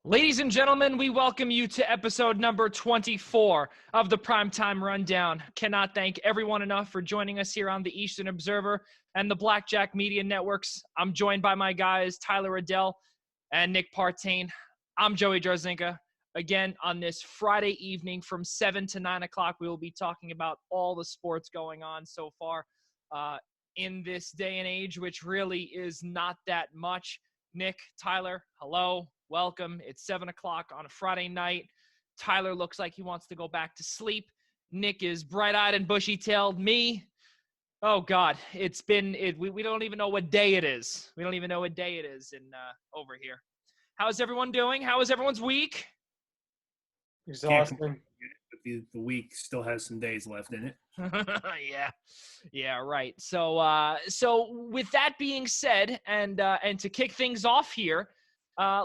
Ladies and gentlemen, we welcome you to episode number 24 of the Primetime Rundown. Cannot thank everyone enough for joining us here on the Eastern Observer and the Blackjack Media Networks. I'm joined by my guys, Tyler Adelle and Nick Partain. I'm Joey Jarzynka. Again, on this Friday evening from 7 to 9 o'clock, we will be talking about all the sports going on so far in this day and age, which really is not that much. Nick, Tyler, hello. Welcome. It's 7 o'clock on a Friday night. Tyler looks like he wants to go back to sleep. Nick is bright-eyed and bushy-tailed. Me, oh God, we don't even know what day it is. We don't even know what day it is over here. How's everyone doing? How was everyone's week? Exhausting. The week still has some days left in it. Yeah, right. So with that being said, and to kick things off here,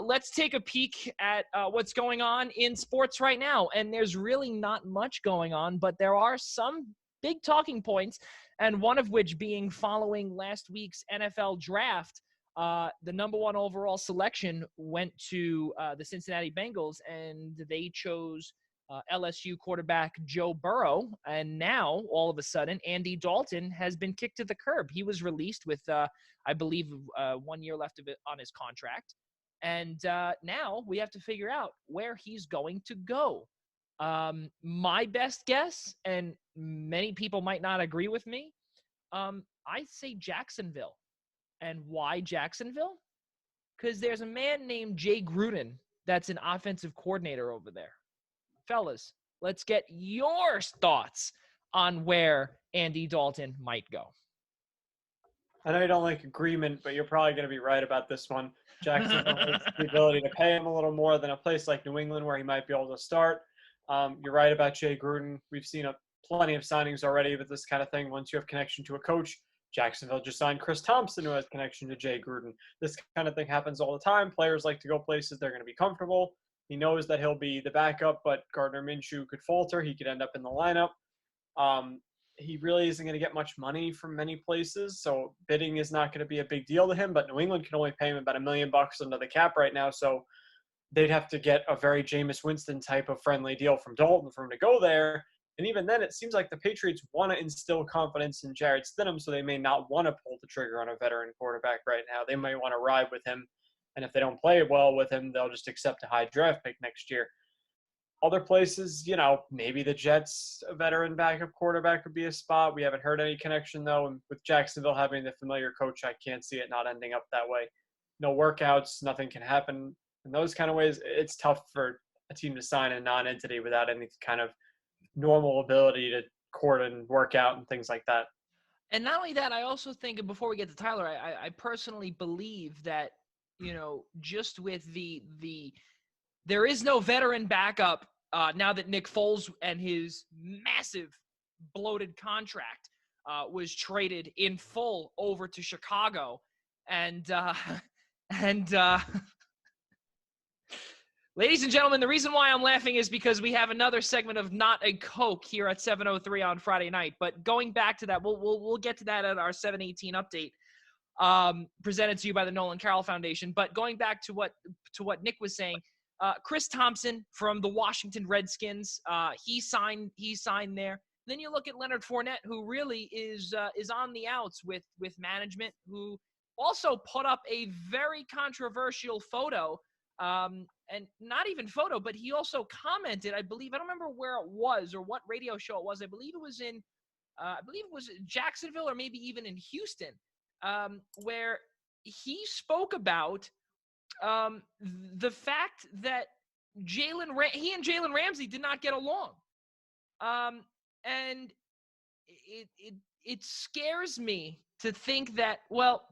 let's take a peek at what's going on in sports right now. And there's really not much going on, but there are some big talking points, and one of which being following last week's NFL draft, the number one overall selection went to the Cincinnati Bengals, and they chose LSU quarterback Joe Burrow. And now, all of a sudden, Andy Dalton has been kicked to the curb. He was released with, I believe, 1 year left of it on his contract. And now we have to figure out where he's going to go. My best guess, and many people might not agree with me, I say Jacksonville. And why Jacksonville? Because there's a man named Jay Gruden that's an offensive coordinator over there. Fellas, let's get your thoughts on where Andy Dalton might go. I know you don't like agreement, but you're probably going to be right about this one. Jacksonville has the ability to pay him a little more than a place like New England where he might be able to start. You're right about Jay Gruden. We've seen plenty of signings already with this kind of thing. Once you have connection to a coach, Jacksonville just signed Chris Thompson, who has connection to Jay Gruden. This kind of thing happens all the time. Players like to go places they're going to be comfortable. He knows that he'll be the backup, but Gardner Minshew could falter. He could end up in the lineup. He really isn't going to get much money from many places, so bidding is not going to be a big deal to him. But New England can only pay him about $1 million under the cap right now, so they'd have to get a very Jameis Winston type of friendly deal from Dalton for him to go there. And even then, it seems like the Patriots want to instill confidence in Jarrett Stidham, so they may not want to pull the trigger on a veteran quarterback right now. They might want to ride with him, and if they don't play well with him, they'll just accept a high draft pick next year. Other places, maybe the Jets, a veteran backup quarterback would be a spot. We haven't heard any connection, though. And with Jacksonville having the familiar coach, I can't see it not ending up that way. No workouts, nothing can happen. In those kind of ways, it's tough for a team to sign a non-entity without any kind of normal ability to court and work out and things like that. And not only that, I also think, and before we get to Tyler, I personally believe that, just with there is no veteran backup now that Nick Foles and his massive bloated contract was traded in full over to Chicago. And ladies and gentlemen, the reason why I'm laughing is because we have another segment of Not a Coke here at 7:03 on Friday night. But going back to that, we'll get to that at our 7:18 update. Presented to you by the Nolan Carroll Foundation. But going back to what Nick was saying, Chris Thompson from the Washington Redskins, he signed there. Then you look at Leonard Fournette, who really is on the outs with management, who also put up a very controversial photo, and not even photo, but he also commented, I believe, I don't remember where it was or what radio show it was. I believe it was in Jacksonville or maybe even in Houston, where he spoke about the fact that he and Jalen Ramsey did not get along. And it scares me to think that, well,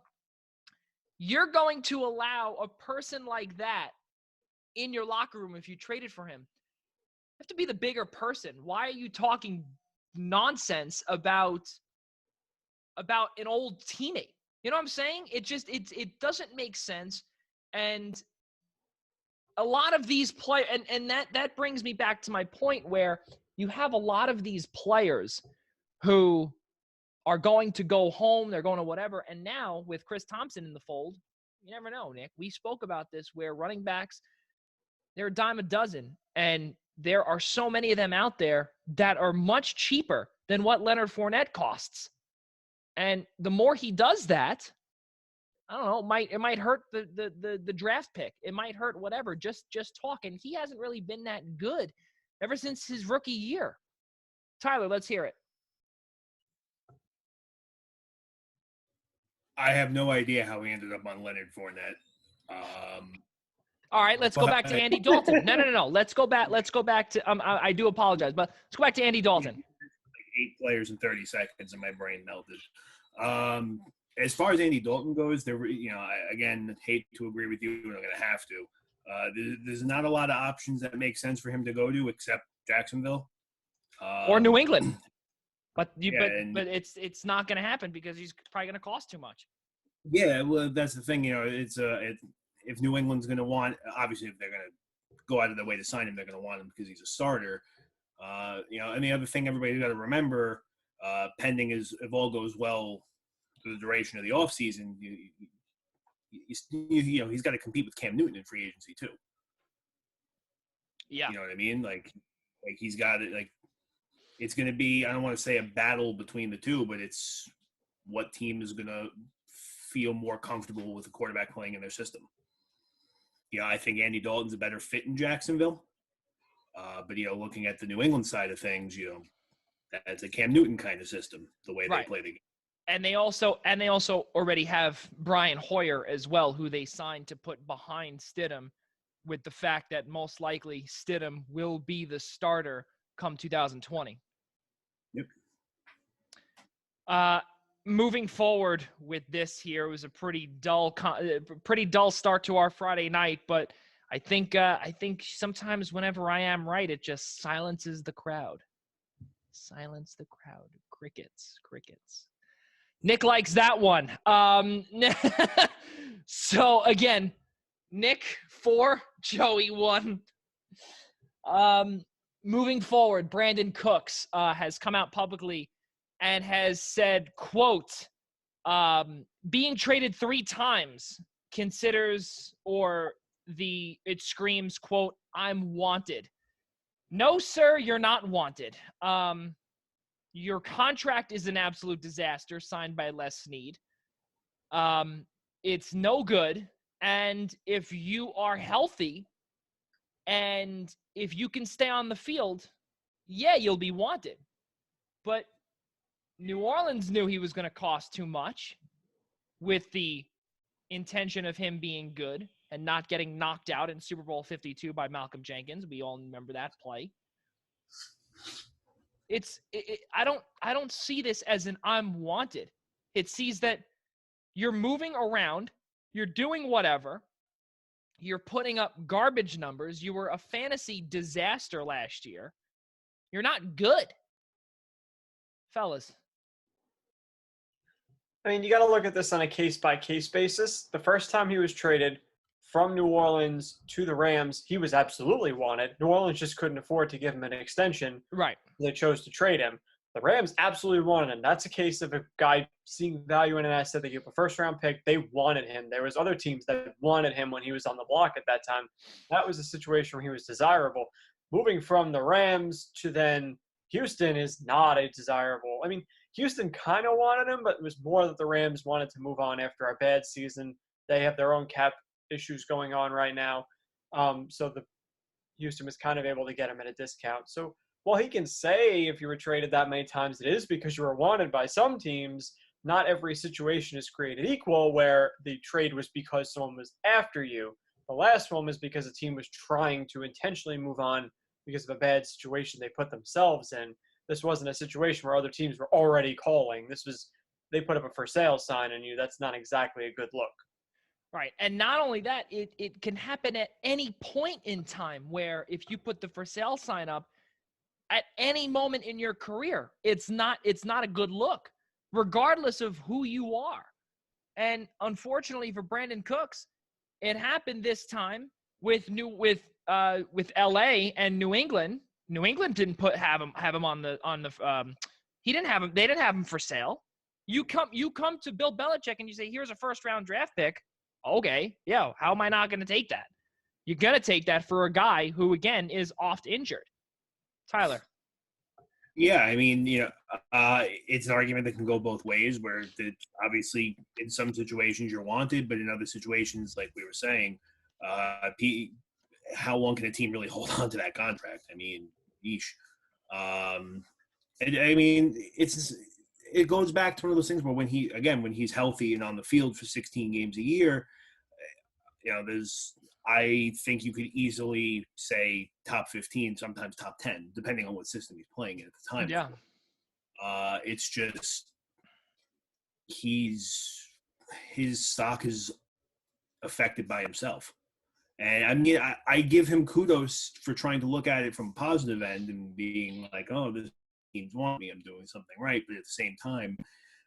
you're going to allow a person like that in your locker room if you traded for him. You have to be the bigger person. Why are you talking nonsense about an old teammate? You know what I'm saying? It doesn't make sense. And a lot of these players, and that brings me back to my point where you have a lot of these players who are going to go home, they're going to whatever, and now with Chris Thompson in the fold, you never know, Nick. We spoke about this where running backs, They're a dime a dozen. And there are so many of them out there that are much cheaper than what Leonard Fournette costs. And the more he does that, I don't know, it might hurt the draft pick. It might hurt whatever, just talk. And he hasn't really been that good ever since his rookie year. Tyler, let's hear it. I have no idea how he ended up on Leonard Fournette. All right, let's go back to Andy Dalton. No. Let's go back to I do apologize, but let's go back to Andy Dalton. Like 8 players in 30 seconds and my brain melted. As far as Andy Dalton goes, I again hate to agree with you, but I'm going to have to. There's not a lot of options that make sense for him to go to except Jacksonville or New England. But it's not going to happen because he's probably going to cost too much. Yeah, well, that's the thing. If New England's going to want, obviously, if they're going to go out of their way to sign him, they're going to want him because he's a starter. And the other thing everybody's got to remember, pending if all goes well through the duration of the offseason, he's got to compete with Cam Newton in free agency too. Yeah, you know what I mean? Like he's got it. Like it's going to be, I don't want to say a battle between the two, but it's what team is going to feel more comfortable with a quarterback playing in their system. I think Andy Dalton's a better fit in Jacksonville. But looking at the New England side of things, that's a Cam Newton kind of system, the way they play the game. And they also already have Brian Hoyer as well, who they signed to put behind Stidham, with the fact that most likely Stidham will be the starter come 2020. Yep. Moving forward with this here, it was a pretty dull start to our Friday night, but I think sometimes whenever I am right, it just silences the crowd. Silence the crowd. Crickets. Nick likes that one. So again, Nick 4, Joey 1. Moving forward, Brandon Cooks has come out publicly and has said, quote, being traded 3 times considers it screams, quote, I'm wanted. No, sir, you're not wanted. Your contract is an absolute disaster signed by Les Snead. It's no good. And if you are healthy and if you can stay on the field, yeah, you'll be wanted. But New Orleans knew he was going to cost too much with the intention of him being good and not getting knocked out in Super Bowl 52 by Malcolm Jenkins. We all remember that play. I don't see this as an I'm wanted. It sees that you're moving around, you're doing whatever, you're putting up garbage numbers. You were a fantasy disaster last year. You're not good. Fellas. I mean, you got to look at this on a case-by-case basis. The first time he was traded from New Orleans to the Rams, he was absolutely wanted. New Orleans just couldn't afford to give him an extension. Right. They chose to trade him. The Rams absolutely wanted him. That's a case of a guy seeing value in an asset. They give a first-round pick. They wanted him. There was other teams that wanted him when he was on the block at that time. That was a situation where he was desirable. Moving from the Rams to then Houston is not a desirable. I mean, Houston kind of wanted him, but it was more that the Rams wanted to move on after a bad season. They have their own cap issues going on right now. So the Houston was kind of able to get him at a discount. So while he can say if you were traded that many times, it is because you were wanted by some teams, not every situation is created equal where the trade was because someone was after you. The last one was because a team was trying to intentionally move on because of a bad situation they put themselves in. This wasn't a situation where other teams were already calling. This was, they put up a for sale sign on you. That's not exactly a good look. Right. And not only that, it can happen at any point in time where if you put the for sale sign up at any moment in your career, it's not a good look, regardless of who you are. And unfortunately for Brandon Cooks, it happened this time with LA and New England. New England didn't have him on the he didn't have him. They didn't have him for sale. You come to Bill Belichick and you say, here's a first round draft pick. Okay. Yeah. How am I not going to take that? you're going to take that for a guy who, again, is oft injured. Tyler. Yeah, I mean, it's an argument that can go both ways, where obviously in some situations you're wanted, but in other situations, like we were saying, how long can a team really hold on to that contract? I mean, yeesh. I mean, it goes back to one of those things where when he's healthy and on the field for 16 games a year, I think you could easily say top 15, sometimes top 10, depending on what system he's playing in at the time. Yeah. It's just his stock is affected by himself. And I mean, I give him kudos for trying to look at it from a positive end and being like, oh, this team's want me, I'm doing something right. But at the same time,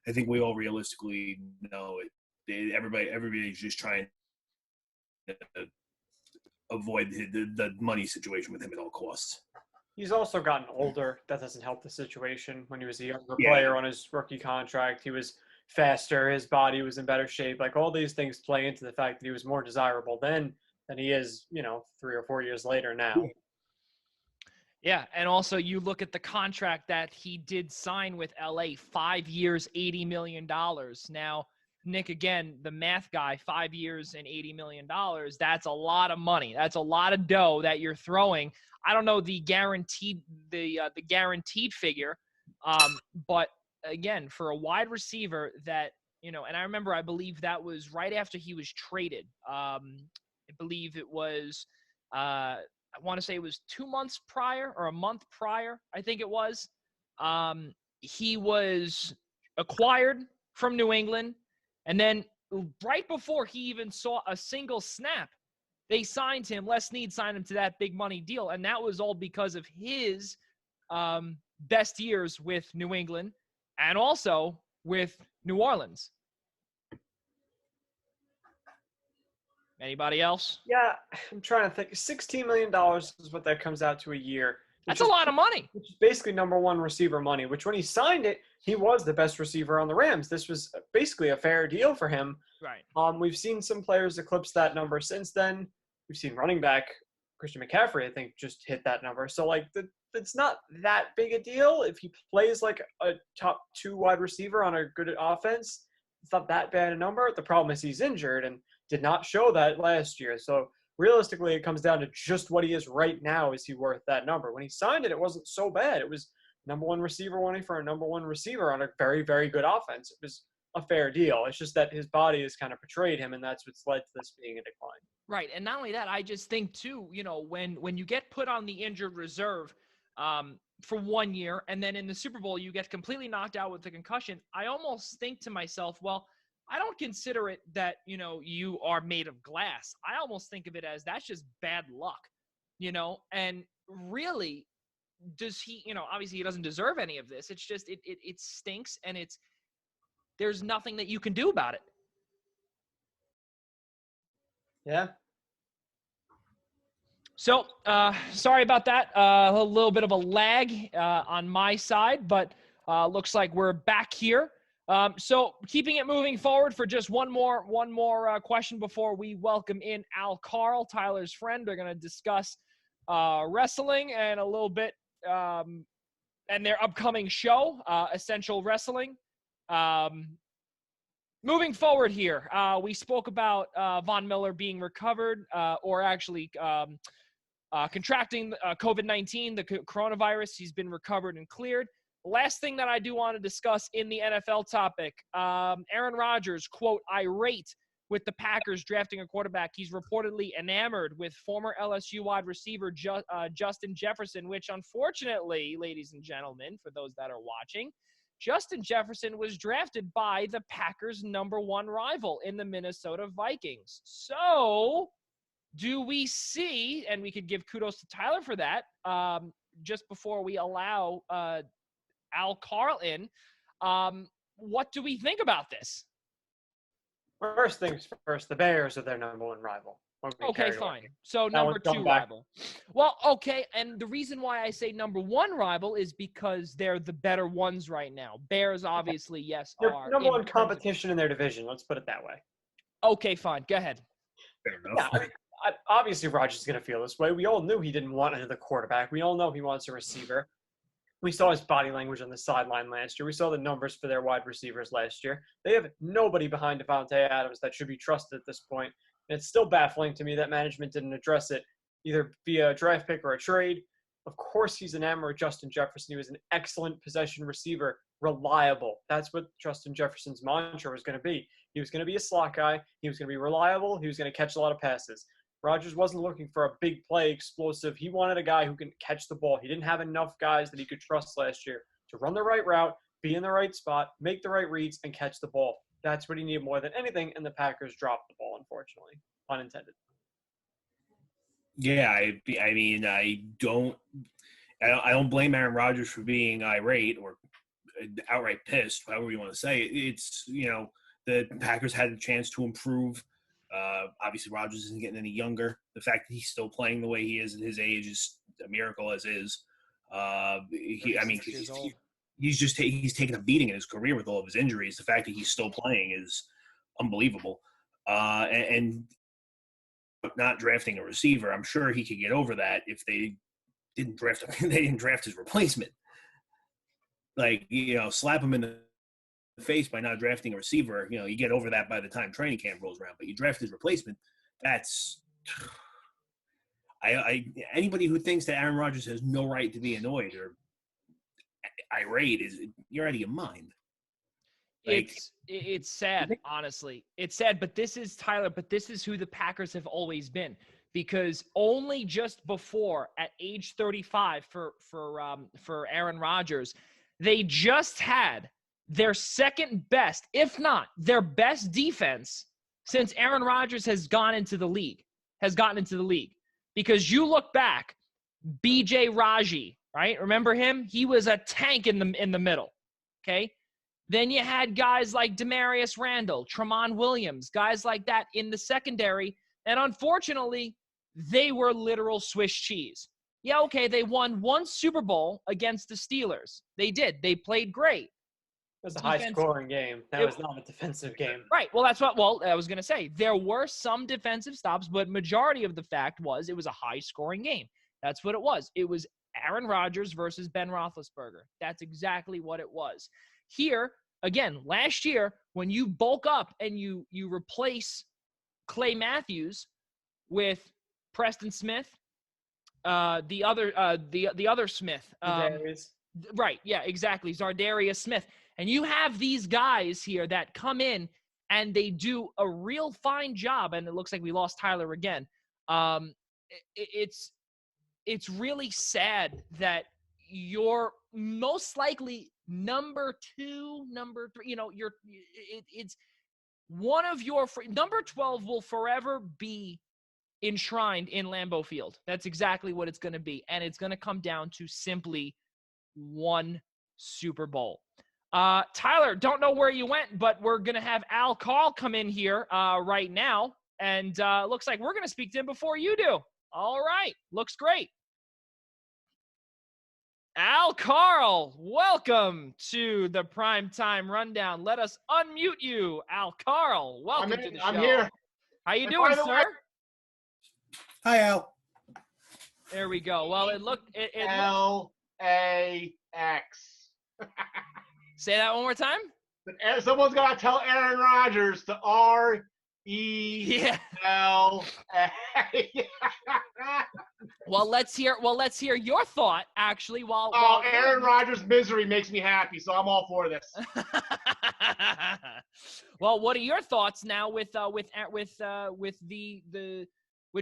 I think we all realistically know everybody's just trying to avoid the money situation with him at all costs. He's also gotten older. That doesn't help the situation. When he was a younger player on his rookie contract, he was faster. His body was in better shape. Like, all these things play into the fact that he was more desirable then than he is, 3 or 4 years later now. Yeah, and also you look at the contract that he did sign with LA, 5 years, $80 million. Now, Nick, again, the math guy, 5 years and $80 million, that's a lot of money. That's a lot of dough that you're throwing. I don't know the guaranteed figure, but again, for a wide receiver that, and I remember, I believe that was right after he was traded. I believe it was, I want to say it was 2 months prior or a month prior, I think it was. He was acquired from New England. And then right before he even saw a single snap, they signed him. Les Snead signed him to that big money deal. And that was all because of his best years with New England and also with New Orleans. Anybody else? Yeah, I'm trying to think. $16 million is what that comes out to a year. That's a lot of money. Which is basically number one receiver money, which when he signed it, he was the best receiver on the Rams. This was basically a fair deal for him. Right. We've seen some players eclipse that number since then. We've seen running back Christian McCaffrey, I think, just hit that number. So, it's not that big a deal. If he plays like a top 2 wide receiver on a good offense, it's not that bad a number. The problem is he's injured and did not show that last year. So, realistically, it comes down to just what he is right now. Is he worth that number? When he signed it, it wasn't so bad. It was number one receiver money for a number one receiver on a very, very good offense. It was a fair deal. It's just that his body has kind of betrayed him, and that's what's led to this being a decline. Right. And not only that, I just think, too, when you get put on the injured reserve for 1 year, and then in the Super Bowl you get completely knocked out with the concussion, I almost think to myself, well, I don't consider it that, you are made of glass. I almost think of it as that's just bad luck, and really, does he, obviously he doesn't deserve any of this. It's just, it stinks, and there's nothing that you can do about it. Yeah. So, sorry about that. A little bit of a lag on my side, but looks like we're back here. So keeping it moving forward for just one more question before we welcome in Al Carl, Tyler's friend. They're going to discuss wrestling and a little bit and their upcoming show, Essential Wrestling. Moving forward here, we spoke about Von Miller being recovered or actually contracting COVID-19, the coronavirus. He's been recovered and cleared. Last thing that I do want to discuss in the NFL topic, Aaron Rodgers, quote, irate with the Packers drafting a quarterback. He's reportedly enamored with former LSU wide receiver Justin Jefferson, which unfortunately, ladies and gentlemen, for those that are watching, Justin Jefferson was drafted by the Packers' #1 rival in the Minnesota Vikings. So do we see, and we could give kudos to Tyler for that, just before we allow Al Carl in, what do we think about this? First things first, the Bears are their #1 rival. Okay, fine. So #2 rival. Well, okay, and the reason why I say #1 rival is because they're the better ones right now. Bears, obviously, yes, they're are #1 competition in their division. Let's put it that way. Okay, fine. Go ahead. Fair enough. Yeah, obviously Rodgers is going to feel this way. We all knew he didn't want another quarterback. We all know he wants a receiver. We saw his body language on the sideline last year. We saw the numbers for their wide receivers last year. They have nobody behind Davante Adams that should be trusted at this point. And it's still baffling to me that management didn't address it either via a draft pick or a trade. Of course, he's enamored with Justin Jefferson. He was an excellent possession receiver, reliable. That's what Justin Jefferson's mantra was going to be. He was going to be a slot guy. He was going to be reliable. He was going to catch a lot of passes. Rodgers wasn't looking for a big play, explosive. He wanted a guy who can catch the ball. He didn't have enough guys that he could trust last year to run the right route, be in the right spot, make the right reads, and catch the ball. That's what he needed more than anything, and the Packers dropped the ball, unfortunately. Unintended. Yeah, I mean, I don't blame Aaron Rodgers for being irate or outright pissed, however you want to say it. It's, the Packers had a chance to improve. Obviously, Rodgers isn't getting any younger. The fact that he's still playing the way he is at his age is a miracle, as is. He's taken a beating in his career with all of his injuries. The fact that he's still playing is unbelievable. And not drafting a receiver, I'm sure he could get over that if they didn't draft him. They didn't draft his replacement. Slap him in the face by not drafting a receiver. You get over that by the time training camp rolls around. But you draft his replacement. That's anybody who thinks that Aaron Rodgers has no right to be annoyed or irate you're out of your mind. It's sad, honestly. It's sad, but this is Tyler. But this is who the Packers have always been, because only just before, at age 35, for Aaron Rodgers, they just had their second best, if not their best defense since Aaron Rodgers has gotten into the league. Because you look back, B.J. Raji, right? Remember him? He was a tank in the middle. Okay. Then you had guys like Demarius Randall, Tramon Williams, guys like that in the secondary. And unfortunately, they were literal Swiss cheese. Yeah, okay, they won one Super Bowl against the Steelers. They did. They played great. It was a high-scoring game. That was not a defensive game. Right. Well, that's what I was going to say. There were some defensive stops, but majority of the fact was it was a high-scoring game. That's what it was. It was Aaron Rodgers versus Ben Roethlisberger. That's exactly what it was. Here, again, last year, when you bulk up and you replace Clay Matthews with Preston Smith, the other Smith. Right, yeah, exactly. Zardarius Smith. And you have these guys here that come in and they do a real fine job. And it looks like we lost Tyler again. It's really sad that you're most likely number 2, number 3, it's one of your number 12 will forever be enshrined in Lambeau Field. That's exactly what it's going to be. And it's going to come down to simply one Super Bowl. Tyler, don't know where you went, but we're going to have Al Carl come in here right now. And looks like we're going to speak to him before you do. All right. Looks great. Al Carl, welcome to the Primetime Rundown. Let us unmute you. Al Carl, welcome to the show. I'm here. How you doing, sir? Hi, Al. There we go. Well, it looked L-A-X. Say that one more time. Someone's got to tell Aaron Rodgers to R-E-L-A. Well, let's hear your thought, actually. Aaron Rodgers' misery makes me happy, so I'm all for this. Well, what are your thoughts now with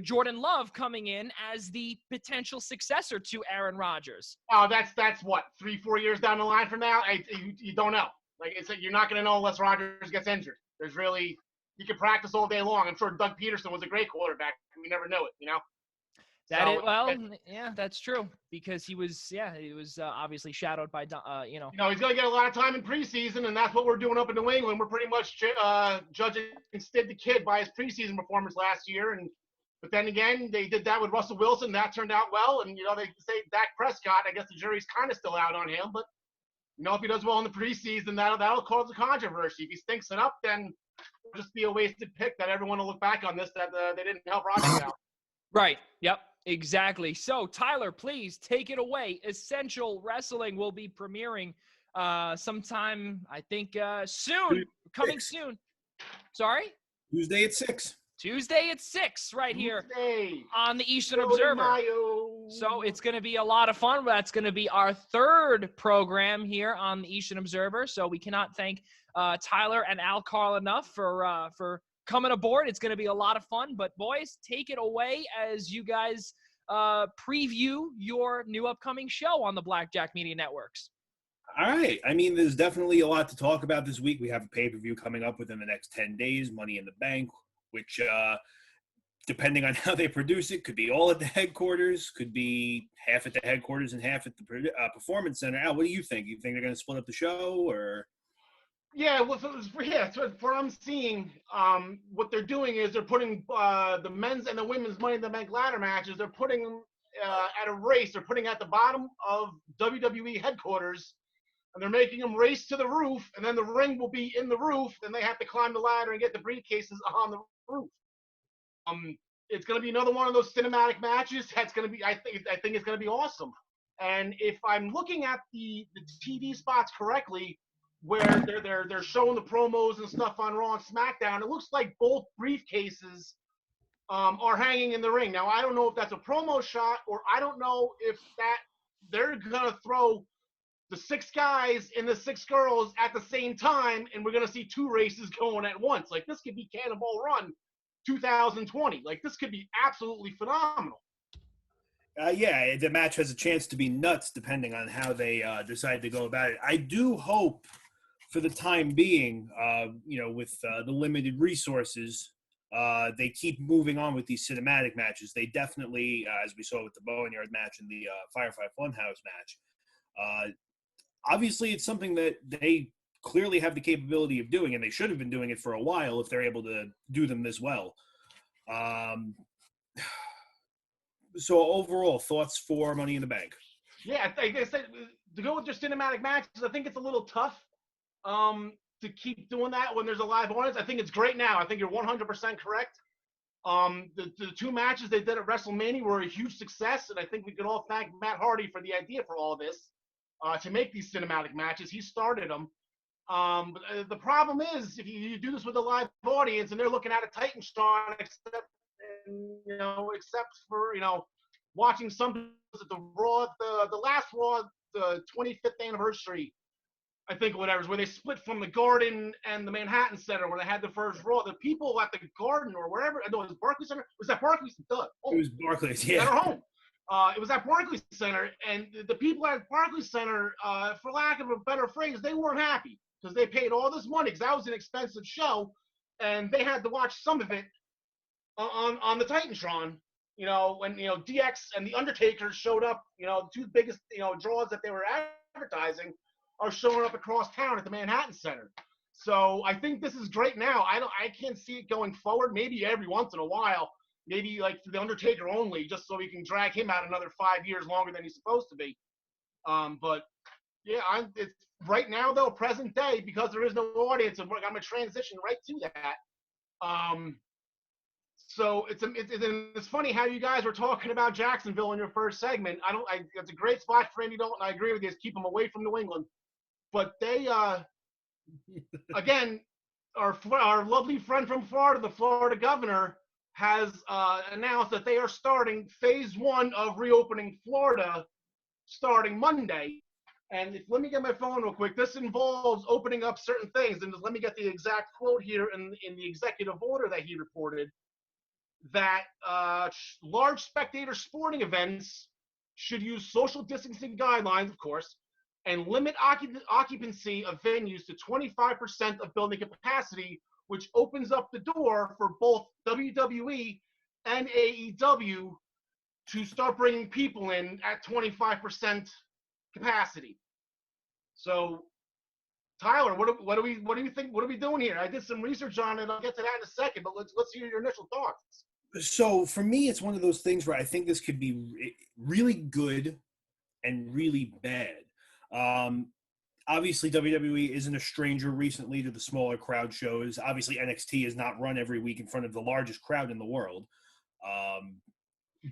Jordan Love coming in as the potential successor to Aaron Rodgers? Oh, that's what, 3-4 years down the line from now? You don't know. You're not going to know unless Rodgers gets injured. He can practice all day long. I'm sure Doug Peterson was a great quarterback. We never knew it, Yeah, that's true, because he was obviously shadowed by he's going to get a lot of time in preseason, and that's what we're doing up in New England. We're pretty much judging Sid the Kid by his preseason performance last year, but then again, they did that with Russell Wilson. That turned out well, and they say Dak Prescott. I guess the jury's kind of still out on him, but if he does well in the preseason, that'll cause a controversy. If he stinks it up, then it'll just be a wasted pick that everyone will look back on this that they didn't help Rodgers out. Right. Yep. Exactly. So, Tyler, please take it away. Essential Wrestling will be premiering sometime, I think, soon. Coming soon. Sorry? Tuesday at 6. Tuesday at 6 right here Tuesday. on the Eastern Golden Observer. Mayo. So it's going to be a lot of fun. That's going to be our third program here on the Eastern Observer. So we cannot thank Tyler and Al Carl enough for coming aboard. It's going to be a lot of fun. But boys, take it away as you guys preview your new upcoming show on the Blackjack Media Networks. All right. I mean, there's definitely a lot to talk about this week. We have a pay-per-view coming up within the next 10 days, Money in the Bank, which, depending on how they produce it, could be all at the headquarters, could be half at the headquarters and half at the Performance Center. Al, what do you think? You think they're going to split up the show, or? Yeah, well, so for I'm seeing, what they're doing is they're putting the men's and the women's Money in the Bank ladder matches. They're putting them at a race. They're putting at the bottom of WWE headquarters, and they're making them race to the roof. And then the ring will be in the roof. Then they have to climb the ladder and get the briefcases on the roof. It's going to be another one of those cinematic matches. That's going to be, I think it's going to be awesome. And if I'm looking at the TV spots correctly, where they're showing the promos and stuff on Raw and SmackDown, it looks like both briefcases are hanging in the ring. Now, I don't know if that's a promo shot, or I don't know if that they're going to throw the 6 guys and the 6 girls at the same time, and we're going to see 2 races going at once. Like, this could be Cannonball Run 2020. Like, this could be absolutely phenomenal. Yeah, the match has a chance to be nuts depending on how they decide to go about it. I do hope, for the time being, with the limited resources, they keep moving on with these cinematic matches. They definitely, as we saw with the Boneyard match and the Firefly Funhouse match, obviously it's something that they clearly have the capability of doing, and they should have been doing it for a while if they're able to do them this well. So overall, thoughts for Money in the Bank? Yeah, I said, to go with your cinematic matches, I think it's a little tough to keep doing that when there's a live audience. I think it's great now. I think you're 100% correct. The 2 matches they did at WrestleMania were a huge success, and I think we could all thank Matt Hardy for the idea for all of this, to make these cinematic matches. He started them. But the problem is, if you do this with a live audience and they're looking at a Titantron, except for, watching some the Raw, the last Raw, the 25th anniversary, I think, whatever, where they split from the Garden and the Manhattan Center, where they had the first Raw. The people at the Garden or wherever, no, it was Barclays Center. Was that Barclays? It was Barclays, yeah. At our home. It was at Barclays Center, and the people at Barclays Center, for lack of a better phrase, they weren't happy because they paid all this money, because that was an expensive show, and they had to watch some of it on the Titantron. When DX and the Undertaker showed up, the 2 biggest draws that they were advertising are showing up across town at the Manhattan Center. So I think this is great now. I can't see it going forward. Maybe every once in a while, maybe like for the Undertaker only, just so we can drag him out another 5 years longer than he's supposed to be. But yeah, it's right now though, present day, because there is no audience, and I'm going to transition right to that. So it's funny how you guys were talking about Jacksonville in your first segment. It's a great spot for Andy Dalton. I agree with you. Is keep them away from New England. But they, again, our lovely friend from Florida, the Florida governor, has announced that they are starting phase 1 of reopening Florida starting Monday. And let me get my phone real quick. This involves opening up certain things. And let me get the exact quote here in the executive order that he reported, that large spectator sporting events should use social distancing guidelines, of course, and limit occupancy of venues to 25% of building capacity, which opens up the door for both WWE and AEW to start bringing people in at 25% capacity. So, Tyler, what do you think? What are we doing here? I did some research on it. I'll get to that in a second, but let's hear your initial thoughts. So for me, it's one of those things where I think this could be really good and really bad. Obviously, WWE isn't a stranger recently to the smaller crowd shows. Obviously, NXT is not run every week in front of the largest crowd in the world.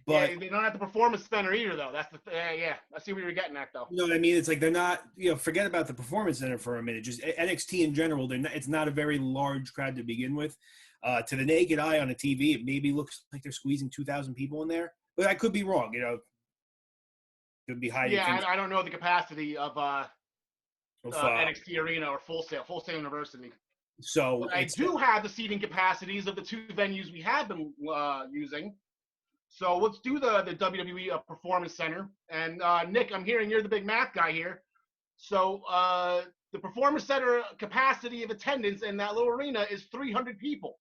But yeah, they don't have the performance center either, though. That's the yeah. I see what you're getting at, though. you know what I mean? It's like they're not, forget about the performance center for a minute. Just NXT in general, it's not a very large crowd to begin with. To the naked eye on a TV, it maybe looks like they're squeezing 2,000 people in there. But I could be wrong, Could be hiding things. I don't know the capacity of Of, NXT Arena or Full Sail University. So But I do have the seating capacities of the two venues we have been using. So let's do the WWE Performance Center. And Nick, I'm hearing you're the big math guy here. So the Performance Center capacity of attendance in that little arena is 300 people.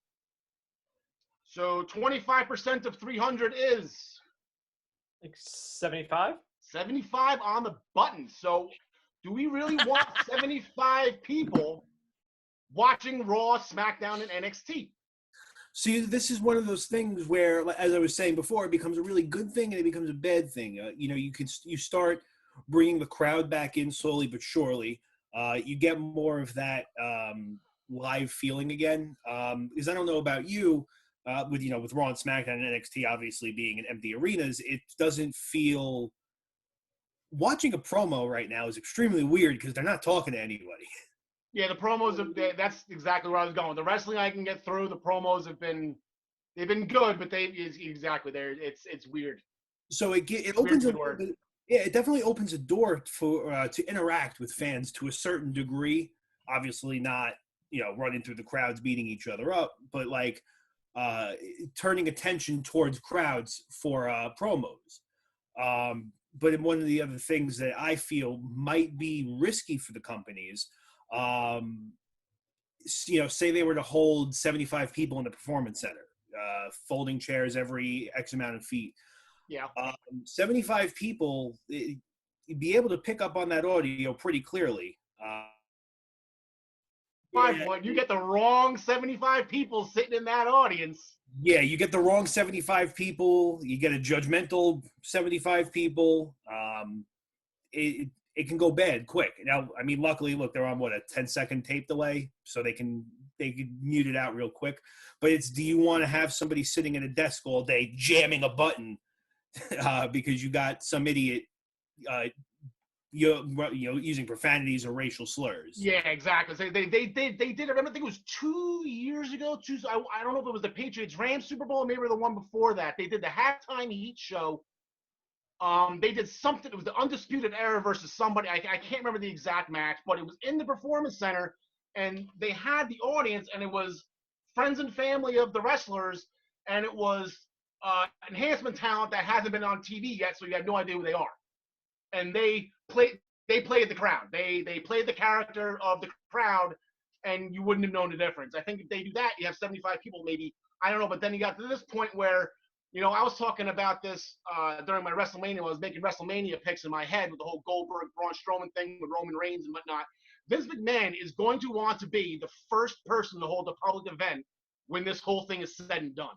So 25% of 300 is Like 75? 75 on the button. So do we really want 75 people watching Raw, SmackDown, and NXT? See, this is one of those things where, as I was saying before, it becomes a really good thing and it becomes a bad thing. You start bringing the crowd back in slowly but surely. You get more of that live feeling again. Because I don't know about you, with Raw and SmackDown and NXT obviously being in empty arenas, it doesn't feel. Watching a promo right now is extremely weird because they're not talking to anybody. Yeah, the promos that's exactly where I was going. The wrestling I can get through. The promos they've been good, but it's weird. So it opens it definitely opens a door for to interact with fans to a certain degree. Obviously not, running through the crowds beating each other up, but like turning attention towards crowds for promos. But one of the other things that I feel might be risky for the companies, say they were to hold 75 people in the Performance Center, folding chairs every X amount of feet. Yeah. 75 people, you'd be able to pick up on that audio pretty clearly. You get the wrong 75 people sitting in that audience. Yeah, you get the wrong 75 people. You get a judgmental 75 people. It can go bad quick. Now, I mean, luckily, look, they're on a 10-second tape delay, so they can mute it out real quick. But do you want to have somebody sitting at a desk all day jamming a button because you got some idiot using profanities or racial slurs? Yeah, exactly. So they did. I remember, I think it was 2 years ago. I don't know if it was the Patriots-Rams Super Bowl, or maybe the one before that. They did the halftime heat show. They did something. It was the Undisputed Era versus somebody. I can't remember the exact match, but it was in the Performance Center, and they had the audience, and it was friends and family of the wrestlers, and it was enhancement talent that hasn't been on TV yet, so you have no idea who they are. And they played the crowd. They played the character of the crowd, and you wouldn't have known the difference. I think if they do that, you have 75 people, maybe. I don't know, but then you got to this point where, I was talking about this during my WrestleMania. I was making WrestleMania picks in my head with the whole Goldberg, Braun Strowman thing with Roman Reigns and whatnot. Vince McMahon is going to want to be the first person to hold a public event when this whole thing is said and done.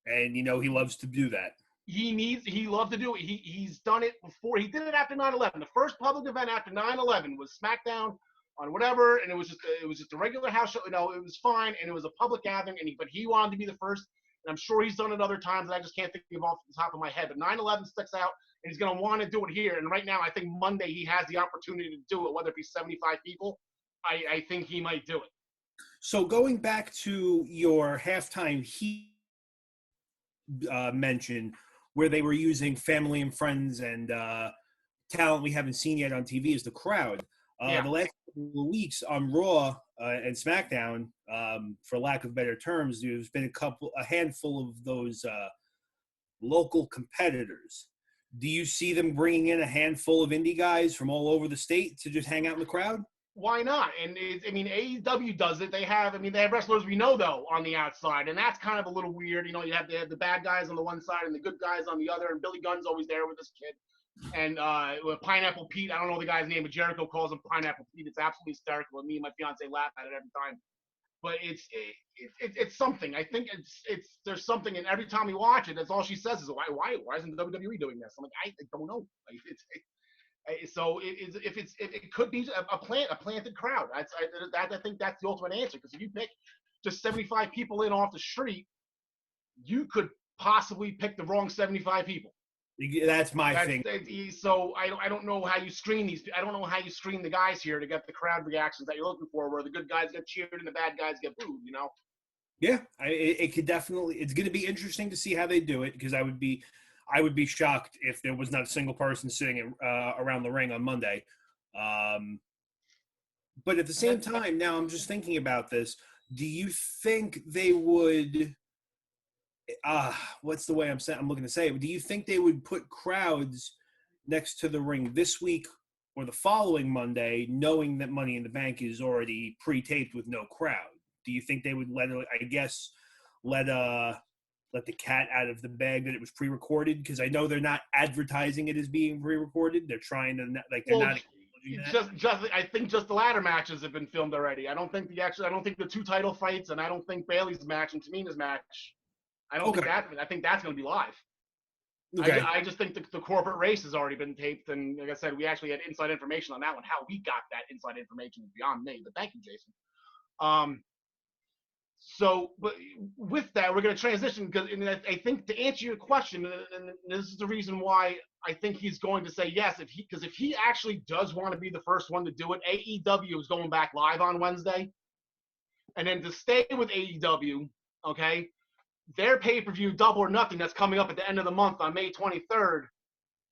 And he loves to do that. He loved to do it. He's done it before. He did it after 9/11. The first public event after 9/11 was SmackDown on whatever, and it was just a regular house show. It was fine, and it was a public gathering. But he wanted to be the first. And I'm sure he's done it other times, and I just can't think of off the top of my head. But 9/11 sticks out, and he's going to want to do it here. And right now, I think Monday he has the opportunity to do it, whether it be 75 people. I think he might do it. So going back to your halftime heat mention, where they were using family and friends and talent we haven't seen yet on TV as the crowd. The last couple of weeks on Raw and SmackDown, for lack of better terms, there's been a handful of those local competitors. Do you see them bringing in a handful of indie guys from all over the state to just hang out in the crowd? Why not? And AEW does it. They have wrestlers we know though on the outside, and that's kind of a little weird. You have the bad guys on the one side and the good guys on the other. And Billy Gunn's always there with this kid. And Pineapple Pete, I don't know the guy's name, but Jericho calls him Pineapple Pete. It's absolutely hysterical. Me and my fiance laugh at it every time. But it's something. I think there's something, and every time we watch it, that's all she says is why isn't WWE doing this? I'm like, I don't know. So it could be a planted crowd. I think that's the ultimate answer, because if you pick just 75 people in off the street, you could possibly pick the wrong 75 people. That's my thing. So I don't know how you screen these. I don't know how you screen the guys here to get the crowd reactions that you're looking for, where the good guys get cheered and the bad guys get booed. You know? Yeah, it could definitely. It's going to be interesting to see how they do it, because I would be shocked if there was not a single person sitting around the ring on Monday. But at the same time, now I'm just thinking about this. Do you think they would? What's the way I'm looking to say it? Do you think they would put crowds next to the ring this week or the following Monday, knowing that Money in the Bank is already pre-taped with no crowd? Do you think they would let the cat out of the bag that it was pre-recorded? Because I know they're not advertising it as being pre-recorded. They're trying to not. I think just the ladder matches have been filmed already. I don't think the 2 title fights, and I don't think Bailey's match and Tamina's match. I don't think that. I think that's going to be live. Okay. I just think the corporate race has already been taped, and like I said, we actually had inside information on that one. How we got that inside information is beyond me, but thank you, Jason. So, but with that, we're going to transition, because I think to answer your question, and this is the reason why I think he's going to say yes, because if he actually does want to be the first one to do it, AEW is going back live on Wednesday, and then to stay with AEW, okay, their pay-per-view Double or Nothing that's coming up at the end of the month on May 23rd,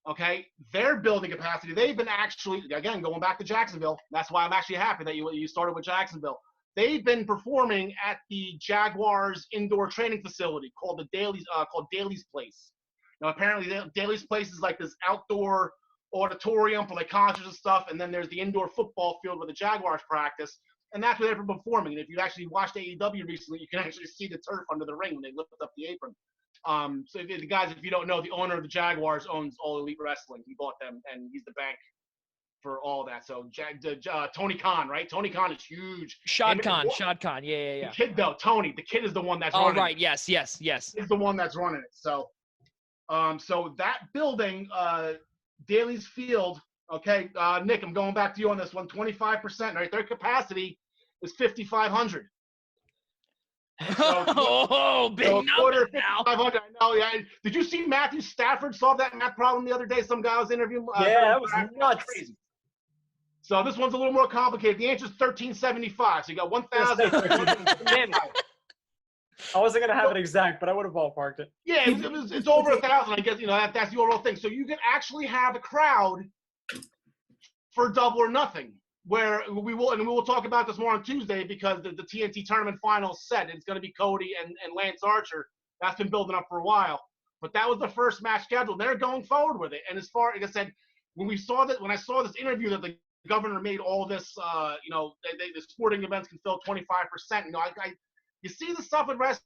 okay, they're building capacity. They've been actually, again, going back to Jacksonville. That's why I'm actually happy that you started with Jacksonville. They've been performing at the Jaguars indoor training facility called Daly's Place. Now, apparently, Daly's Place is like this outdoor auditorium for like concerts and stuff, and then there's the indoor football field where the Jaguars practice, and that's where they've been performing. And if you actually watched AEW recently, you can actually see the turf under the ring when they lift up the apron. So if you don't know, the owner of the Jaguars owns All Elite Wrestling. He bought them, and he's the bank for all that. So Tony Khan, right? Tony Khan is huge. Shad Khan, yeah. The kid, though, Tony, the kid is the one that's running right, it. yes. He's the one that's running it. So that building, Daly's Field, okay, Nick, I'm going back to you on this one. 25%, right? Their capacity is 5,500. So, big number now. 5,500. I know. Yeah. Did you see Matthew Stafford solve that math problem the other day? Some guy was interviewing. That was nuts. Crazy. So this one's a little more complicated. The answer is 1,375. So you got 1,000. I wasn't gonna have it exact, but I would have ballparked it. Yeah, it's over 1,000. I guess that's the overall thing. So you can actually have a crowd for Double or Nothing, where we will talk about this more on Tuesday, because the TNT tournament finals set. It's going to be Cody and Lance Archer. That's been building up for a while, but that was the first match scheduled. They're going forward with it. And as far, like I said, when I saw this interview that the governor made all this, the sporting events can fill 25%. You see the stuff with wrestling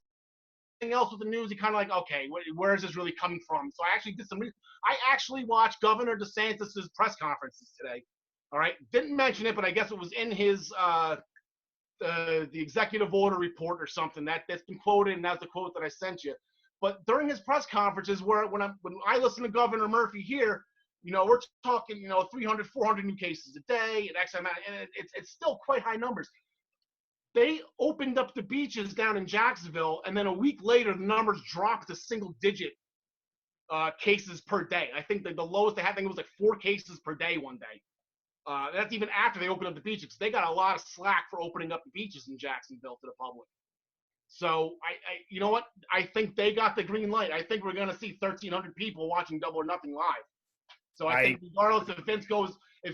else with the news, you kind of like, okay, where is this really coming from? So I actually did I actually watched Governor DeSantis's press conferences today. All right, didn't mention it, but I guess it was in his the executive order report or something that's been quoted, and that's the quote that I sent you. But during his press conferences, when I listen to Governor Murphy here, we're talking 300, 400 new cases a day, and X amount, and it's still quite high numbers. They opened up the beaches down in Jacksonville, and then a week later, the numbers dropped to single-digit cases per day. I think the lowest they had, I think it was like 4 cases per day one day. That's even after they opened up the beaches. They got a lot of slack for opening up the beaches in Jacksonville to the public. So you know what? I think they got the green light. I think we're going to see 1,300 people watching Double or Nothing live. So I think regardless if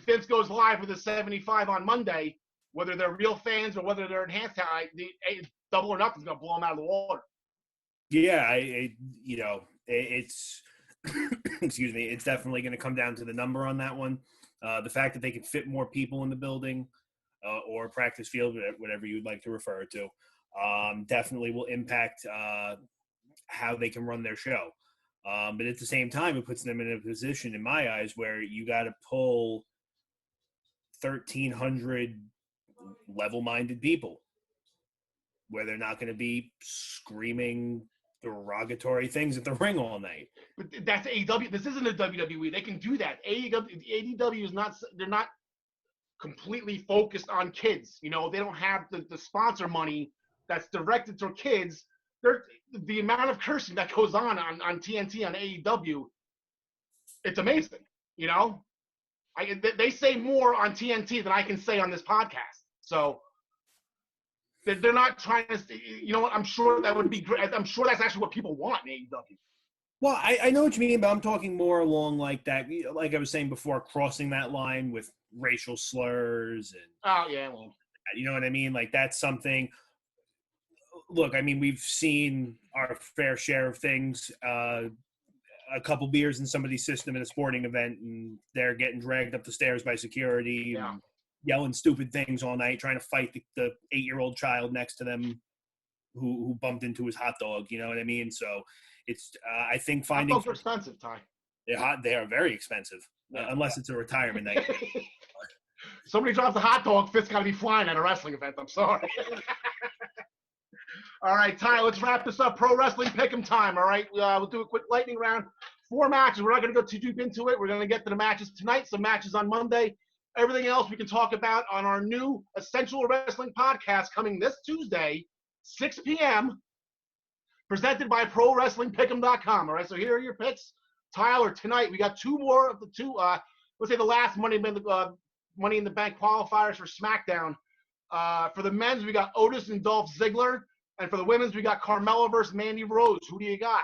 Vince goes live with the 75 on Monday, whether they're real fans or whether they're enhanced talent, Double or Nothing's going to blow them out of the water. Yeah, it's excuse me. It's definitely going to come down to the number on that one. The fact that they can fit more people in the building or practice field, whatever you'd like to refer to, definitely will impact how they can run their show. But at the same time, it puts them in a position, in my eyes, where you got to pull 1,300 level-minded people, where they're not going to be screaming derogatory things at the ring all night. But that's AEW. This isn't a WWE. They can do that. AEW is not. They're not completely focused on kids. They don't have the sponsor money that's directed to kids. the amount of cursing that goes on TNT on AEW, it's amazing. You know, they say more on TNT than I can say on this podcast. So they're not trying to. You know what? I'm sure that would be great. I'm sure that's actually what people want in AEW. Well, I know what you mean, but I'm talking more along like that, like I was saying before, crossing that line with racial slurs and. Oh yeah, well. You know what I mean? Like that's something. Look, I mean, we've seen our fair share of things. A couple beers in somebody's system in a sporting event, and they're getting dragged up the stairs by security, and yelling stupid things all night, trying to fight the 8-year-old child next to them who bumped into his hot dog. You know what I mean? So it's I think finding hot dogs are expensive, Ty. They're hot. They are very expensive, unless it's a retirement night. Somebody drops a hot dog, fist got to be flying at a wrestling event. I'm sorry. All right, Ty, let's wrap this up. Pro Wrestling Pick'em time, all right? We'll do a quick lightning round. 4 matches. We're not going to go too deep into it. We're going to get to the matches tonight, some matches on Monday. Everything else we can talk about on our new Essential Wrestling podcast coming this Tuesday, 6 p.m., presented by ProWrestlingPick'em.com. All right, so here are your picks. Tyler, tonight we got 2 more of the 2, let's say the last Money in the Bank qualifiers for SmackDown. For the men's, we got Otis and Dolph Ziggler. And for the women's, we got Carmella versus Mandy Rose. Who do you got?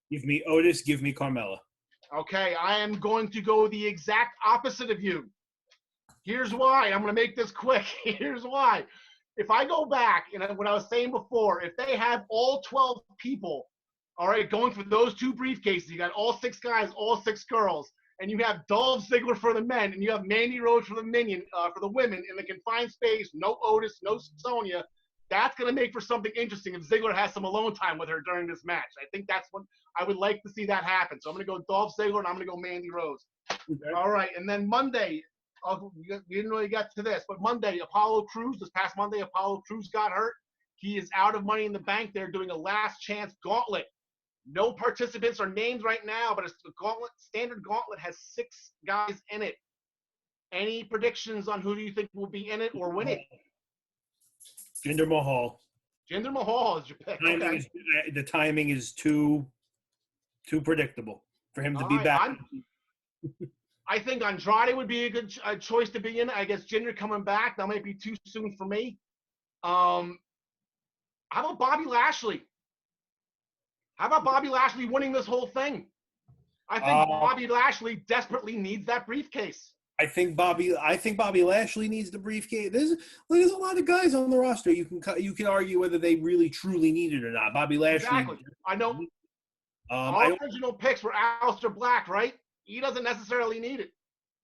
Give me Otis, give me Carmella. Okay, I am going to go the exact opposite of you. Here's why. I'm going to make this quick. Here's why. If I go back, and what I was saying before, if they have all 12 people, all right, going for those 2 briefcases, you got all 6 guys, all 6 girls, and you have Dolph Ziggler for the men, and you have Mandy Rose for the women in the confined space, no Otis, no Sonya, that's going to make for something interesting if Ziggler has some alone time with her during this match. I think that's what I would like to see that happen. So I'm going to go Dolph Ziggler, and I'm going to go Mandy Rose. Okay. All right, and then Monday, we didn't really get to this, but Monday, this past Monday, Apollo Crews got hurt. He is out of Money in the Bank. They're doing a last chance gauntlet. No participants are named right now, but it's the standard gauntlet has 6 guys in it. Any predictions on who do you think will be in it or win it? Jinder Mahal. Jinder Mahal is your pick. The timing is too predictable for him to be back. I think Andrade would be a good choice to be in. I guess Jinder coming back, that might be too soon for me. How about Bobby Lashley? How about Bobby Lashley winning this whole thing? I think Bobby Lashley desperately needs that briefcase. I think Bobby Lashley needs the briefcase. There's a lot of guys on the roster. You can argue whether they really truly need it or not. Bobby Lashley. Exactly. I know. Our original picks were Aleister Black, right? He doesn't necessarily need it.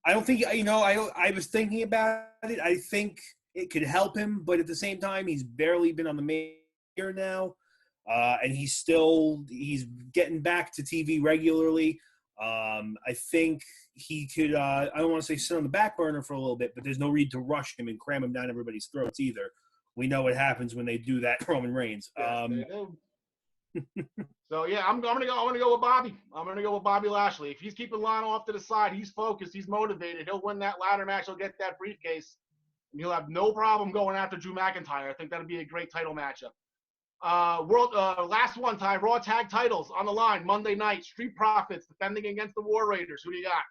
I don't think I was thinking about it. I think it could help him, but at the same time, he's barely been on the main here now, and he's getting back to TV regularly. I think he could, I don't want to say sit on the back burner for a little bit, but there's no need to rush him and cram him down everybody's throats either. We know what happens when they do that, Roman Reigns. So yeah, I'm gonna go with Bobby. I'm gonna go with Bobby Lashley. If he's keeping Lana off to the side, he's focused, he's motivated, he'll win that ladder match, he'll get that briefcase, and he'll have no problem going after Drew McIntyre. I think that'll be a great title matchup. Last one, Ty. Raw tag titles on the line Monday night. Street Profits defending against the War Raiders. Who do you got?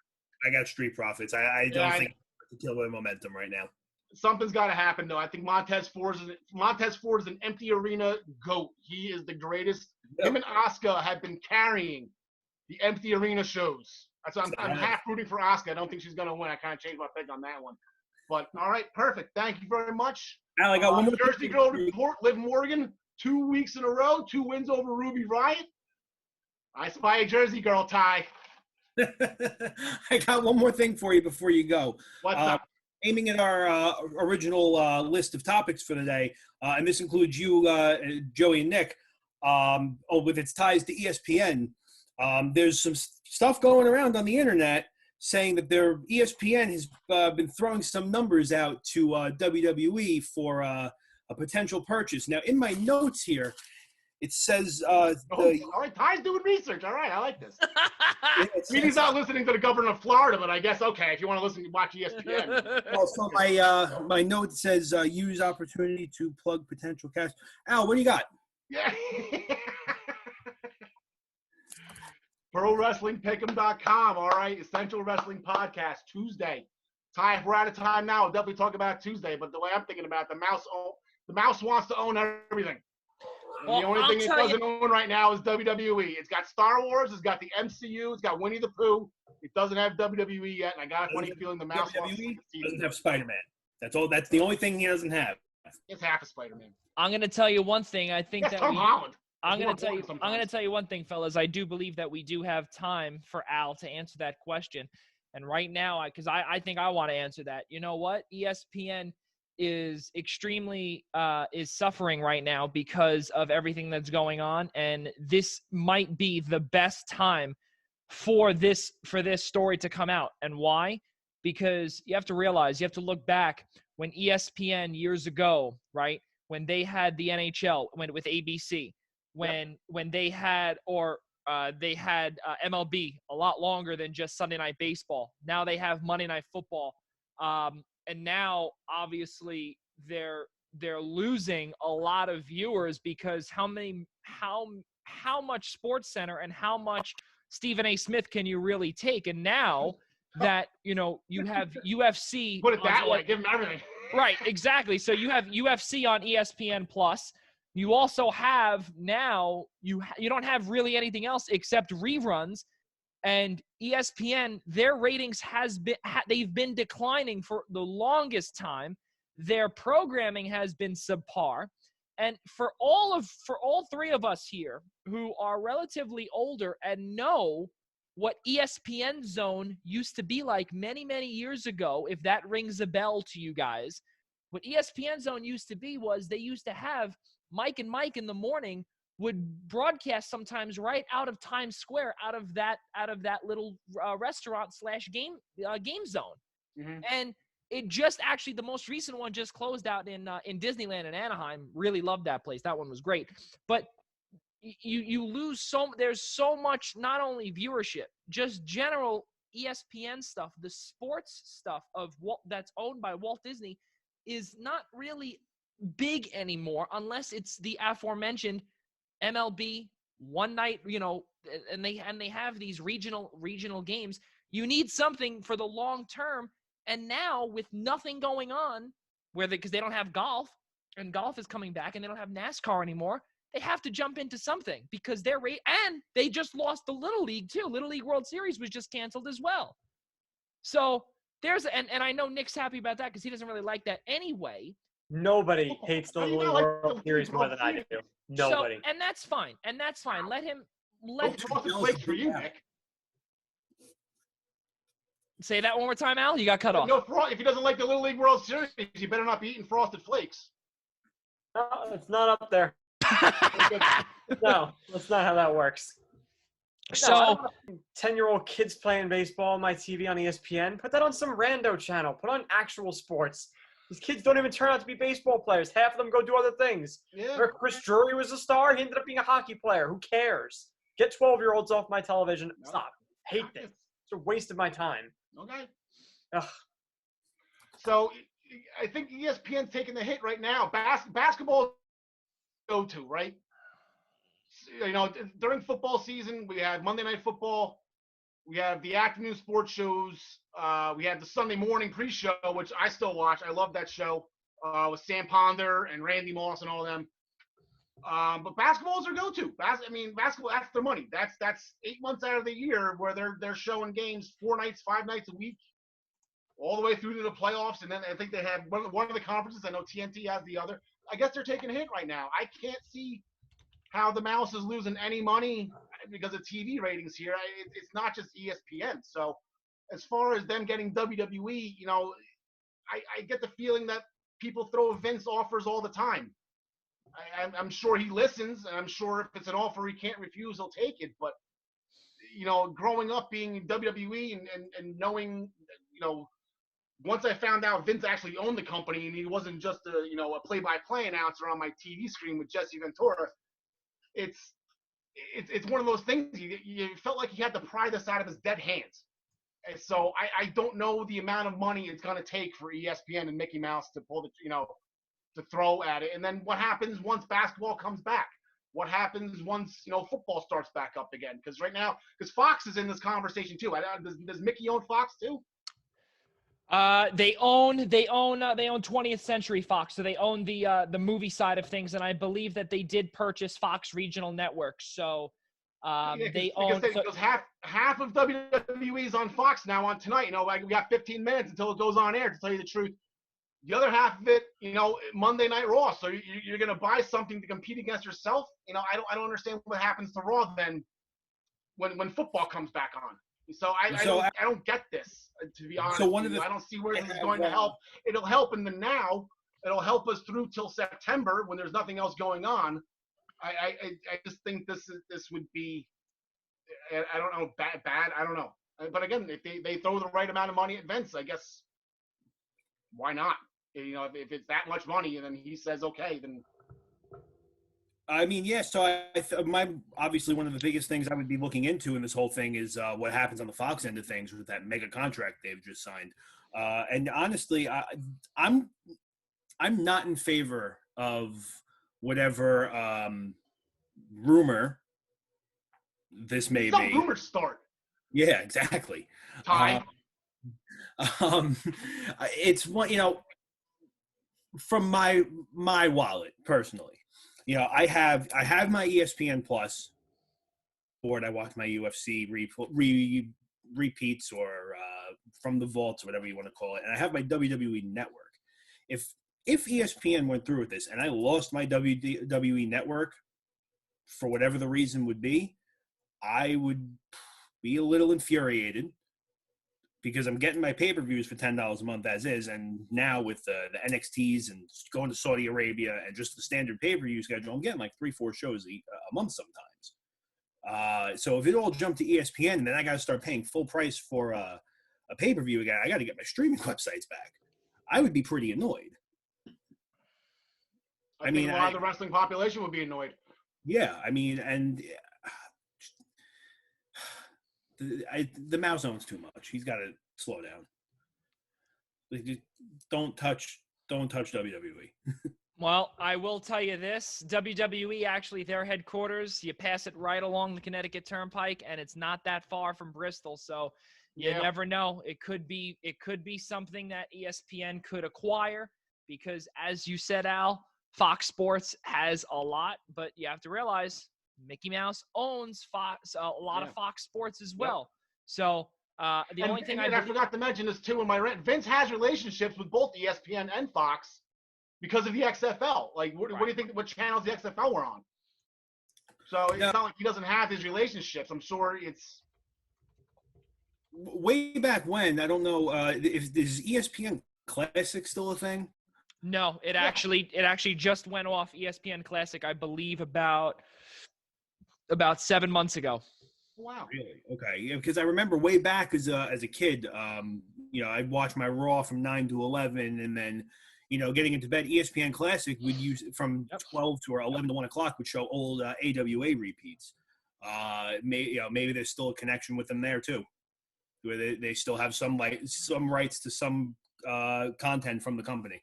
I got Street Profits. I don't think to kill their momentum right now. Something's got to happen though. I think Montez Ford is an empty arena goat. He is the greatest. Yep. Him and Asuka have been carrying the empty arena shows. So I'm half rooting for Asuka. I don't think she's going to win. I kind of changed my pick on that one. But all right, perfect. Thank you very much. Al, I got one more Jersey Girl report. Liv Morgan. 2 weeks in a row, 2 wins over Ruby Riott. I spy a Jersey Girl, Ty. I got one more thing for you before you go. What's up? Aiming at our original list of topics for the day, and this includes you, Joey and Nick, with its ties to ESPN. There's some stuff going around on the internet saying that their ESPN has been throwing some numbers out to WWE for a potential purchase. Now, in my notes here, it says all right, Ty's doing research. All right, I like this. He's not listening to the governor of Florida, but I guess okay if you want to listen, watch ESPN. Well, so my note says use opportunity to plug potential cash. Al, what do you got? Yeah. ProWrestlingPick'em.com. All right, Essential Wrestling Podcast Tuesday. Ty, if we're out of time now, we'll definitely talk about Tuesday. But the way I'm thinking about it, the mouse wants to own everything. And Well, the only I'll thing it tell you- doesn't own right now is WWE. It's got Star Wars, it's got the MCU, it's got Winnie the Pooh. It doesn't have WWE yet, and I got a funny feeling the mouse wants to WWE see doesn't it. have Spider-Man. That's all. That's the only thing he doesn't have. It's half a Spider-Man. I'm going to tell you one thing. I think Yes, that Tom Holland. I'm It's going more to tell you. important I'm going to sometimes. tell you one thing, fellas. I do believe that we do have time for Al to answer that question. And right now, because I think I want to answer that. You know what? ESPN is extremely is suffering right now because of everything that's going on, and this might be the best time for this story to come out. And why? Because you have to realize, you have to look back when ESPN years ago, right? When they had the NHL, with ABC, when they had MLB a lot longer than just Sunday Night Baseball. Now they have Monday Night Football, and now obviously they're losing a lot of viewers because how much Sports Center and how much Stephen A. Smith can you really take? And now that you have UFC, Put it that way. Give him everything. right? Exactly. So you have UFC on ESPN Plus. You also have now you don't have really anything else except reruns, and ESPN, their ratings they've been declining for the longest time. Their programming has been subpar, and for all three of us here who are relatively older and know what ESPN Zone used to be like many, many years ago, if that rings a bell to you guys, what ESPN Zone used to be was they used to have Mike and Mike in the morning would broadcast sometimes right out of Times Square, out of that little restaurant / game zone. Mm-hmm. And it just actually, the most recent one just closed out in Disneyland in Anaheim. Really loved that place. That one was great. But you lose there's so much, not only viewership, just general ESPN stuff, the sports stuff that's owned by Walt Disney is not really big anymore unless it's the aforementioned MLB one night, and they have these regional games. You need something for the long term. And now with nothing going on, because they don't have golf, and golf is coming back, and they don't have NASCAR anymore, they have to jump into something because and they just lost the Little League too. Little League World Series was just canceled as well. So and I know Nick's happy about that because he doesn't really like that anyway. Nobody hates the Little League World Series more than I do. Nobody. So, and that's fine. Let No frosted flakes for you, Nick. Say that one more time, Al. You got cut off. No, if he doesn't like the Little League World Series, you better not be eating frosted flakes. No, it's not up there. No, that's not how that works. So, 10-year-old kids playing baseball on my TV on ESPN. Put that on some rando channel. Put on actual sports. These kids don't even turn out to be baseball players. Half of them go do other things. Yeah. Remember Chris Drury was a star. He ended up being a hockey player. Who cares? Get 12-year-olds off my television. No. Stop. Hate this. It's a waste of my time. Okay. Ugh. So I think ESPN's taking the hit right now. Basketball go-to, right? During football season, we have Monday Night Football. We have the afternoon sports shows. We have the Sunday morning pre-show, which I still watch. I love that show with Sam Ponder and Randy Moss and all of them. But basketball is their go-to. Basketball, that's their money. That's 8 months out of the year where they're showing games 4 nights, 5 nights a week, all the way through to the playoffs. And then I think they have one of the conferences. I know TNT has the other. I guess they're taking a hit right now. I can't see how the Mouse is losing any money because of TV ratings here. It's not just ESPN. So as far as them getting WWE, I get the feeling that people throw Vince offers all the time. I'm sure he listens, and I'm sure if it's an offer he can't refuse, he'll take it. But, growing up being in WWE and knowing, once I found out Vince actually owned the company and he wasn't just a play-by-play announcer on my TV screen with Jesse Ventura, it's one of those things you felt like he had to pry this out of his dead hands. And so I don't know the amount of money it's going to take for ESPN and Mickey Mouse to pull to throw at it. And then what happens once basketball comes back? what happens once, football starts back up again? Because right now, Fox is in this conversation too. Does Mickey own Fox too? They own 20th Century Fox, so they own the movie side of things, and I believe that they did purchase Fox Regional Network. So they own. Because half of WWE is on Fox now on tonight. We got 15 minutes until it goes on air. To tell you the truth, the other half of it, Monday Night Raw. So you're going to buy something to compete against yourself. I don't understand what happens to Raw then when football comes back on. So I don't get this, to be honest. I don't see where this is going to help. It'll help in the now. It'll help us through till September when there's nothing else going on. I just think this would be, I don't know, bad. I don't know. But again, if they throw the right amount of money at Vince, I guess why not? If it's that much money and then he says okay, then. I mean, yeah. So obviously one of the biggest things I would be looking into in this whole thing is what happens on the Fox end of things with that mega contract they've just signed. And honestly, I'm not in favor of whatever rumor this may be. Rumors start. Yeah, exactly. Time. It's one, from my wallet personally. I have my ESPN Plus board. I watch my UFC repeats or from the vaults, or whatever you want to call it, and I have my WWE Network. If ESPN went through with this and I lost my WWE Network for whatever the reason would be, I would be a little infuriated because I'm getting my pay-per-views for $10 a month as is, and now with the NXTs and going to Saudi Arabia and just the standard pay-per-view schedule, I'm getting like 3-4 shows a month sometimes. So if it all jumped to ESPN, and then I got to start paying full price for a pay-per-view again, I got to get my streaming websites back. I would be pretty annoyed. I mean, a lot of the wrestling population would be annoyed. Yeah, I mean, and the mouse owns too much. He's got to slow down. Don't touch WWE. Well, I will tell you this. WWE, actually, their headquarters, you pass it right along the Connecticut Turnpike, and it's not that far from Bristol. So you never know. It could be something that ESPN could acquire because, as you said, Al, Fox Sports has a lot, but you have to realize Mickey Mouse owns Fox, a lot of Fox Sports as well. So only thing I forgot to mention this too in my rant. Vince has relationships with both ESPN and Fox because of the XFL. Like, what do you think? What channels the XFL were on? So it's not like he doesn't have his relationships. I'm sure it's way back when. I don't know if is ESPN Classic still a thing. No, it actually just went off ESPN Classic, I believe, about 7 months ago. Wow. Really? Okay. Yeah, because I remember way back as a kid, I'd watch my Raw from 9 to 11, and then, getting into bed, ESPN Classic would use from 12 to or 11 to 1 o'clock would show old AWA repeats. Maybe there's still a connection with them there too, where they still have some rights to some content from the company.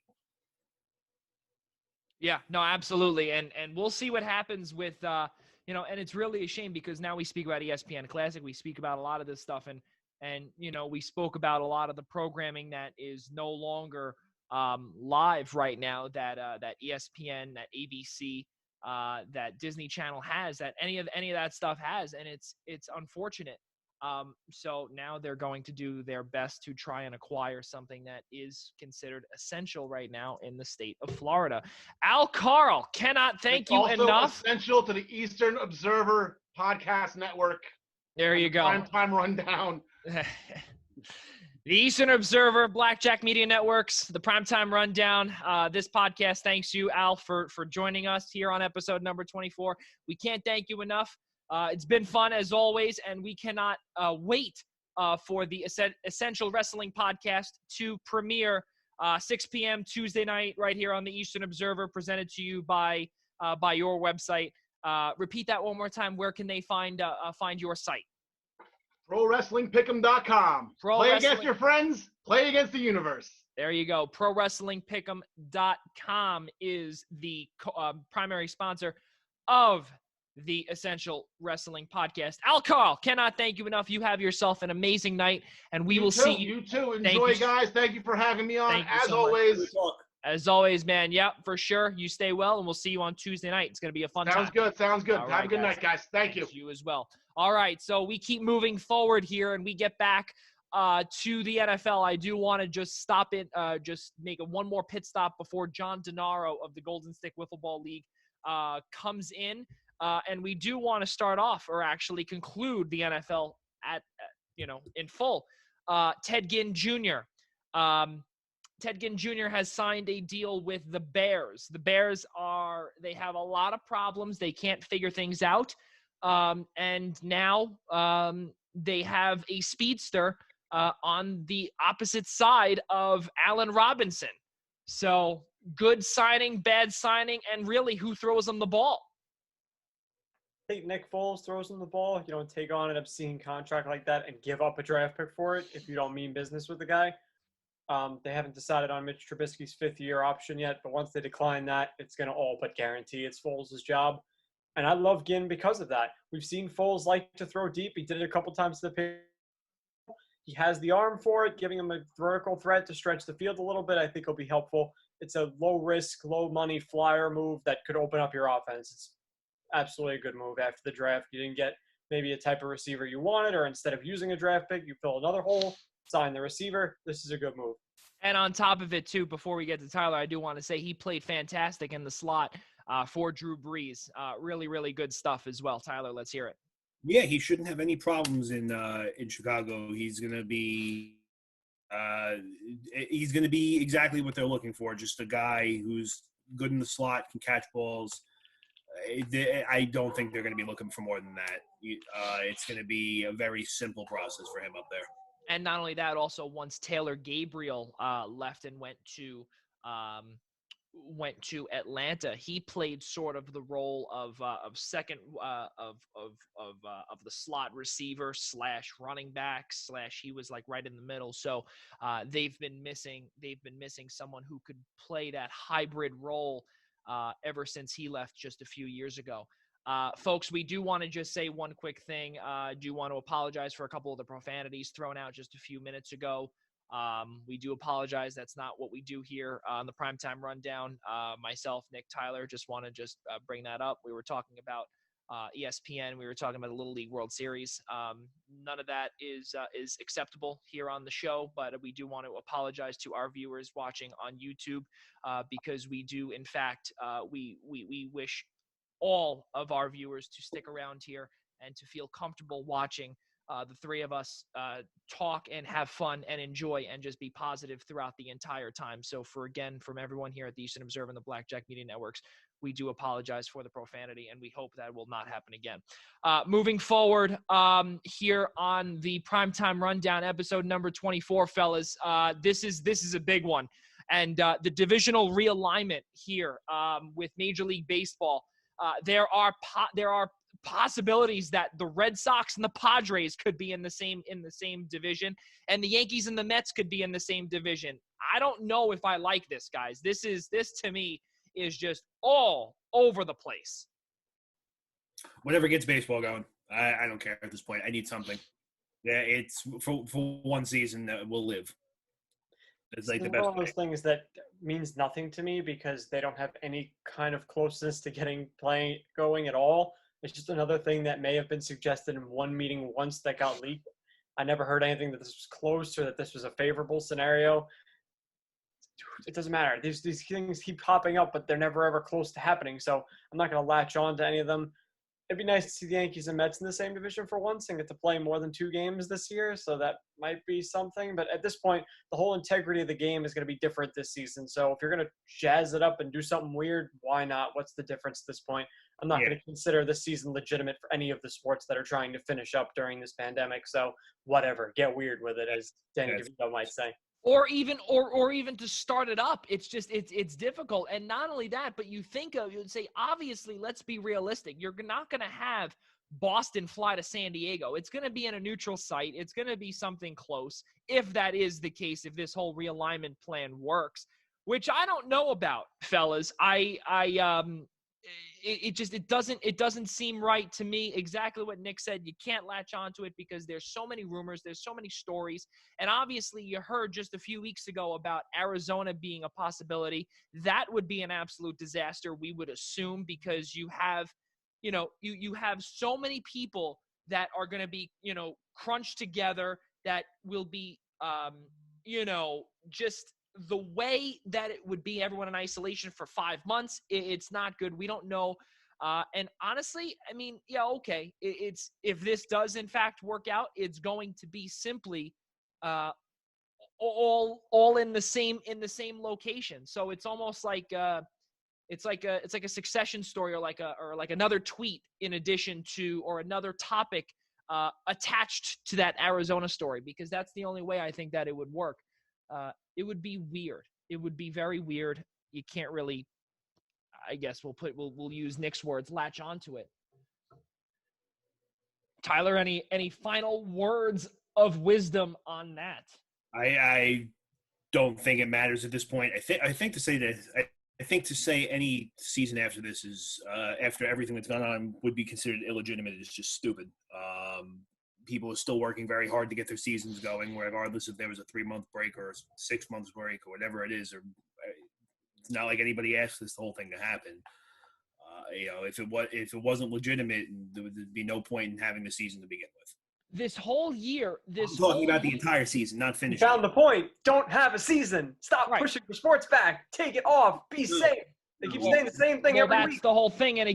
Yeah, no, absolutely. And we'll see what happens with, and it's really a shame because now we speak about ESPN Classic. We speak about a lot of this stuff and we spoke about a lot of the programming that is no longer live right now that ESPN, that ABC, that Disney Channel has, that any of that stuff has. And it's unfortunate. So now they're going to do their best to try and acquire something that is considered essential right now in the state of Florida. Al Carl, cannot thank you enough. Also essential to the Eastern Observer Podcast Network. There you go. Primetime Rundown. The Eastern Observer, Blackjack Media Networks, the Primetime Rundown. This podcast thanks you, Al, for joining us here on episode number 24. We can't thank you enough. It's been fun as always, and we cannot wait for the Essential Wrestling Podcast to premiere 6 p.m. Tuesday night right here on the Eastern Observer, presented to you by your website. Repeat that one more time. Where can they find your site? ProWrestlingPick'em.com. Play against your friends. Play against the universe. There you go. ProWrestlingPick'em.com is the primary sponsor of the Essential Wrestling Podcast. Al Carl, cannot thank you enough. You have yourself an amazing night, and we will see you. You too. Enjoy, guys. Thank you for having me on. As always. As always, man. Yep, for sure. You stay well, and we'll see you on Tuesday night. It's going to be a fun time. Sounds good. All Have a good night, guys. Thank you. You as well. All right, so we keep moving forward here, and we get back to the NFL. I do want to just stop it, just make one more pit stop before John Denaro of the Golden Stick Wiffle Ball League comes in. And we do want to start off, or actually conclude the NFL in full. Ted Ginn Jr. Ted Ginn Jr. has signed a deal with the Bears. The Bears they have a lot of problems. They can't figure things out. And now they have a speedster on the opposite side of Allen Robinson. So good signing, bad signing, and really who throws them the ball? I think Nick Foles throws them the ball. You don't take on an obscene contract like that and give up a draft pick for it if you don't mean business with the guy. They haven't decided on Mitch Trubisky's fifth-year option yet, but once they decline that, it's going to all but guarantee it's Foles' job. And I love Ginn because of that. We've seen Foles like to throw deep. He did it a couple times to the pitch. He has the arm for it, giving him a vertical threat to stretch the field a little bit. I think will be helpful. It's a low-risk, low-money flyer move that could open up your offense. It's absolutely a good move after the draft. You didn't get maybe a type of receiver you wanted, or instead of using a draft pick, you fill another hole, sign the receiver. This is a good move. And on top of it, too, before we get to Tyler, I do want to say he played fantastic in the slot for Drew Brees. Really, really good stuff as well. Tyler, let's hear it. Yeah, he shouldn't have any problems in Chicago. He's going to be exactly what they're looking for. Just a guy who's good in the slot, can catch balls. I don't think they're going to be looking for more than that. It's going to be a very simple process for him up there. And not only that, also once Taylor Gabriel left and went to Atlanta, he played sort of the role of second of the slot receiver / running back / he was like right in the middle. So they've been missing someone who could play that hybrid role ever since he left just a few years ago. Folks, we do want to just say one quick thing. Do want to apologize for a couple of the profanities thrown out just a few minutes ago. We do apologize. That's not what we do here on the Primetime Rundown. Myself, Nick, Tyler, just want to bring that up. We were talking about ESPN. We were talking about the Little League World Series. None of that is acceptable here on the show, but we do want to apologize to our viewers watching on YouTube because we do, in fact, we wish all of our viewers to stick around here and to feel comfortable watching the three of us talk and have fun and enjoy and just be positive throughout the entire time. So from everyone here at the Eastern Observer and the Blackjack Media Networks, we do apologize for the profanity, and we hope that will not happen again. Moving forward here on the Primetime Rundown, episode number 24, fellas, this is a big one. And the divisional realignment here with Major League Baseball, there are possibilities that the Red Sox and the Padres could be in the same division, and the Yankees and the Mets could be in the same division. I don't know if I like this, guys. This to me is just all over the place. Whatever gets baseball going, I don't care at this point. I need something. Yeah, it's for one season that will live. It's like the best. One of those things that means nothing to me because they don't have any kind of closeness to getting playing going at all. It's just another thing that may have been suggested in one meeting once that got leaked. I never heard anything that this was close or that this was a favorable scenario. It doesn't matter. These things keep popping up, but they're never ever close to happening. So I'm not going to latch on to any of them. It'd be nice to see the Yankees and Mets in the same division for once and get to play more than 2 games this year. So that might be something. But at this point, the whole integrity of the game is going to be different this season. So if you're going to jazz it up and do something weird, why not? What's the difference at this point? I'm not going to consider this season legitimate for any of the sports that are trying to finish up during this pandemic. So whatever, get weird with it, as Danny DeVito might say. Or even to start it up, it's difficult. And not only that, but you'd say, obviously, let's be realistic. You're not going to have Boston fly to San Diego. It's going to be in a neutral site. It's going to be something close, if that is the case, if this whole realignment plan works, which I don't know about, fellas. it doesn't seem right to me. Exactly what Nick said. You can't latch onto it because there's so many rumors, there's so many stories, and obviously you heard just a few weeks ago about Arizona being a possibility. That would be an absolute disaster, we would assume, because you have, you have so many people that are going to be, crunched together that will be, just the way that it would be everyone in isolation for 5 months. It's not good. We don't know. And honestly, I mean, yeah, okay. It's if this does in fact work out, it's going to be simply all in the same location. So it's almost like it's like a Succession story, or like another tweet in addition to, or another topic attached to that Arizona story, because that's the only way I think that it would work. It would be weird. It would be very weird. You can't really, I guess we'll use Nick's words, latch onto it. Tyler, any final words of wisdom on that? I don't think it matters at this point. I think to say that I think to say any season after this is after everything that's gone on would be considered illegitimate is just stupid. People are still working very hard to get their seasons going, regardless if there was a 3-month break or a 6 months break or whatever it is. Or it's not like anybody asked this whole thing to happen. If it wasn't legitimate, there would be no point in having the season to begin with. This whole year, I'm talking about the entire season, not finishing. You found the point. Don't have a season. Stop pushing your sports back. Take it off. Be safe. They keep saying the same thing every week. That's the whole thing. And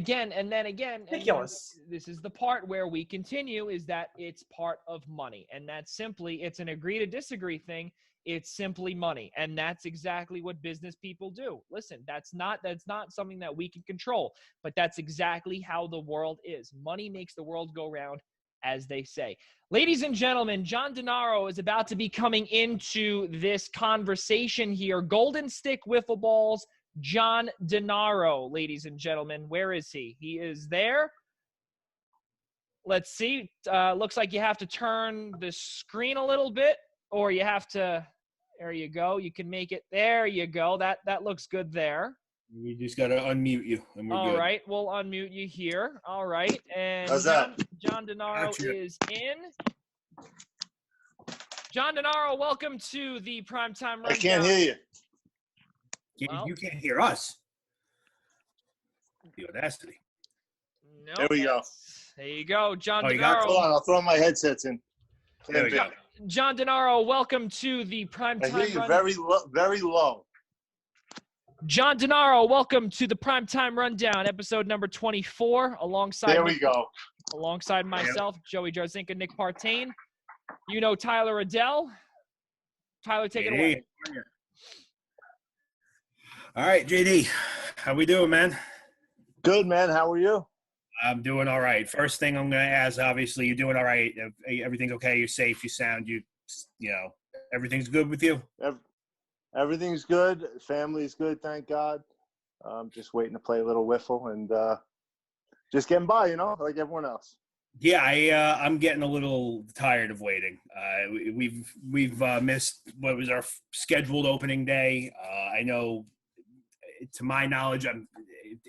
then again, ridiculous. This is the part where we continue, is that it's part of money. And that's simply, it's an agree to disagree thing. It's simply money. And that's exactly what business people do. Listen, that's not something that we can control, but that's exactly how the world is. Money makes the world go round, as they say. Ladies and gentlemen, John DeNaro is about to be coming into this conversation here. Golden Stick Wiffle Balls, John DeNaro, ladies and gentlemen. Where is he? He is there. Let's see. Looks like you have to turn the screen a little bit, or you have to, there you go. You can make it, there you go. That looks good there. We just got to unmute you, and we're good. All right, we'll unmute you here. All right, and how's that? John DeNaro is in. John DeNaro, welcome to the Primetime Rundown. I can't hear you. You can't hear us. The audacity. No, there we go. There you go, John you DeNaro. Hold on, I'll throw my headsets in. There we go. John DeNaro, welcome to the Primetime I hear you Rundown. very low. John DeNaro, welcome to the Primetime Rundown, episode number 24, alongside alongside myself, Joey Jarzynka, Nick Partain. You know Tyler Adelle. Tyler, take it away. All right, JD, how we doing, man? Good, man. How are you? I'm doing all right. First thing I'm going to ask, obviously, you're doing all right. Everything's okay. You're safe. You sound. You know, everything's good with you. Everything's good. Family's good, thank God. Just waiting to play a little wiffle and just getting by, like everyone else. Yeah, I'm getting a little tired of waiting. We've missed what was our scheduled opening day. I know, to my knowledge,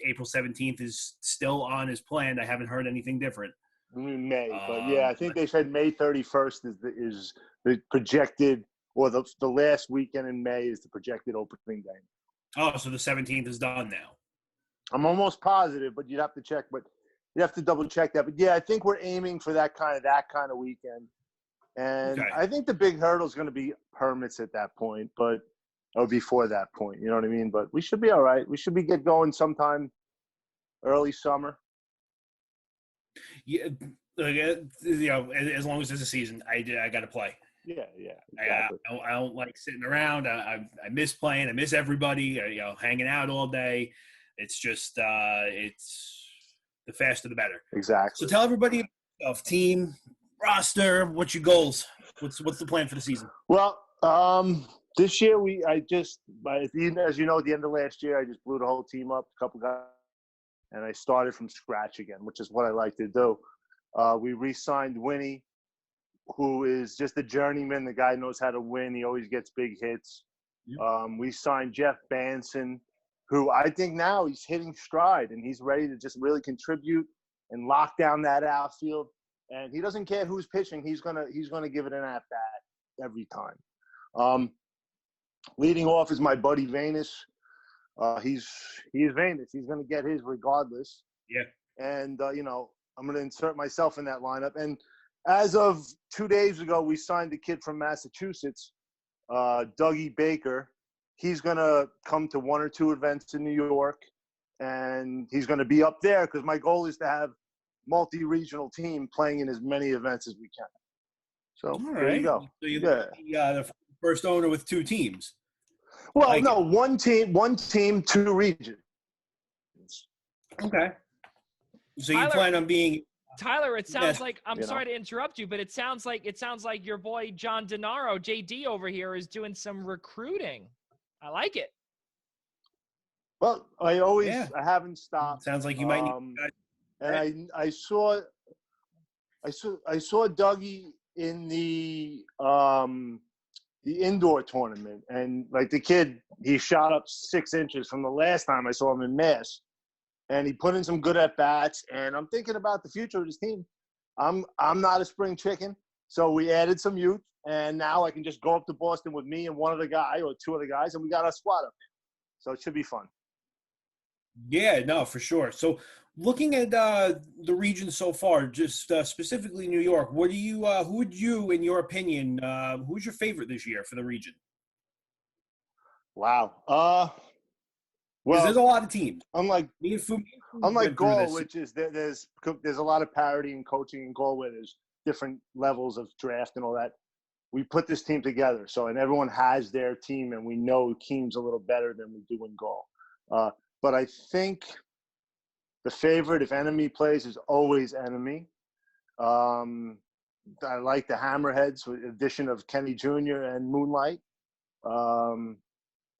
April 17th is still on as planned. I haven't heard anything different. May, but yeah, I think they said May 31st is the projected, or the last weekend in May is the projected opening day. Oh, so the 17th is done now. I'm almost positive, but you'd have to check. But you have to double check that. But yeah, I think we're aiming for that kind of weekend. And okay. I think the big hurdle is going to be permits at that point, or before that point. You know what I mean? But we should be all right. We should get going sometime early summer. Yeah, as long as there's a season, I got to play. Yeah, exactly. I don't like sitting around. I miss playing. I miss everybody. Hanging out all day. It's just it's the faster the better. Exactly. So tell everybody of team roster. What's your goals? What's the plan for the season? Well, this year as you know, at the end of last year, I just blew the whole team up, a couple guys, and I started from scratch again, which is what I like to do. We re-signed Winnie, who is just a journeyman. The guy knows how to win. He always gets big hits. We signed Jeff Banson, who I think now he's hitting stride and he's ready to just really contribute and lock down that outfield. And he doesn't care who's pitching. He's gonna give it an at bat every time. Leading off is my buddy Venus. He's Venus. He's gonna get his regardless. Yeah. And I'm gonna insert myself in that lineup. And as of 2 days ago, we signed a kid from Massachusetts, Dougie Baker. He's gonna come to 1 or 2 events in New York, and he's gonna be up there because my goal is to have multi-regional team playing in as many events as we can. So there you go. So you're the first owner with 2 teams. Well, no, one team, 2 regions. Okay. So you plan on being Tyler? It sounds like I'm sorry to interrupt you, but it sounds like your boy John Denaro, JD over here, is doing some recruiting. I like it. Well, I haven't stopped. Sounds like you might need. And I saw Dougie in the indoor tournament, and like the kid, he shot up 6 inches from the last time I saw him in Mass, and he put in some good at bats. And I'm thinking about the future of his team. I'm not a spring chicken, so we added some youth, and now I can just go up to Boston with me and one other guy or 2 other guys, and we got our squad up there. So it should be fun. Yeah, no, for sure. So looking at the region so far, just specifically New York, who would you, in your opinion, who's your favorite this year for the region? Wow. Well, there's a lot of teams. Unlike Gaul, which is there's a lot of parity in coaching in Gaul, where there's different levels of draft and all that. We put this team together, and everyone has their team, and we know teams a little better than we do in Gaul. But I think the favorite, if Enemy plays, is always Enemy. I like the Hammerheads with the addition of Kenny Jr. and Moonlight.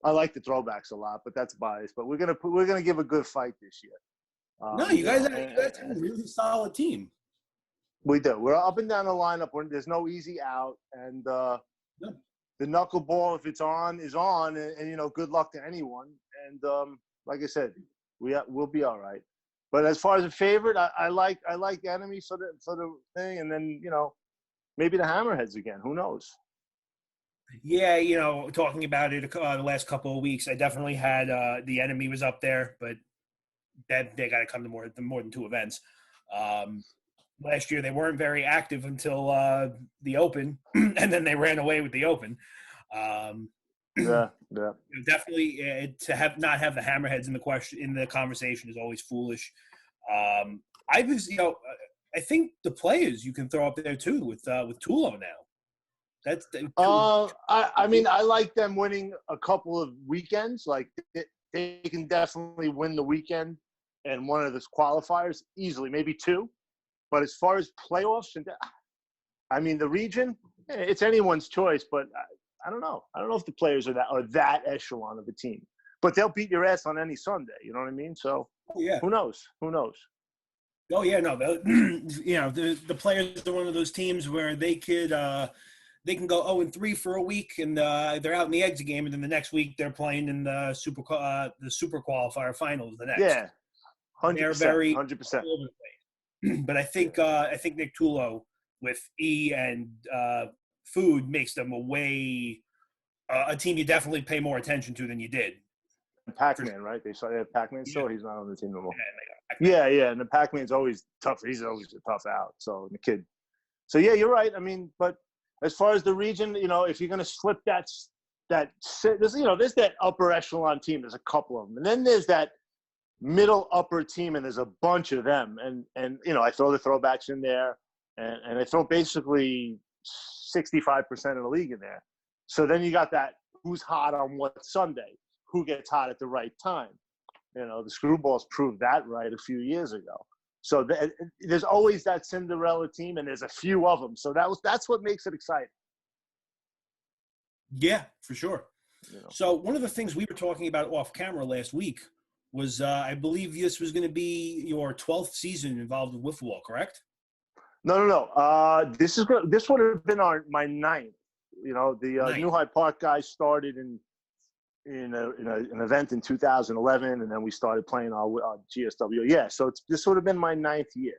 I like the throwbacks a lot, but that's biased. But we're gonna give a good fight this year. No, you guys have a really solid team. We do. We're up and down the lineup. There's no easy out, and the knuckleball, if it's on, is on, and good luck to anyone. And like I said, we'll be all right. But as far as a favorite, I like Enemy for the thing, and then maybe the Hammerheads again. Who knows? Yeah, talking about it the last couple of weeks, I definitely had the Enemy was up there, but that they got to come to more than 2 events. Last year they weren't very active until the Open, and then they ran away with the Open. Yeah. Definitely to not have the Hammerheads in the conversation is always foolish. I think the players you can throw up there too with Tulo now. That's I like them winning a couple of weekends. Like they can definitely win the weekend and one of the qualifiers easily, maybe 2. But as far as playoffs, the region, it's anyone's choice. But I don't know. I don't know if the players are that echelon of a team. But they'll beat your ass on any Sunday. You know what I mean? So who knows? Oh yeah, no. The players are one of those teams where they could. They can go 0-3 for a week, and they're out in the exit game, and then the next week they're playing in the super qualifier finals. The next, 100%, they're very 100%. But I think Nick Tulo with E and Food makes them a team you definitely pay more attention to than you did. Pac-Man, right? They have Pac-Man still. He's not on the team no more. Yeah, and the Pac-Man's always tough. He's always a tough out. So the kid. So yeah, you're right. But as far as the region, if you're going to slip there's that upper echelon team. There's a couple of them, and then there's that middle upper team, and there's a bunch of them. And I throw the throwbacks in there, and I throw basically 65% of the league in there. So then you got that who's hot on what Sunday, who gets hot at the right time. The Screwballs proved that right a few years ago. So there's always that Cinderella team, and there's a few of them. So that's what makes it exciting. Yeah, for sure. So one of the things we were talking about off camera last week was I believe this was going to be your 12th season involved with wiffle ball, correct? No. This would have been my 9th. The New Hyde Park guys started in an event in 2011, and then we started playing our GSW. Yeah, so this would have been my 9th year.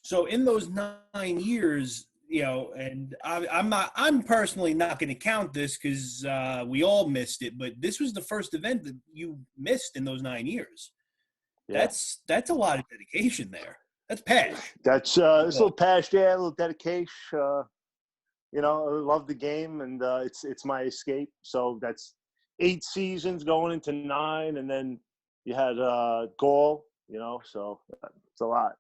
So in those 9 years, and I'm personally not going to count this because we all missed it, but this was the first event that you missed in those 9 years. Yeah. That's a lot of dedication there. That's passion. That's a little passion, a little dedication. I love the game, and it's my escape. So that's 8 seasons going into 9, and then you had Gaul. So it's a lot.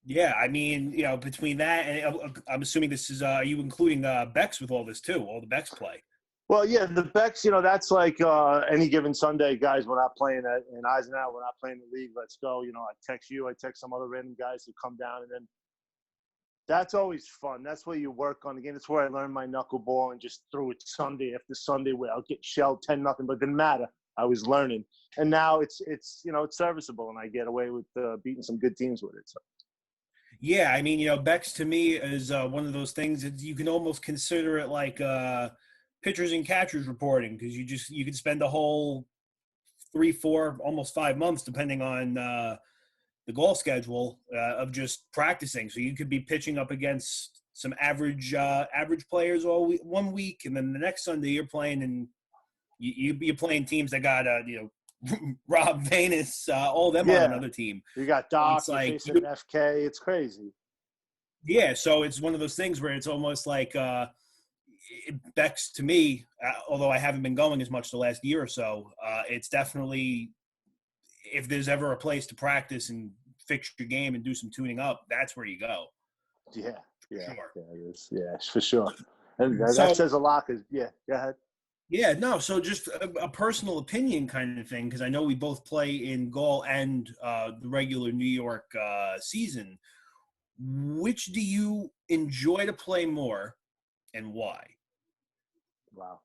Yeah, I mean, between that and I'm assuming this is are you including Bex with all this too, all the Bex play? Well, yeah, the Bex, that's like any given Sunday, guys, we're not playing in Eisenhower, we're not playing the league, let's go. I text you, I text some other random guys who come down, and then that's always fun. That's where you work on the game. That's where I learned my knuckleball and just threw it Sunday after Sunday where I'll get shelled 10-0, but it didn't matter. I was learning. And now it's serviceable, and I get away with beating some good teams with it. So. Yeah, I mean, Bex to me is one of those things that you can almost consider it like pitchers and catchers reporting, because you could spend the whole 3, 4, almost 5 months, depending on the goal schedule of just practicing. So you could be pitching up against some average players all 1 week, and then the next Sunday you're playing, and you're playing teams that got Rob Venus, all them on another team. You got Doc, like FK. It's crazy. Yeah, so it's one of those things where it's almost like Bex to me, although I haven't been going as much the last year or so, it's definitely, if there's ever a place to practice and fix your game and do some tuning up, that's where you go. Yeah, sure. Yeah, it is. Yeah, for sure. And that says a lot. Cause go ahead. Yeah, no, so just a personal opinion kind of thing, because I know we both play in Gaul and the regular New York season. Which do you enjoy to play more, and why? Wow.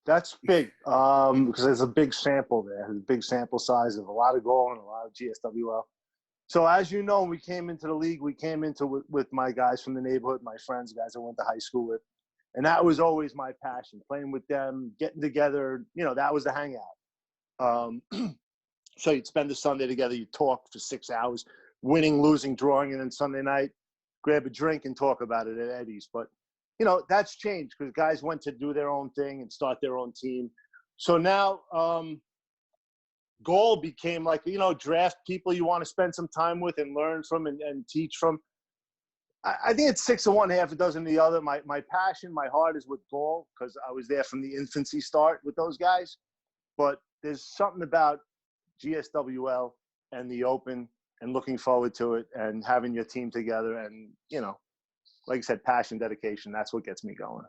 That's big, because there's a big sample there. There's a big sample size of a lot of Gaul and a lot of GSWL. So as you know, we came into the league, we came into with my guys from the neighborhood, my friends, guys I went to high school with. And that was always my passion, playing with them, getting together. That was the hangout. So you'd spend the Sunday together. You'd talk for 6 hours, winning, losing, drawing, and then Sunday night, grab a drink and talk about it at Eddie's. But, that's changed because guys went to do their own thing and start their own team. So now goal became like, draft people you want to spend some time with and learn from and teach from. I think it's 6 of one, half a dozen of the other. My passion, my heart is with Gaul because I was there from the infancy start with those guys. But there's something about GSWL and the Open and looking forward to it and having your team together and, like I said, passion, dedication. That's what gets me going.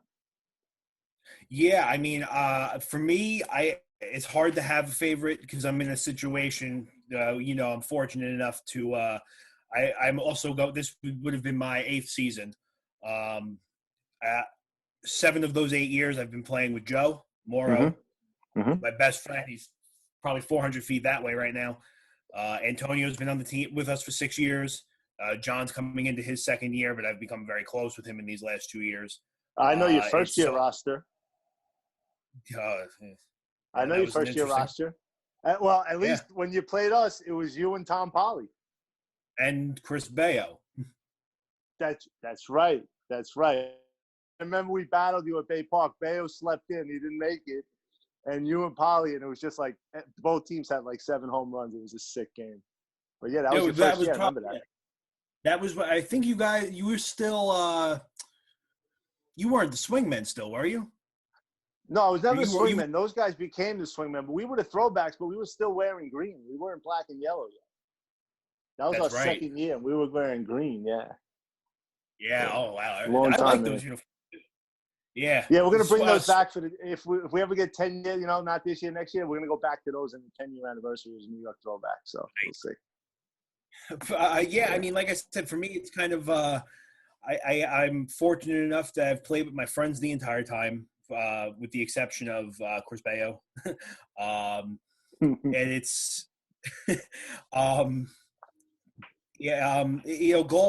Yeah, I mean, for me, it's hard to have a favorite because I'm in a situation, I'm fortunate enough to I'm also this would have been my 8th season. 7 of those 8 years I've been playing with Joe Morrow, my best friend. He's probably 400 feet that way right now. Antonio's been on the team with us for 6 years. John's coming into his 2nd year, but I've become very close with him in these last 2 years. I know your first year roster. I know your first year roster. Well, at least when you played us, it was you and Tom Polly. And Chris Bayo. That's right. That's right. I remember we battled you at Bay Park. Bayo slept in. He didn't make it. And you and Polly, and it was just like both teams had like 7 home runs. It was a sick game. But, yeah, that was your first year. I remember that. That was – I think you were still you weren't the swingmen still, were you? No, I was never the swingman. Those guys became the swingmen. But we were the throwbacks, but we were still wearing green. We weren't black and yellow yet. That was our second year. We were wearing green, yeah. Yeah, oh, wow. Long time, I like those uniforms. Yeah. Yeah, we're going to bring those back for if we ever get 10 years, not this year, next year, we're going to go back to those in the 10-year anniversary of New York throwback. So we'll see. Yeah, I mean, like I said, for me, it's kind of I'm fortunate enough to have played with my friends the entire time, with the exception of Chris Bayo. And it's goal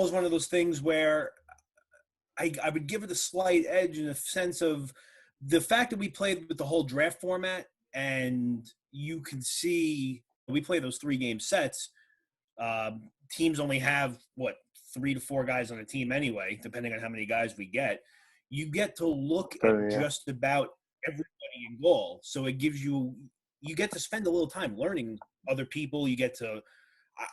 is one of those things where I would give it a slight edge in the sense of the fact that we played with the whole draft format, and you can see we play those 3-game sets. Teams only have 3 to 4 guys on a team anyway, depending on how many guys we get. You get to look at just about everybody in goal. So it gives you get to spend a little time learning other people. You get to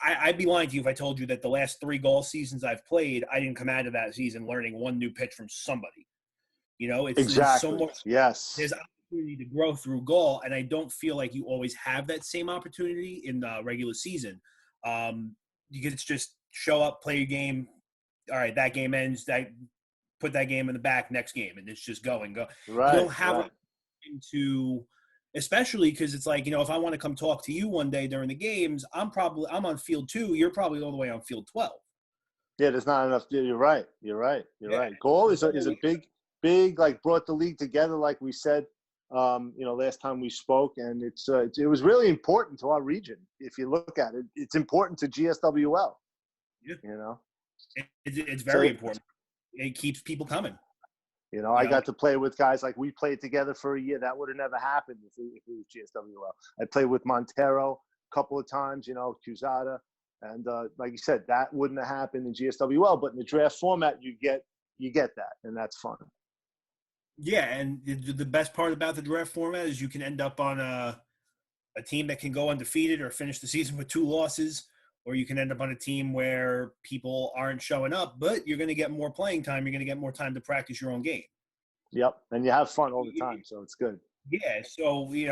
I'd be lying to you if I told you that the last 3 goal seasons I've played, I didn't come out of that season learning one new pitch from somebody. It's exactly. so much. Yes. There's opportunity to grow through goal, and I don't feel like you always have that same opportunity in the regular season. You can just show up, play your game. All right, that game ends. Put that game in the back, next game, and it's just go. Right. You don't have to, especially because it's like, if I want to come talk to you one day during the games, I'm on field 2. You're probably all the way on field 12. Yeah, there's not enough. You're right. Right. Goal is a big, like, brought the league together, like we said, last time we spoke, and it was really important to our region. If you look at it, it's important to GSWL. Yeah. It's very important. It keeps people coming. I got to play with guys, like we played together for a year. That would have never happened if it was GSWL. I played with Montero a couple of times, Cusada. And like you said, that wouldn't have happened in GSWL. But in the draft format, you get that, and that's fun. Yeah, and the best part about the draft format is you can end up on a team that can go undefeated or finish the season with 2 losses, or you can end up on a team where people aren't showing up, but you're going to get more playing time. You're going to get more time to practice your own game. Yep, and you have fun all the time, so it's good. Yeah, so, me,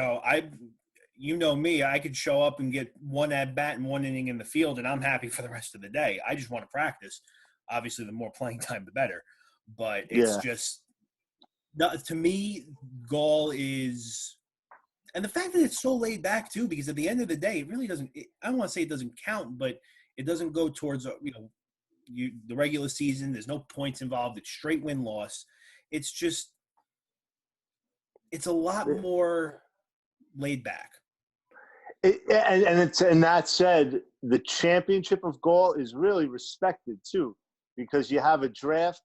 I could show up and get 1 at-bat and 1 inning in the field, and I'm happy for the rest of the day. I just want to practice. Obviously, the more playing time, the better. But it's just – to me, goal is – and the fact that it's so laid back, too, because at the end of the day, it really doesn't – I don't want to say it doesn't count, but it doesn't go towards, the regular season. There's no points involved. It's straight win-loss. It's just – it's a lot more laid back. And that said, the championship of goal is really respected, too, because you have a draft.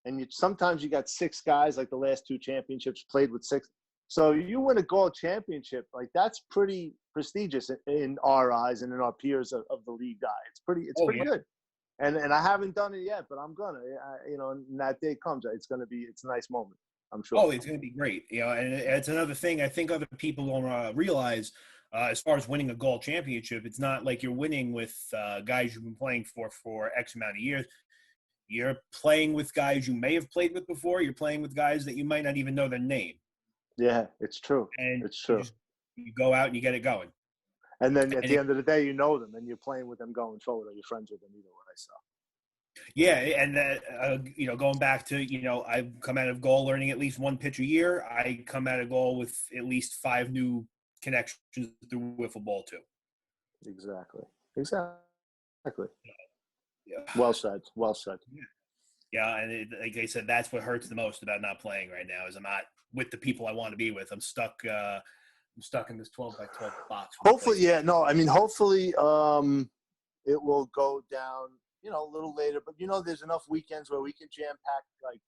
And sometimes you got 6 guys, like the last 2 championships played with 6. So you win a gold championship, like that's pretty prestigious in our eyes and in our peers of the league guy. It's pretty good. And I haven't done it yet, but I'm gonna. And that day comes, it's a nice moment. I'm sure. Oh, it's gonna be great. And it's another thing I think other people don't realize. As far as winning a gold championship, it's not like you're winning with guys you've been playing for X amount of years. You're playing with guys you may have played with before. You're playing with guys that you might not even know their name. Yeah, it's true. And it's true. You go out and you get it going. And then at the end of the day, you know them, and you're playing with them going forward, or you're friends with them either way. So. Yeah, and going back to I come out of goal learning at least 1 pitch a year. I come out of goal with at least 5 new connections through wiffle ball too. Exactly. Yeah. Well said. Yeah, and like I said, that's what hurts the most about not playing right now is I'm not with the people I want to be with. I'm stuck. I'm stuck in this 12 by 12 box. Hopefully, hopefully, it will go down, a little later. But there's enough weekends where we can jam pack, like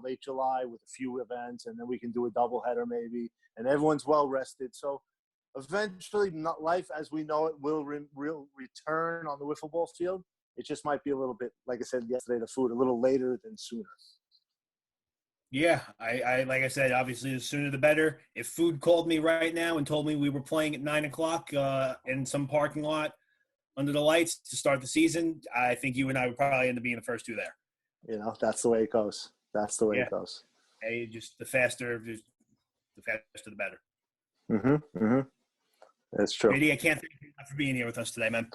late July with a few events, and then we can do a doubleheader maybe, and everyone's well rested. So eventually, life as we know it will return on the wiffle ball field. It just might be a little bit, like I said yesterday, the food a little later than sooner. Yeah, I like I said, obviously the sooner the better. If food called me right now and told me we were playing at 9:00 in some parking lot under the lights to start the season, I think you and I would probably end up being the first 2 there. That's the way it goes. It goes. Hey, just the faster the better. Mm-hmm. That's true. JD, I can't thank you enough for being here with us today, man.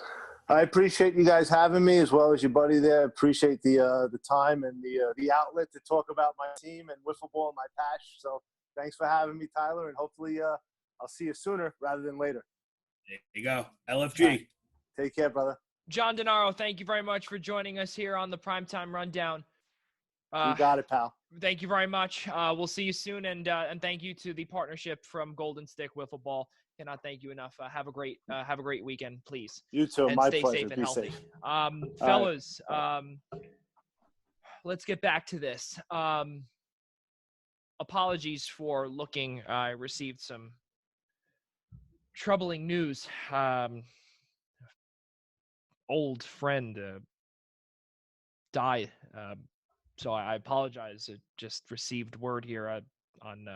I appreciate you guys having me, as well as your buddy there. Appreciate the time and the outlet to talk about my team and wiffle ball and my passion. So thanks for having me, Tyler, and hopefully I'll see you sooner rather than later. There you go. LFG. Right. Take care, brother. John Denaro, thank you very much for joining us here on the Primetime Rundown. You got it, pal. Thank you very much. We'll see you soon, and thank you to the partnership from Golden Stick Wiffle Ball. Cannot thank you enough. Have a great weekend, please. You too. And my stay pleasure. safe and Be healthy. safe. Fellas, let's get back to this. apologies for looking. I received some troubling news. Old friend died. So I apologize. I just received word here on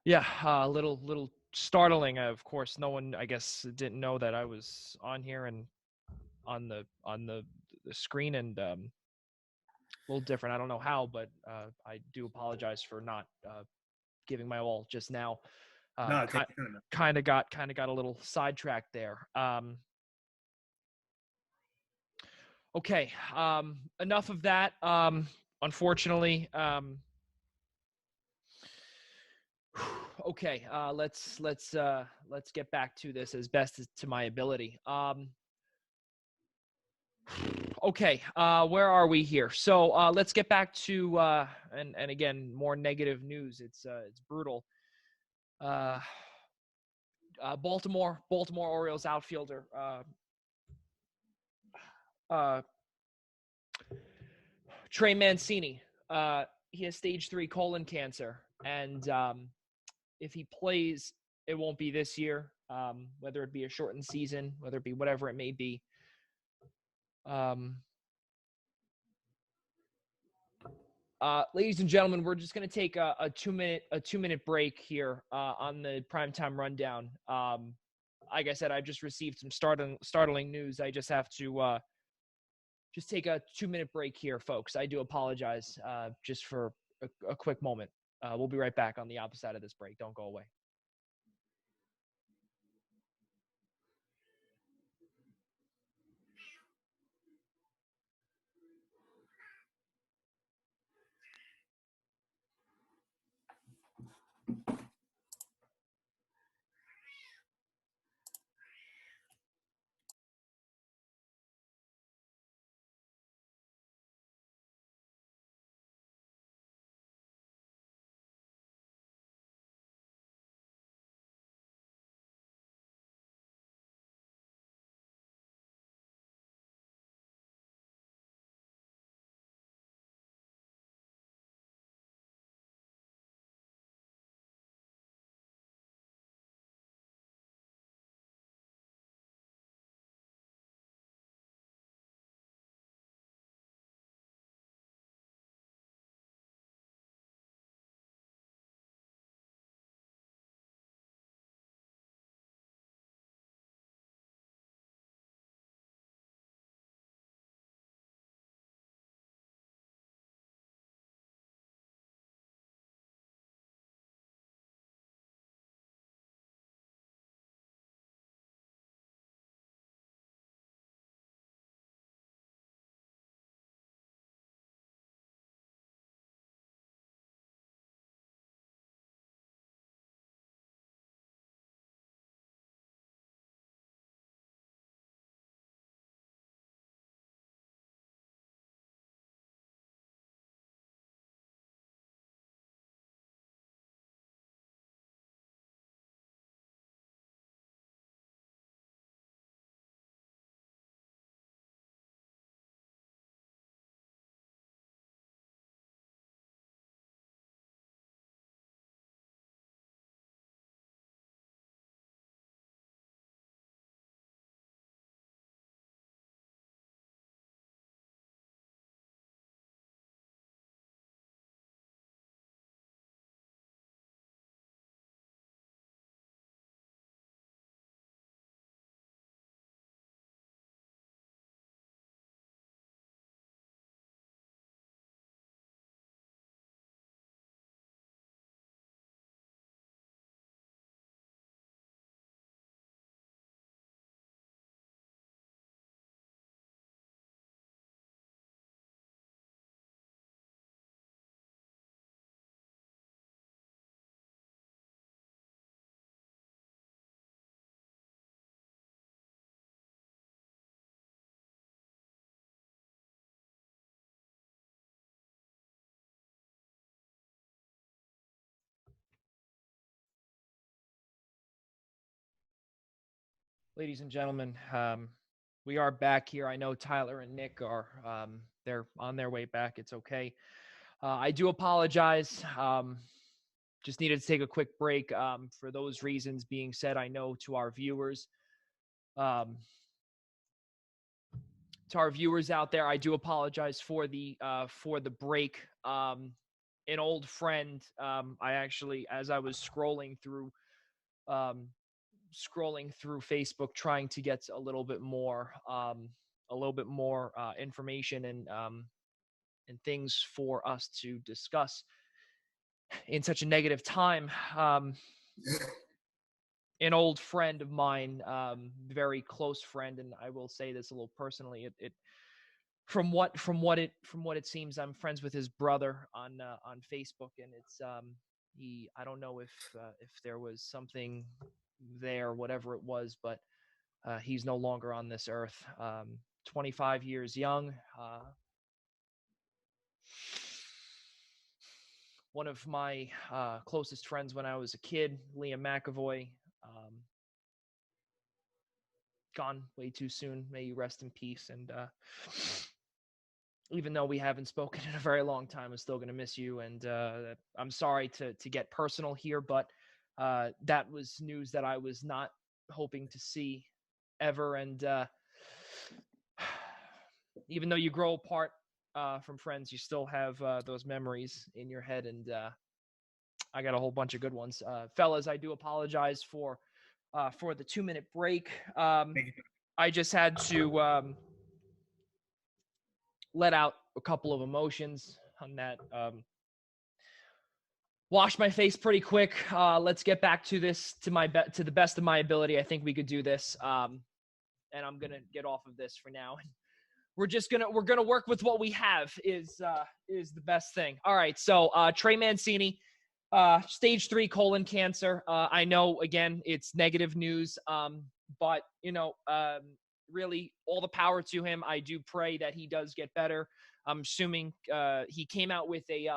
a little startling. Of course, no one, I guess, didn't know that I was on here and on the screen, and a little different. I don't know how, but I do apologize for not giving my all just now. No, Kind of got a little sidetracked there. Okay, enough of that. Unfortunately, okay. Let's get back to this as best as to my ability. Okay, where are we here? So let's get back to and again, more negative news. It's brutal. Baltimore Orioles outfielder Trey Mancini. He has stage 3 colon cancer, and if he plays, it won't be this year. Whether it be a shortened season, whether it be whatever it may be. Ladies and gentlemen, we're just going to take a 2-minute break here on the Primetime Rundown. Like I said, I've just received some startling news. I just have to just take a 2-minute break here, folks. I do apologize just for a quick moment. We'll be right back on the opposite side of this break. Don't go away. Ladies and gentlemen, we are back here. I know Tyler and Nick are they're on their way back. It's okay. I do apologize. Just needed to take a quick break. For those reasons being said, I know to our viewers, out there, I do apologize for the break. An old friend, I actually, as I was scrolling through Facebook, trying to get a little bit more information and things for us to discuss in such a negative time. An old friend of mine, very close friend, and I will say this a little personally. It from what it seems, I'm friends with his brother on Facebook, and it's I don't know if there was something there, whatever it was, but he's no longer on this earth. 25 years young. One of my closest friends when I was a kid, Liam McAvoy, gone way too soon. May you rest in peace. And even though we haven't spoken in a very long time, I'm still going to miss you. And I'm sorry to get personal here, but that was news that I was not hoping to see ever. And even though you grow apart from friends, you still have those memories in your head. And I got a whole bunch of good ones. Fellas, I do apologize for the 2-minute break. I just had to let out a couple of emotions on that. Wash my face pretty quick. Let's get back to this to the best of my ability. I think we could do this. And I'm gonna get off of this for now. We're gonna work with what we have is the best thing. All right. So Trey Mancini, stage 3 colon cancer. I know again it's negative news, but really all the power to him. I do pray that he does get better. I'm assuming he came out with a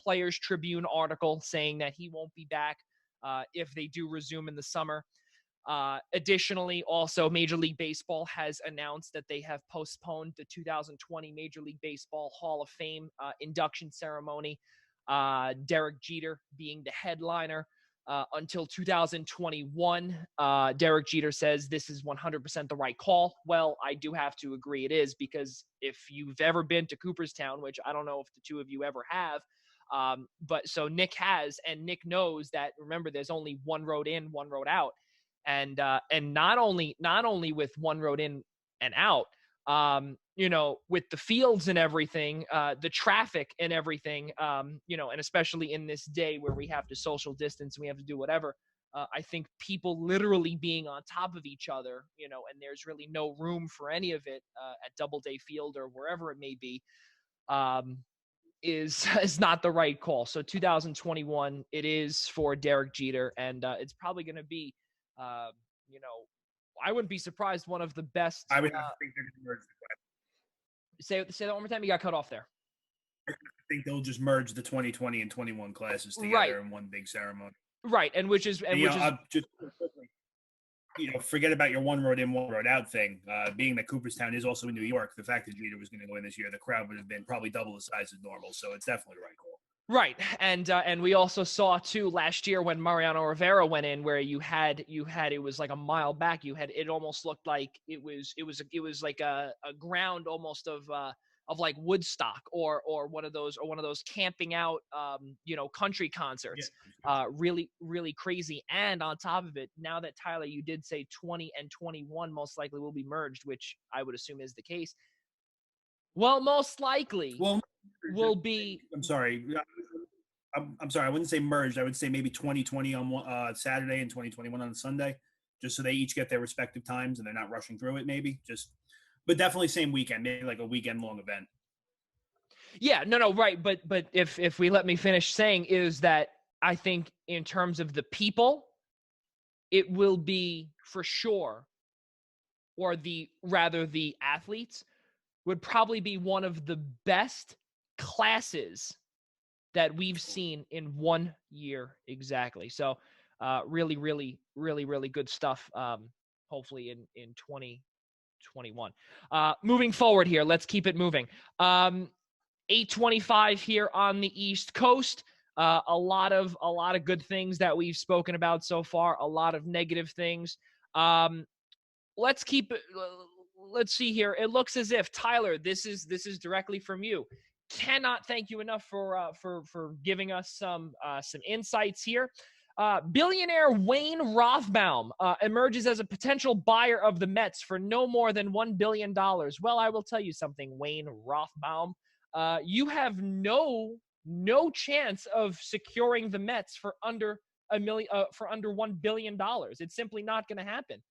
Players Tribune article saying that he won't be back if they do resume in the summer. Additionally, also Major League Baseball has announced that they have postponed the 2020 Major League Baseball Hall of Fame induction ceremony. Derek Jeter being the headliner until 2021. Derek Jeter says this is 100% the right call. Well, I do have to agree it is, because if you've ever been to Cooperstown, which I don't know if the two of you ever have, but so Nick has, and Nick knows that, remember, there's only one road in, one road out. And not only with one road in and out, with the fields and everything, the traffic and everything, and especially in this day where we have to social distance and we have to do whatever, I think people literally being on top of each other, and there's really no room for any of it at Doubleday Field or wherever it may be, is not the right call. So 2021, it is for Derek Jeter, and it's probably going to be, I wouldn't be surprised, one of the best. I would think they're going to merge the classes. Say that one more time. You got cut off there. I think they'll just merge the 2020 and 21 classes together in one big ceremony. Right, and which is just quickly, forget about your one road in, one road out thing. Being that Cooperstown is also in New York, the fact that Jeter was going to go in this year, the crowd would have been probably double the size as normal. So it's definitely the right call. Right, and we also saw too last year when Mariano Rivera went in, where you had it was like a mile back. It almost looked like it was like a ground almost of like Woodstock or one of those camping out country concerts. Yeah. Really, really crazy. And on top of it, now that Tyler, you did say 20 and 21 most likely will be merged, which I would assume is the case. Well, most likely will be. I'm sorry. I'm sorry. I wouldn't say merged. I would say maybe 2020 on Saturday and 2021 on Sunday, just so they each get their respective times and they're not rushing through it. Maybe but definitely same weekend, maybe like a weekend long event. Yeah, no, right. But if we let me finish saying is that I think in terms of the people, it will be for sure, or the athletes would probably be one of the best classes that we've seen in 1 year exactly. So really, really, really, really good stuff. Hopefully in 2021. Moving forward here, let's keep it moving. 8:25 here on the East Coast. A lot of good things that we've spoken about so far. A lot of negative things. Let's see here. It looks as if Tyler, this is directly from you. Cannot thank you enough for giving us some insights here. Billionaire Wayne Rothbaum emerges as a potential buyer of the Mets for no more than $1 billion. Well, I will tell you something, Wayne Rothbaum. You have no chance of securing the Mets for under $1 billion. It's simply not going to happen.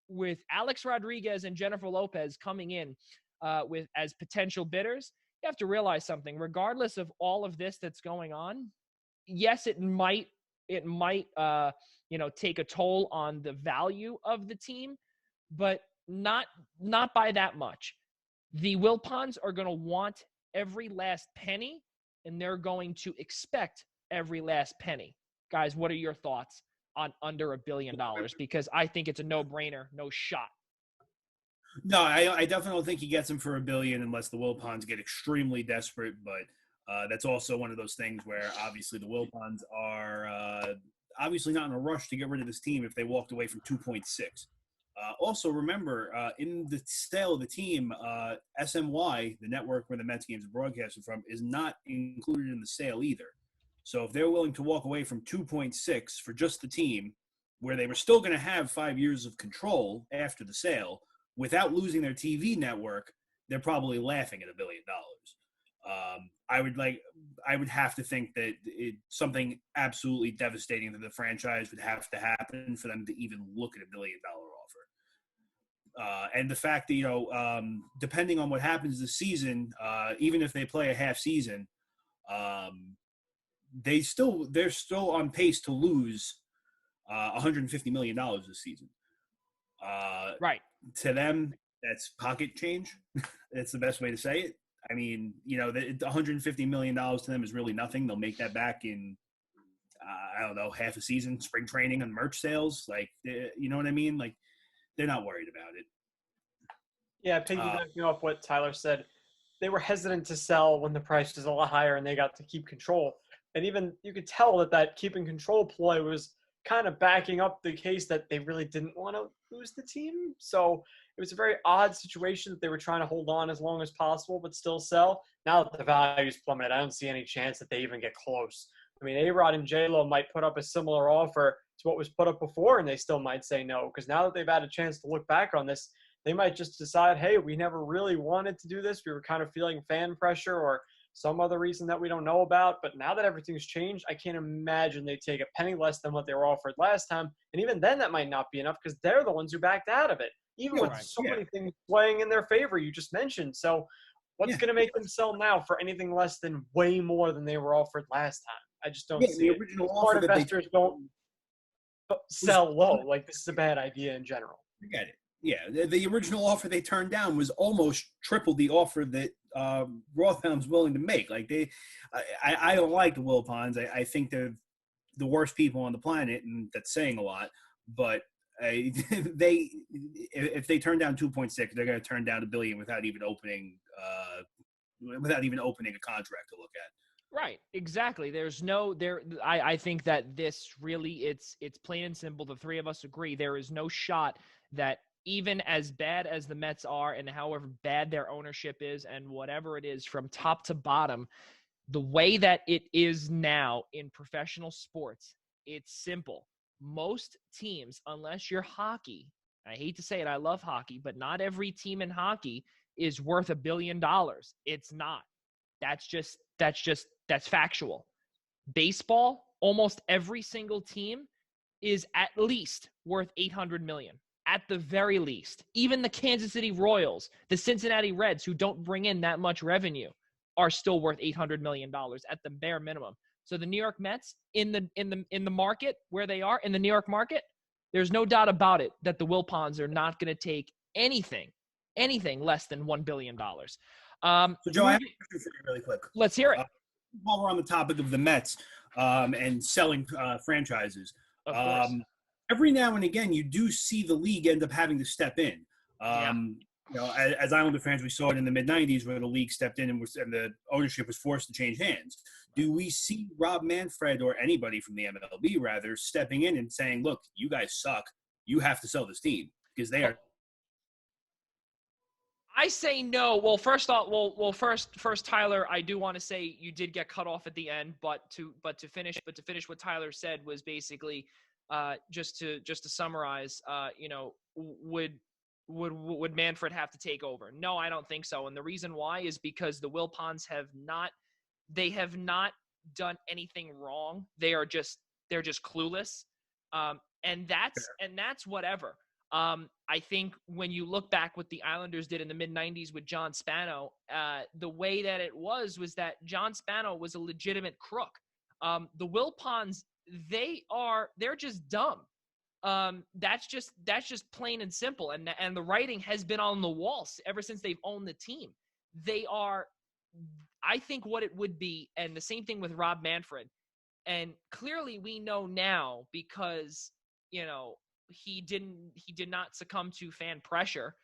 With Alex Rodriguez and Jennifer Lopez coming in as potential bidders, you have to realize something. Regardless of all of this that's going on, yes, it might take a toll on the value of the team, but not by that much. The Wilpons are going to want every last penny, and they're going to expect every last penny. Guys, what are your thoughts on under $1 billion? Because I think it's a no-brainer, no shot. No, I definitely don't think he gets him for $1 billion unless the Wilpons get extremely desperate. But that's also one of those things where obviously the Wilpons are obviously not in a rush to get rid of this team if they walked away from 2.6. Also, remember, in the sale of the team, SMY, the network where the Mets games are broadcasted from, is not included in the sale either. So if they're willing to walk away from 2.6 for just the team, where they were still going to have 5 years of control after the sale, without losing their TV network, they're probably laughing at $1 billion. I would have to think that something absolutely devastating to the franchise would have to happen for them to even look at $1 billion offer. And the fact that, depending on what happens this season, even if they play a half season, they're still on pace to lose $150 million this season. Right. To them, that's pocket change. That's the best way to say it. I mean, the $150 million to them is really nothing. They'll make that back in, I don't know, half a season, spring training and merch sales. Like, you know what I mean? Like, they're not worried about it. Yeah, piggybacking off what Tyler said, they were hesitant to sell when the price was a lot higher and they got to keep control. And even you could tell that keeping control ploy was kind of backing up the case that they really didn't want to lose the team. So it was a very odd situation that they were trying to hold on as long as possible but still sell. Now that the value's plummeted, I don't see any chance that they even get close. I mean, A-Rod and J-Lo might put up a similar offer to what was put up before, and they still might say no, because now that they've had a chance to look back on this, they might just decide, hey, we never really wanted to do this. We were kind of feeling fan pressure or some other reason that we don't know about. But now that everything's changed, I can't imagine they take a penny less than what they were offered last time. And even then, that might not be enough because they're the ones who backed out of it, even with so many things playing in their favor you just mentioned. So what's going to make them sell now for anything less than way more than they were offered last time? I just don't see it. Smart investors don't sell low. Like, this is a bad idea in general. I get it. Yeah, the original offer they turned down was almost triple the offer that Rothbaum's willing to make. Like, I don't like the Wilpons. I think they're the worst people on the planet, and that's saying a lot. But if they turn down 2.6, they're going to turn down $1 billion without even opening a contract to look at. Right, exactly. I think that this really, it's plain and simple. The three of us agree there is no shot that even as bad as the Mets are and however bad their ownership is and whatever it is from top to bottom, the way that it is now in professional sports, it's simple. Most teams, unless you're hockey, I hate to say it, I love hockey, but not every team in hockey is worth $1 billion. It's not. That's factual. Baseball, almost every single team is at least worth $800 million. At the very least. Even the Kansas City Royals, the Cincinnati Reds, who don't bring in that much revenue, are still worth $800 million at the bare minimum. So the New York Mets, in the market where they are, in the New York market, there's no doubt about it that the Wilpons are not going to take anything less than $1 billion. So, Joe, I have a question for you really quick. Let's hear it. While we're on the topic of the Mets and selling franchises, of course. Every now and again, you do see the league end up having to step in. as Islander fans, we saw it in the mid-'90s where the league stepped in and the ownership was forced to change hands. Do we see Rob Manfred or anybody from the MLB, rather, stepping in and saying, look, you guys suck. You have to sell this team because they are. I say no. Well, first, Tyler, I do want to say you did get cut off at the end, but to finish what Tyler said was basically just to summarize, would Manfred have to take over? No, I don't think so. And the reason why is because the Wilpons have not done anything wrong. They're just clueless. And that's whatever. I think when you look back what the Islanders did in the mid-'90s with John Spano, the way that it was that John Spano was a legitimate crook. The Wilpons, they're just dumb. That's just plain and simple. And the writing has been on the walls ever since they've owned the team. They are, I think, what it would be, and the same thing with Rob Manfred. And clearly we know now because, he did not succumb to fan pressure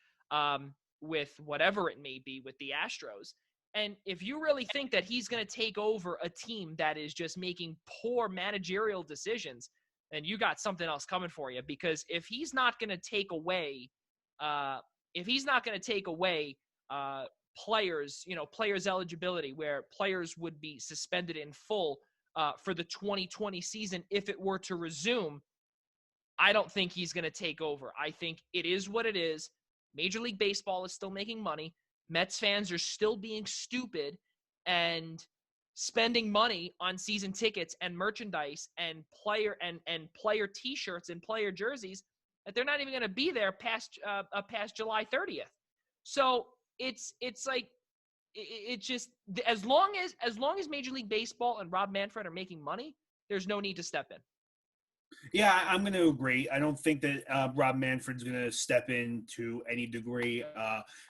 with whatever it may be with the Astros. And if you really think that he's going to take over a team that is just making poor managerial decisions, then you got something else coming for you. Because if he's not going to take away, players' eligibility, where players would be suspended in full for the 2020 season if it were to resume, I don't think he's going to take over. I think it is what it is. Major League Baseball is still making money. Mets fans are still being stupid and spending money on season tickets and merchandise and player T-shirts and player jerseys that they're not even going to be there past July 30th. So it's like it's just as long as Major League Baseball and Rob Manfred are making money, there's no need to step in. Yeah, I'm going to agree. I don't think that Rob Manfred's going to step in to any degree,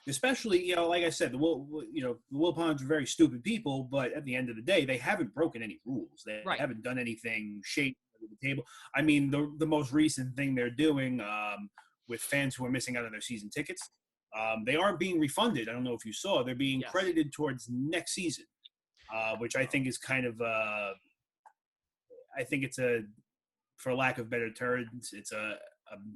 especially, like I said, the Wilpons are very stupid people, but at the end of the day, they haven't broken any rules. They haven't done anything shady under the table. I mean, the most recent thing they're doing with fans who are missing out on their season tickets, they aren't being refunded. I don't know if you saw. They're being credited towards next season, which I think is kind of I think it's for lack of better terms, it's a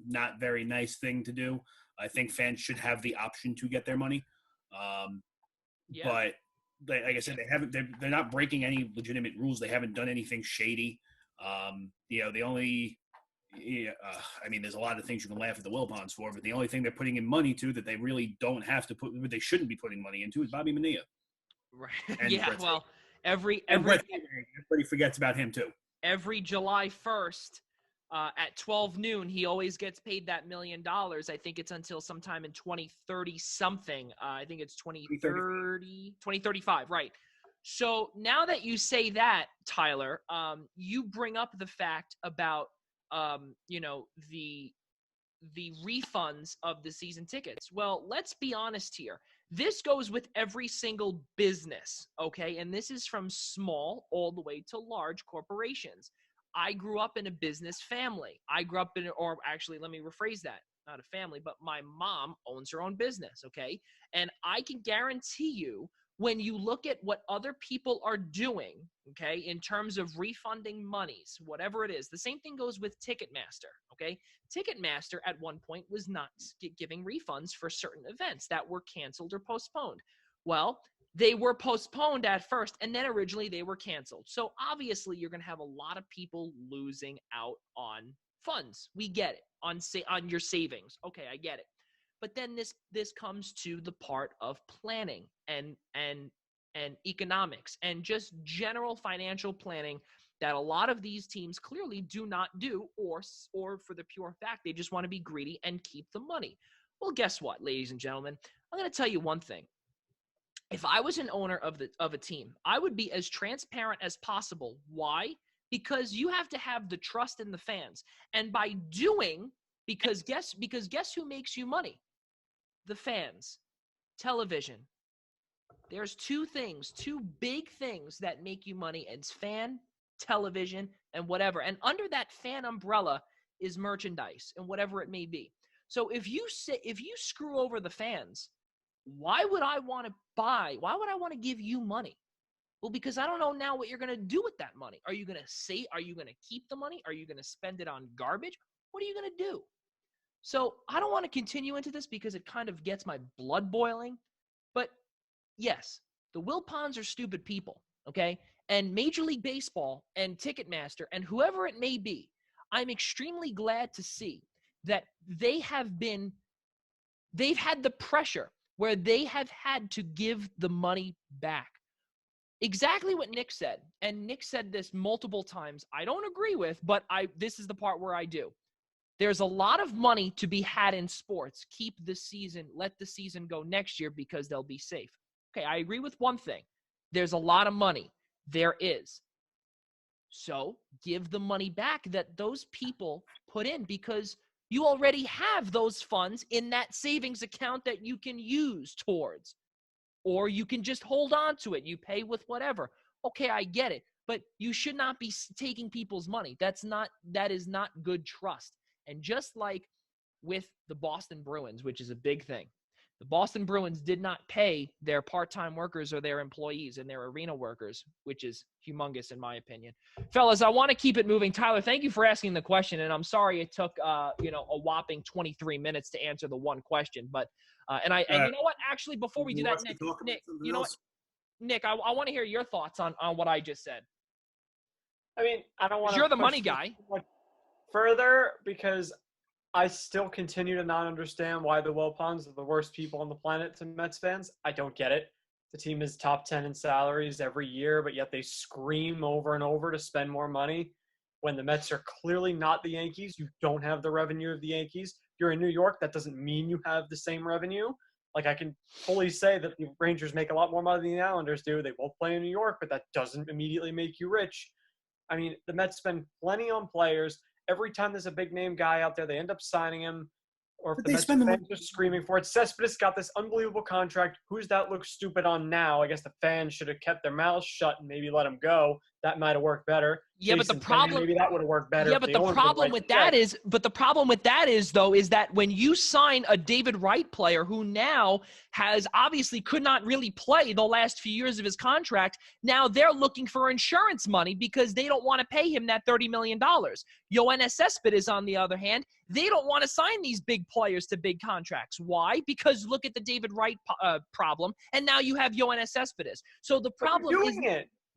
not very nice thing to do. I think fans should have the option to get their money. But like I said, they're not breaking any legitimate rules. They haven't done anything shady. The only, I mean, there's a lot of things you can laugh at the Wilpons for, but the only thing they're putting in money to that they really don't have to put, what they shouldn't be putting money into, is Bobby Bonilla. Right. Yeah. Well, everybody forgets about him too. Every July 1st at 12 noon, he always gets paid that $1 million. I think it's until sometime in 2030 something. I think it's 2035, right. So now that you say that, Tyler, you bring up the fact about, the refunds of the season tickets. Well, let's be honest here. This goes with every single business, okay? And this is from small all the way to large corporations. I grew up in a business family. Let me rephrase that. Not a family, but my mom owns her own business, okay? And I can guarantee you, when you look at what other people are doing, okay, in terms of refunding monies, whatever it is, the same thing goes with Ticketmaster, okay? Ticketmaster at one point was not giving refunds for certain events that were canceled or postponed. Well, they were postponed at first, and then originally they were canceled. So obviously you're going to have a lot of people losing out on funds. We get it. On your savings. Okay, I get it. But then this comes to the part of planning and economics and just general financial planning that a lot of these teams clearly do not do, or for the pure fact they just want to be greedy and keep the money. Well, guess what, ladies and gentlemen? I'm going to tell you one thing. If I was an owner of a team, I would be as transparent as possible. Why? Because you have to have the trust in the fans. And by because guess who makes you money? The fans. Television. There's two big things that make you money. It's fan, television, and whatever. And under that fan umbrella is merchandise and whatever it may be. So if you screw over the fans, why would I want to give you money? Well, because I don't know now what you're going to do with that money. Are you going to keep the money? Are you going to spend it on garbage? What are you going to do? So I don't want to continue into this because it kind of gets my blood boiling. But yes, the Wilpons are stupid people, okay? And Major League Baseball and Ticketmaster and whoever it may be, I'm extremely glad to see that they've had the pressure where they have had to give the money back. Exactly what Nick said, and Nick said this multiple times. I don't agree with, but this is the part where I do. There's a lot of money to be had in sports. Keep the season, let the season go next year because they'll be safe. Okay, I agree with one thing. There's a lot of money. There is. So give the money back that those people put in because you already have those funds in that savings account that you can use towards. Or you can just hold on to it. You pay with whatever. Okay, I get it. But you should not be taking people's money. That is not good trust. And just like with the Boston Bruins, which is a big thing, the Boston Bruins did not pay their part-time workers or their employees and their arena workers, which is humongous in my opinion. Fellas, I want to keep it moving. Tyler, thank you for asking the question, and I'm sorry it took a whopping 23 minutes to answer the one question. But you know what? Actually, before we do that, Nick, you know what? Nick, I want to hear your thoughts on what I just said. I mean, I don't want to. You're the money guy. Further, because I still continue to not understand why the Wilpons are the worst people on the planet to Mets fans. I don't get it. The team is top 10 in salaries every year, but yet they scream over and over to spend more money. When the Mets are clearly not the Yankees, you don't have the revenue of the Yankees. You're in New York, that doesn't mean you have the same revenue. Like, I can fully say that the Rangers make a lot more money than the Islanders do. They both play in New York, but that doesn't immediately make you rich. I mean, the Mets spend plenty on players. Every time there's a big-name guy out there, they end up signing him. Or if the Mets fans are screaming for it. Cespedes got this unbelievable contract. Who's that look stupid on now? I guess the fans should have kept their mouths shut and maybe let him go. That might have worked better. Yeah, Jason but the problem maybe that would have worked better. Yeah, but the problem with that is that when you sign a David Wright player who now has obviously could not really play the last few years of his contract, now they're looking for insurance money because they don't want to pay him that $30 million. Yoenis Cespedes, on the other hand, they don't want to sign these big players to big contracts. Why? Because look at the David Wright problem, and now you have Yoenis Cespedes. So the problem is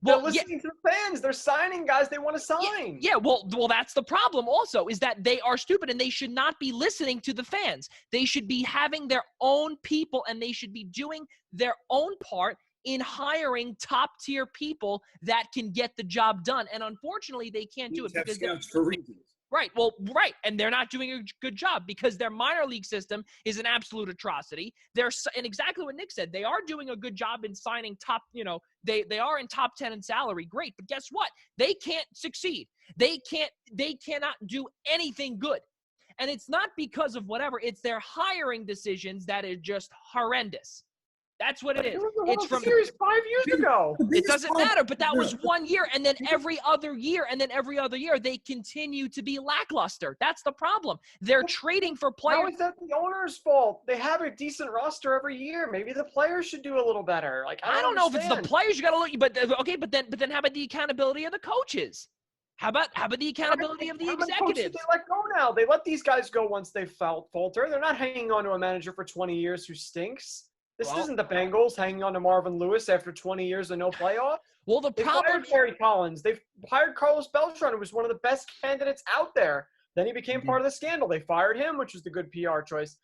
they're listening to the fans. They're signing guys they want to sign. Yeah. Well, that's the problem also, is that they are stupid and they should not be listening to the fans. They should be having their own people and they should be doing their own part in hiring top-tier people that can get the job done. And unfortunately, they can't do it because scouts for reasons. Right. Well, right. And they're not doing a good job because their minor league system is an absolute atrocity. And exactly what Nick said, they are doing a good job in signing top, they are in top 10 in salary. Great. But guess what? They can't succeed. They cannot do anything good. And it's not because of whatever. It's their hiring decisions that are just horrendous. That's what it is. It's from Series 5 years ago. It doesn't matter, but that was 1 year, and then every other year, they continue to be lackluster. That's the problem. They're trading for players. How is that the owner's fault? They have a decent roster every year. Maybe the players should do a little better. Like, I don't know if it's the players. You got to look, but okay, but then how about the accountability of the coaches? How about the accountability of the executives? They let go now. They let these guys go once they falter. They're not hanging on to a manager for 20 years who stinks. This isn't the Bengals hanging on to Marvin Lewis after 20 years of no playoff. Well, they fired Terry Collins. They've hired Carlos Beltran, who was one of the best candidates out there. Then he became part of the scandal. They fired him, which was the good PR choice.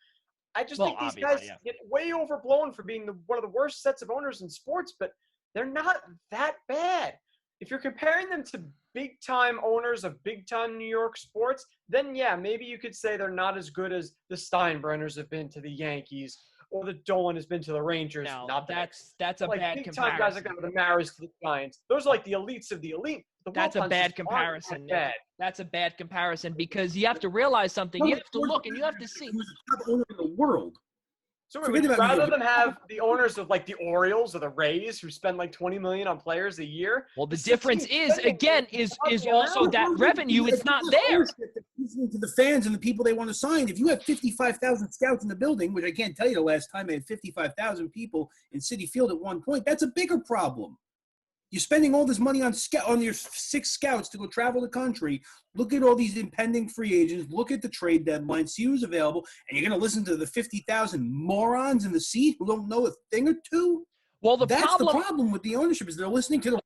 I just think these guys get way overblown for being one of the worst sets of owners in sports, but they're not that bad. If you're comparing them to big-time owners of big-time New York sports, then, yeah, maybe you could say they're not as good as the Steinbrenners have been to the Yankees or the Dolan has been to the Rangers. No, not that's a bad comparison. Big-time guys like that with the Maras to the Giants. Those are like the elites of the elite. That's a bad comparison. That's a bad comparison because you have to realize something. You have to look and you have to see. Who's the top owner in the world? So rather than have the owners of like the Orioles or the Rays who spend like $20 million on players a year. Well, the difference is also that revenue is not there. listening to the fans and the people they want to sign. If you have 55,000 scouts in the building, which I can't tell you the last time I had 55,000 people in Citi Field at one point, that's a bigger problem. You're spending all this money on your 6 scouts to go travel the country, look at all these impending free agents, look at the trade deadline, see who's available, and you're going to listen to the 50,000 morons in the seat who don't know a thing or two? Well, the problem with the ownership is they're listening to the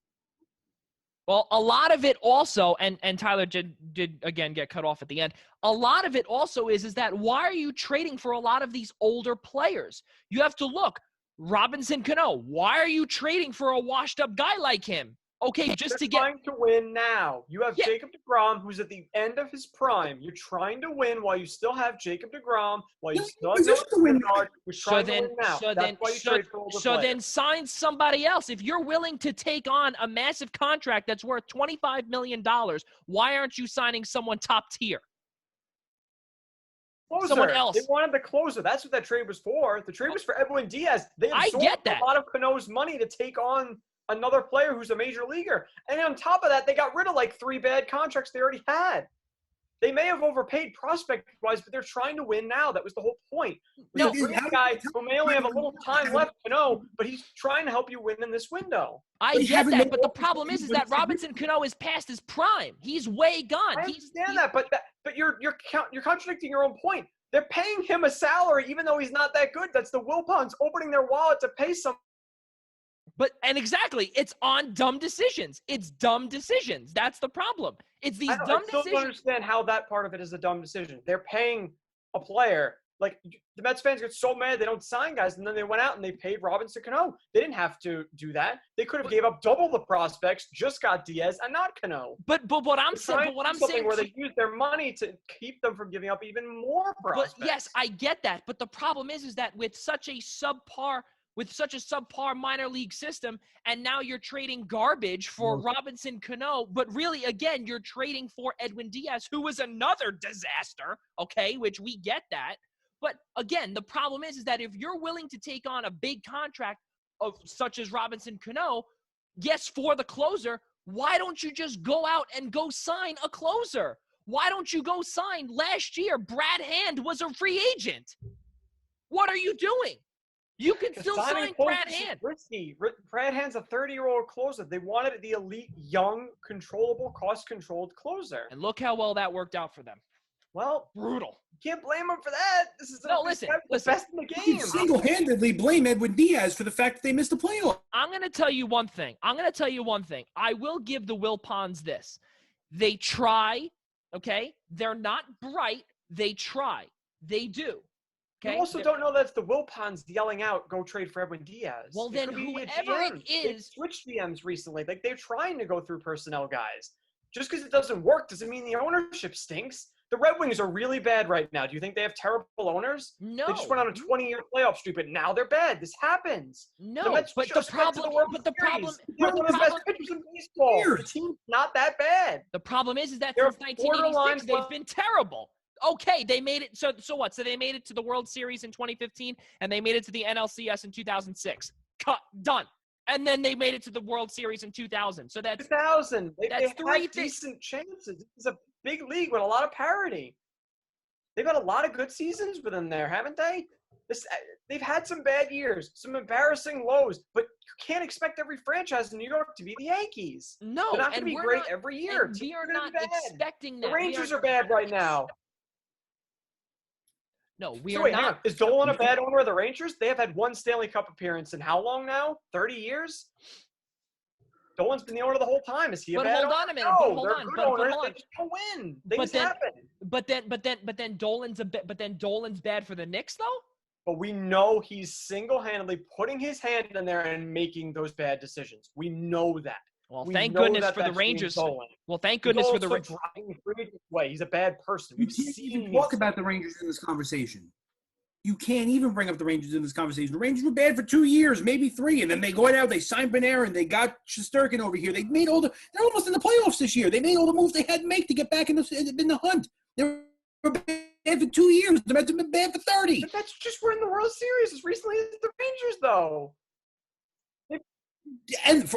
– Well, a lot of it also, and Tyler did again get cut off at the end. A lot of it also is that why are you trading for a lot of these older players? You have to look. Robinson Cano, why are you trading for a washed-up guy like him? Okay, just to get – trying to win now. You have Jacob deGrom, who's at the end of his prime. You're trying to win while you still have Jacob deGrom, while you still have Noah Syndergaard, who's trying to win now. That's why you trade for older players. Then sign somebody else. If you're willing to take on a massive contract that's worth $25 million, why aren't you signing someone top tier? Closer. Someone else. They wanted the closer. That's what that trade was for. The trade was for Edwin Diaz. They absorbed a lot of Cano's money to take on another player who's a major leaguer. And on top of that, they got rid of like 3 bad contracts they already had. They may have overpaid prospect-wise, but they're trying to win now. That was the whole point. No, this guy who may only have a little time left, Cano, but he's trying to help you win in this window. I get that, but the problem is that Robinson Cano is past his prime. He's way gone. I understand that, but you're contradicting your own point. They're paying him a salary even though he's not that good. That's the Wilpons opening their wallet to pay some. And exactly, it's on dumb decisions. It's dumb decisions. That's the problem. It's these dumb decisions. I still don't understand how that part of it is a dumb decision. They're paying a player. Like, the Mets fans get so mad they don't sign guys, and then they went out and they paid Robinson Cano. They didn't have to do that. They could have gave up double the prospects, just got Diaz and not Cano. But what I'm saying, where they use their money to keep them from giving up even more prospects. But yes, I get that. But the problem is that with such a subpar minor league system, and now you're trading garbage for Robinson Cano, but really, again, you're trading for Edwin Diaz, who was another disaster, okay, which we get that. But again, the problem is that if you're willing to take on a big contract such as Robinson Cano, yes, for the closer, why don't you just go out and go sign a closer? Why don't you go sign last year? Brad Hand was a free agent. What are you doing? You can still sign Brad Hand. Risky. Brad Hand's a 30-year-old closer. They wanted the elite, young, controllable, cost-controlled closer. And look how well that worked out for them. Well, brutal. You can't blame him for that. This is the best in the game. You single-handedly blame Edwin Diaz for the fact that they missed the playoff. I'm going to tell you one thing. I will give the Wilpons this. They try, okay? They're not bright. They try. They do. Okay? You also don't know that's the Wilpons yelling out, go trade for Edwin Diaz. Well, then whoever it is. They've switched DMs recently. Like, they're trying to go through personnel guys. Just because it doesn't work doesn't mean the ownership stinks. The Red Wings are really bad right now. Do you think they have terrible owners? No. They just went on a 20-year playoff streak, but now they're bad. This happens. No, but the problem they're one of the best pitchers in baseball. The team's not that bad. The problem is that since 1986, they've been terrible. Okay, they made it. So what? So they made it to the World Series in 2015, and they made it to the NLCS in 2006. Done. And then they made it to the World Series in 2000. So that's 2000. They had decent chances. It's a big league with a lot of parity. They've had a lot of good seasons within there, haven't they? They've had some bad years, some embarrassing lows, but you can't expect every franchise in New York to be the Yankees. No, they're not going to be great every year. We are not expecting that. The Rangers are bad right now. No, we are not. Is Dolan a bad owner of the Rangers? They have had one Stanley Cup appearance in how long now? 30 years? Dolan's been the owner the whole time. Is he a bad owner? Hold on a minute. No, hold they're on. good But owners. hold on. They just don't win. Things happen. But then Dolan's bad for the Knicks though? But we know he's single-handedly putting his hand in there and making those bad decisions. We know that. Well, thank goodness for the Rangers. Well, thank goodness for the Rangers. He's a bad person. You can't even talk about the Rangers in this conversation. You can't even bring up the Rangers in this conversation. The Rangers were bad for 2 years, maybe 3, and then they go out, they signed Panarin, they got Shesterkin over here. They made they're almost in the playoffs this year. They made all the moves they had to make to get back in the hunt. They were bad for 2 years. The Mets have been bad for 30. But that's just we're in the World Series as recently as the Rangers, though. And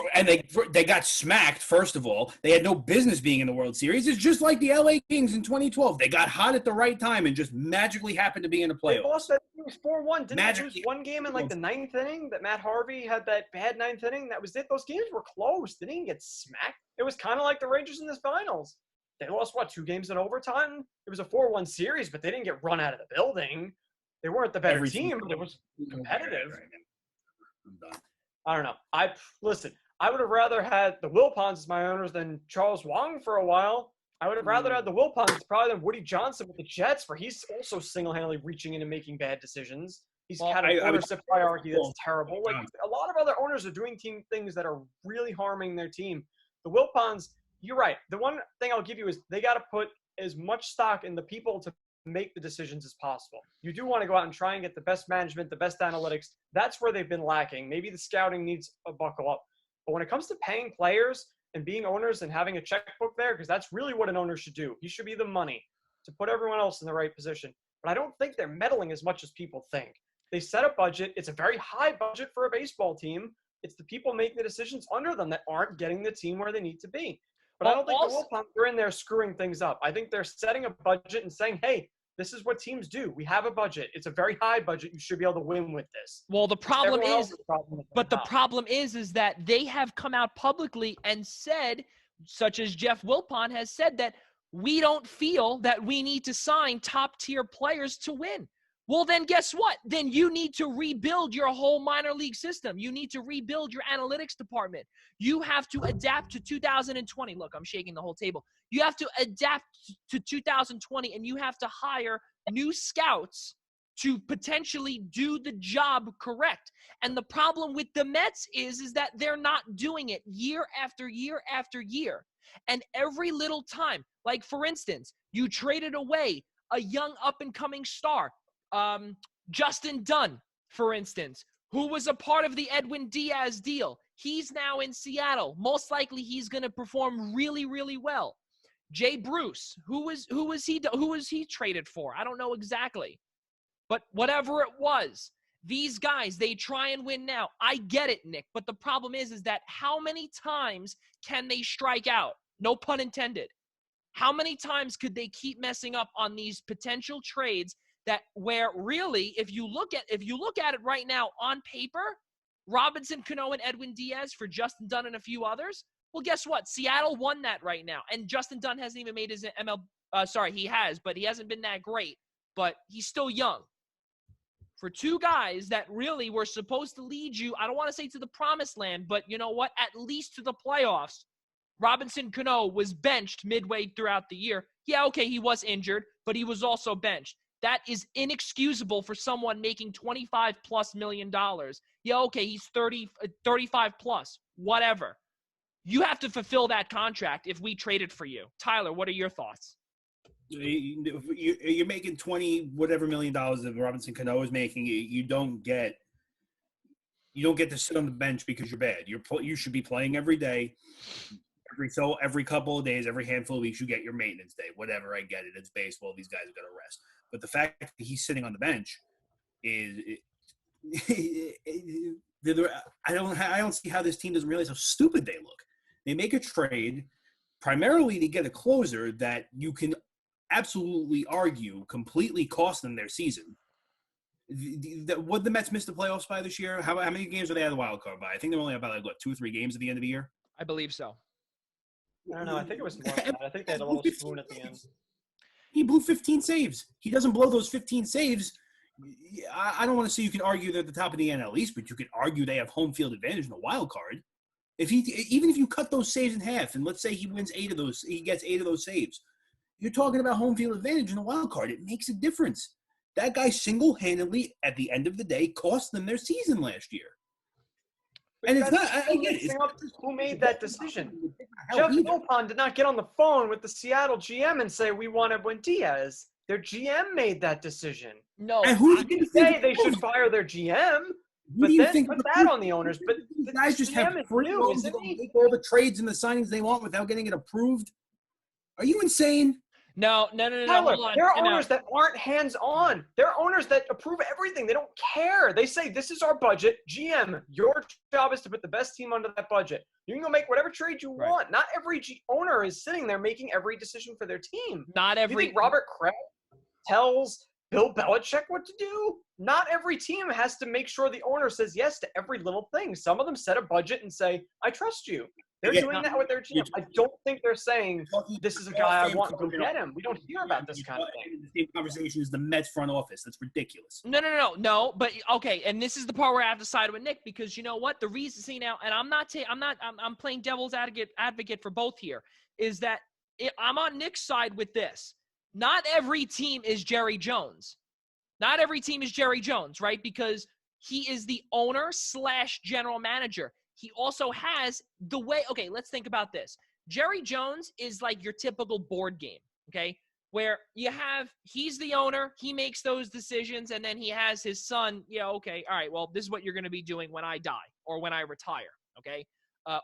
they got smacked, first of all. They had no business being in the World Series. It's just like the LA Kings in 2012. They got hot at the right time and just magically happened to be in the playoffs. They lost that game 4-1. Didn't they lose one game in like the ninth inning that Matt Harvey had that bad ninth inning? That was it. Those games were close. They didn't get smacked. It was kind of like the Rangers in this finals. They lost, 2 games in overtime? It was a 4-1 series, but they didn't get run out of the building. They weren't the better team, but it was competitive. I'm done. I don't know. I would have rather had the Wilpons as my owners than Charles Wang for a while. I would have rather had the Wilpons probably than Woody Johnson with the Jets, for he's also single-handedly reaching in and making bad decisions. He's had an ownership hierarchy that's terrible. Like, a lot of other owners are doing things that are really harming their team. The Wilpons, you're right. The one thing I'll give you is they got to put as much stock in the people to make the decisions as possible. You do want to go out and try and get the best management, the best analytics. That's where they've been lacking. Maybe the scouting needs a buckle up. But when it comes to paying players and being owners and having a checkbook there, because that's really what an owner should do. He should be the money to put everyone else in the right position. But I don't think they're meddling as much as people think. They set a budget. It's a very high budget for a baseball team. It's the people making the decisions under them that aren't getting the team where they need to be. But I don't think the Wilpons are in there screwing things up. I think they're setting a budget and saying, hey, this is what teams do. We have a budget. It's a very high budget. You should be able to win with this. Well, the problem is that they have come out publicly and said, such as Jeff Wilpon has said, that we don't feel that we need to sign top-tier players to win. Well, then guess what? Then you need to rebuild your whole minor league system. You need to rebuild your analytics department. You have to adapt to 2020. Look, I'm shaking the whole table. You have to adapt to 2020, and you have to hire new scouts to potentially do the job correct. And the problem with the Mets is that they're not doing it year after year after year. And every little time, like for instance, you traded away a young up-and-coming star, Justin Dunn, for instance, who was a part of the Edwin Diaz deal. He's now in Seattle. Most likely he's going to perform really, really well. Jay Bruce, who was he traded for? I don't know exactly. But whatever it was, these guys, they try and win now. I get it, Nick, but the problem is that how many times can they strike out? No pun intended. How many times could they keep messing up on these potential trades that where really, if you look at it right now on paper, Robinson Cano and Edwin Diaz for Justin Dunn and a few others, well, guess what? Seattle won that right now. And Justin Dunn hasn't even made his he has, but he hasn't been that great. But he's still young. For two guys that really were supposed to lead you, I don't want to say to the promised land, but you know what? At least to the playoffs. Robinson Cano was benched midway throughout the year. Yeah, okay, he was injured, but he was also benched. That is inexcusable for someone making $25+ million. Yeah, okay, he's 35 plus, whatever. You have to fulfill that contract if we traded for you. Tyler, what are your thoughts? You're making $20 million that Robinson Cano is making. You don't get to sit on the bench because you're bad. You should be playing every day. Every couple of days, every handful of weeks, you get your maintenance day. Whatever, I get it. It's baseball. These guys are going to rest. But the fact that he's sitting on the bench I don't see how this team doesn't realize how stupid they look. They make a trade primarily to get a closer that you can absolutely argue completely cost them their season. Would the Mets miss the playoffs by this year? How many games are they out of the wild card by? I think they're only about 2 or 3 games at the end of the year. I believe so. I don't know. I think it was more than that. I think they had a little spoon at the end. He blew 15 saves. He doesn't blow those 15 saves. I don't want to say you can argue they're at the top of the NL East, but you can argue they have home field advantage in the wild card. Even if you cut those saves in half, and let's say he wins 8 of those, he gets 8 of those saves, you're talking about home field advantage in the wild card. It makes a difference. That guy single-handedly, at the end of the day, cost them their season last year. And it's not. I get it. Who made that decision? Jeff Wilpon did not get on the phone with the Seattle GM and say, we want Edwin Diaz. Their GM made that decision. No. And who did say they should fire their GM? But then put that on the owners. But the guys just have free roam to make all the trades and the signings they want without getting it approved. Are you insane? No. Tyler, Hold on. there are owners that aren't hands-on. There are owners that approve everything. They don't care. They say, this is our budget. GM, your job is to put the best team under that budget. You can go make whatever trade you want. Not every owner is sitting there making every decision for their team. Not every. You think Robert Kraft tells Bill Belichick what to do? Not every team has to make sure the owner says yes to every little thing. Some of them set a budget and say, I trust you. They're doing that with their GM. I don't think they're saying, this is a guy I want, go get him. We don't hear about this kind of thing. The same conversation as the Mets front office. That's ridiculous. No. But okay, and this is the part where I have to side with Nick, because you know what? The reason, see now, and I'm playing devil's advocate for both here, is that I'm on Nick's side with this. Not every team is Jerry Jones. Not every team is Jerry Jones, right? Because he is the owner / general manager. He also has the way, okay, let's think about this. Jerry Jones is like your typical board game, okay? Where he's the owner, he makes those decisions, and then he has his son, okay, all right, well, this is what you're going to be doing when I die or when I retire, okay?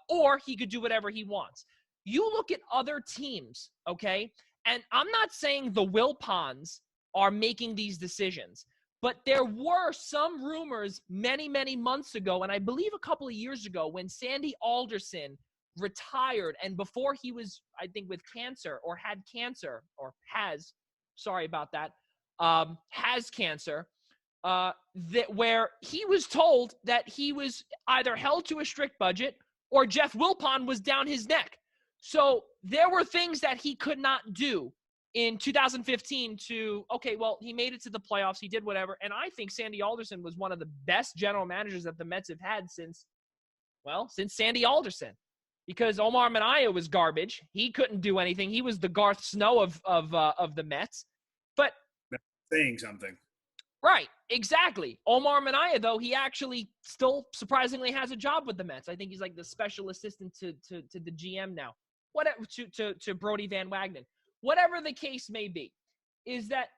Or he could do whatever he wants. You look at other teams, okay? And I'm not saying the Wilpons are making these decisions, but there were some rumors many, many months ago, and I believe a couple of years ago, when Sandy Alderson retired, and before he was, I think, with cancer or had cancer, or has, sorry about that, has cancer, where he was told that he was either held to a strict budget or Jeff Wilpon was down his neck. So there were things that he could not do in 2015 okay, well, he made it to the playoffs. He did whatever. And I think Sandy Alderson was one of the best general managers that the Mets have had since Sandy Alderson. Because Omar Minaya was garbage. He couldn't do anything. He was the Garth Snow of the Mets. But that's saying something. Right, exactly. Omar Minaya, though, he actually still surprisingly has a job with the Mets. I think he's like the special assistant to the GM now. Whatever, to Brody Van Wagenen. Whatever the case may be, is that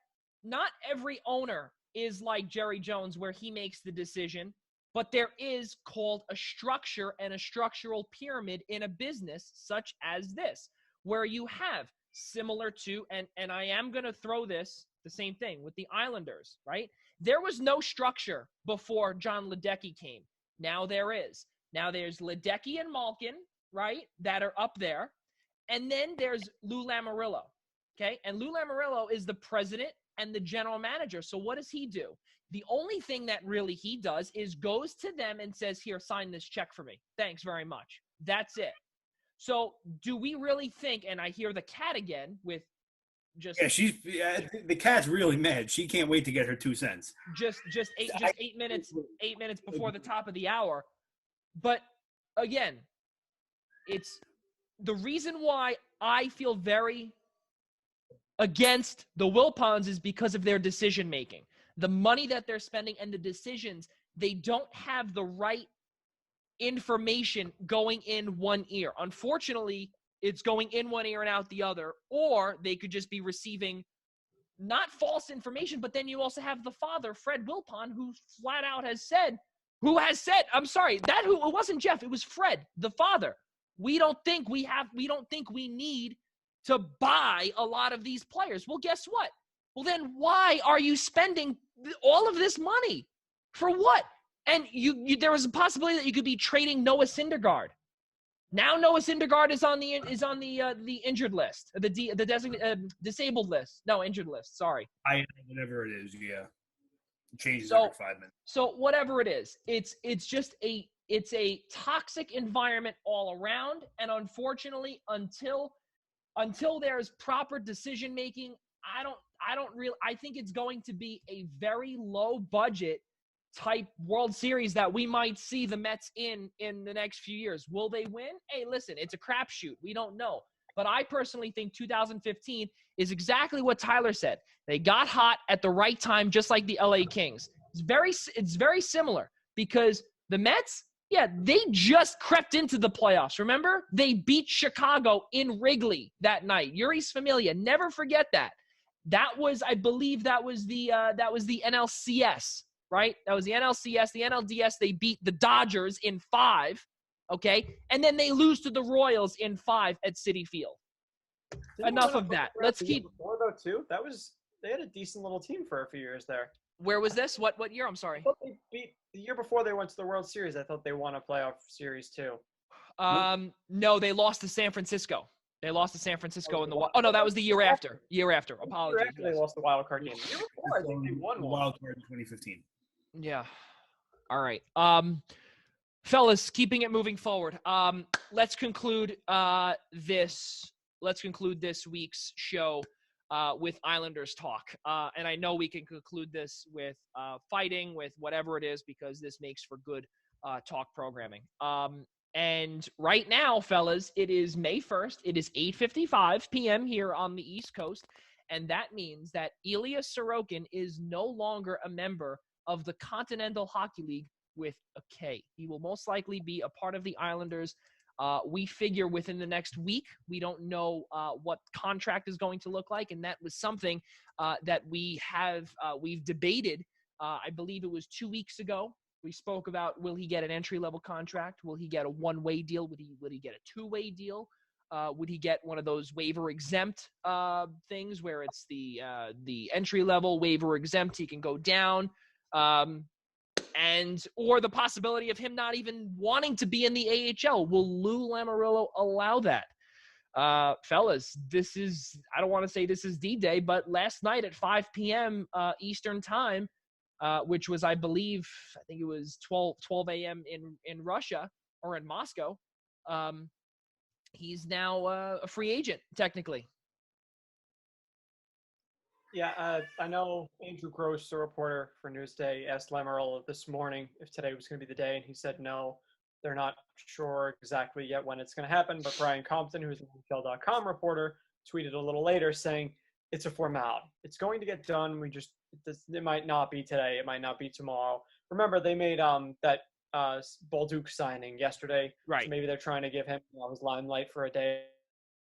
not every owner is like Jerry Jones where he makes the decision, but there is called a structure and a structural pyramid in a business such as this, where you have similar to, and I am going to throw this, the same thing with the Islanders, right? There was no structure before John Ledecky came. Now there is. Now there's Ledecky and Malkin, right, that are up there. And then there's Lou Lamoriello, okay? And Lou Lamoriello is the president and the general manager. So what does he do? The only thing that really he does is goes to them and says, here, sign this check for me. Thanks very much. That's it. So do we really think, and I hear the cat again with just... Yeah, the cat's really mad. She can't wait to get her 2 cents. Just 8 minutes before the top of the hour. But again, it's... The reason why I feel very against the Wilpons is because of their decision-making. The money that they're spending and the decisions, they don't have the right information going in one ear. Unfortunately, it's going in one ear and out the other, or they could just be receiving not false information, but then you also have the father, Fred Wilpon, who flat out has said, it wasn't Jeff, it was Fred, the father. We don't think we need to buy a lot of these players. Well, guess what? Well, then why are you spending all of this money? For what? And there was a possibility that you could be trading Noah Syndergaard. Now Noah Syndergaard is on the injured list, the disabled list. No, injured list. Sorry. Whatever it is, yeah. It changes every 5 minutes. So whatever it is, it's just it's a toxic environment all around, and unfortunately, until there's proper decision making, I think it's going to be a very low budget type World Series that we might see the Mets in the next few years. Will they win? Hey, listen, it's a crapshoot. We don't know. But I personally think 2015 is exactly what Tyler said. They got hot at the right time, just like the LA Kings. It's very similar because the Mets, yeah, they just crept into the playoffs. Remember? They beat Chicago in Wrigley that night. Yuris Familia, never forget that. I believe that was the NLCS, right? That was the NLCS. The NLDS, they beat the Dodgers in 5, okay? And then they lose to the Royals in 5 at Citi Field. enough of that. Let's keep. Before though too, they had a decent little team for a few years there. Where was this? What year? I'm sorry. I thought they beat the year before they went to the World Series. I thought they won a playoff series too. No, they lost to San Francisco. They lost to San Francisco in the. Oh no, that was the year after. Apologies. Year after they lost the wild card game. The year before, I think they won the one. wild card in 2015. Yeah. All right. Fellas, keeping it moving forward. Let's conclude this week's show with Islanders talk. And I know we can conclude this with fighting, with whatever it is, because this makes for good talk programming. And right now, fellas, it is May 1st. It is 8:55 p.m. here on the East Coast. And that means that Ilya Sorokin is no longer a member of the Continental Hockey League with a K. He will most likely be a part of the Islanders. We figure within the next week. We don't know what contract is going to look like, and that was something that we've debated. I believe it was 2 weeks ago. We spoke about, will he get an entry-level contract? Will he get a one-way deal? Would he get a two-way deal? Would he get one of those waiver exempt things where it's the entry-level waiver exempt? He can go down. Or the possibility of him not even wanting to be in the AHL. Will Lou Lamoriello allow that? Fellas, I don't want to say this is D-Day, but last night at 5 p.m. Eastern time, which was, I believe, I think it was 12 a.m. in Russia or in Moscow, he's now a free agent, technically. Yeah, I know Andrew Gross, the reporter for Newsday, asked Lamoriello this morning if today was going to be the day, and he said no. They're not sure exactly yet when it's going to happen, but Brian Compton, who's an NHL.com reporter, tweeted a little later saying it's a formality. It's going to get done. It might not be today. It might not be tomorrow. Remember, they made that Bolduc signing yesterday. Right. So maybe they're trying to give him his limelight for a day.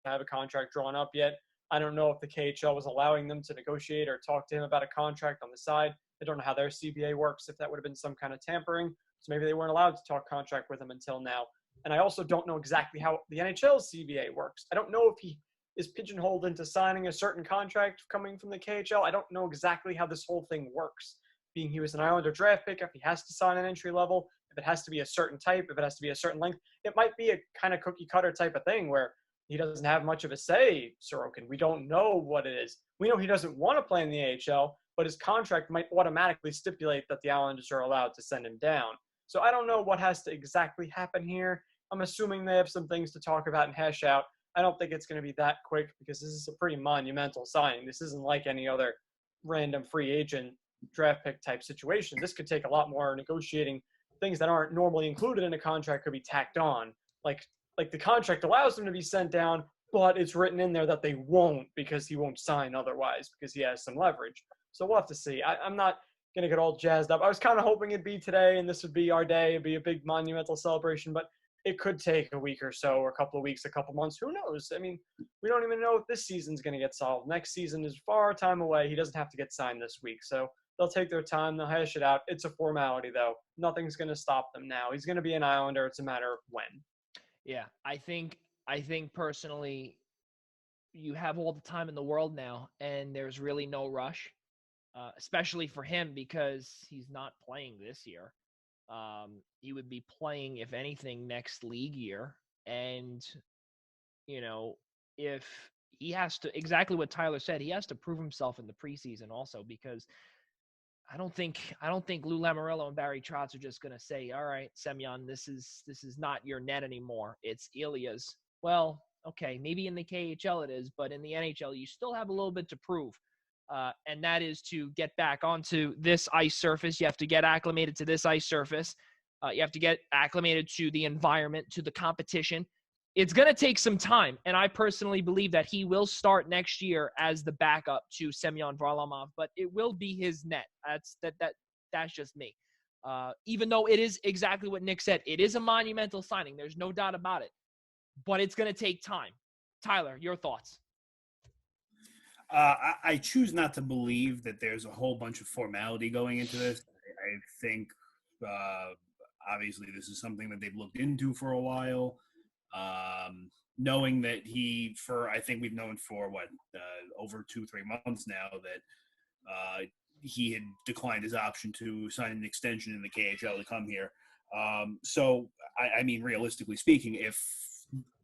Have a contract drawn up yet. I don't know if the KHL was allowing them to negotiate or talk to him about a contract on the side. I don't know how their CBA works, if that would have been some kind of tampering. So maybe they weren't allowed to talk contract with him until now. And I also don't know exactly how the NHL's CBA works. I don't know if he is pigeonholed into signing a certain contract coming from the KHL. I don't know exactly how this whole thing works. Being he was an Islander draft pick, if he has to sign an entry level, if it has to be a certain type, if it has to be a certain length, it might be a kind of cookie cutter type of thing where he doesn't have much of a say, Sorokin. We don't know what it is. We know he doesn't want to play in the AHL, but his contract might automatically stipulate that the Islanders are allowed to send him down. So I don't know what has to exactly happen here. I'm assuming they have some things to talk about and hash out. I don't think it's going to be that quick because this is a pretty monumental signing. This isn't like any other random free agent draft pick type situation. This could take a lot more negotiating. Things that aren't normally included in a contract could be tacked on. Like the contract allows them to be sent down, but it's written in there that they won't because he won't sign otherwise because he has some leverage. So we'll have to see. I'm not going to get all jazzed up. I was kind of hoping it'd be today and this would be our day. It'd be a big monumental celebration, but it could take a week or so or a couple of weeks, a couple months. Who knows? I mean, we don't even know if this season's going to get solved. Next season is far time away. He doesn't have to get signed this week. So they'll take their time. They'll hash it out. It's a formality, though. Nothing's going to stop them now. He's going to be an Islander. It's a matter of when. Yeah, I think personally, you have all the time in the world now, and there's really no rush, especially for him because he's not playing this year. He would be playing, if anything, next league year. And, if he has to, exactly what Tyler said, he has to prove himself in the preseason also because I don't think Lou Lamoriello and Barry Trotz are just going to say, all right, Semyon, this is not your net anymore. It's Ilya's. Well, okay, maybe in the KHL it is, but in the NHL, you still have a little bit to prove. And that is to get back onto this ice surface. You have to get acclimated to this ice surface. You have to get acclimated to the environment, to the competition. It's going to take some time, and I personally believe that he will start next year as the backup to Semyon Varlamov, but it will be his net. That's just me. Even though it is exactly what Nick said, it is a monumental signing. There's no doubt about it, but it's going to take time. Tyler, your thoughts? I choose not to believe that there's a whole bunch of formality going into this. I think, obviously, this is something that they've looked into for a while. knowing that I think we've known for over 2-3 months now that he had declined his option to sign an extension in the KHL to come here. So, I mean, realistically speaking, if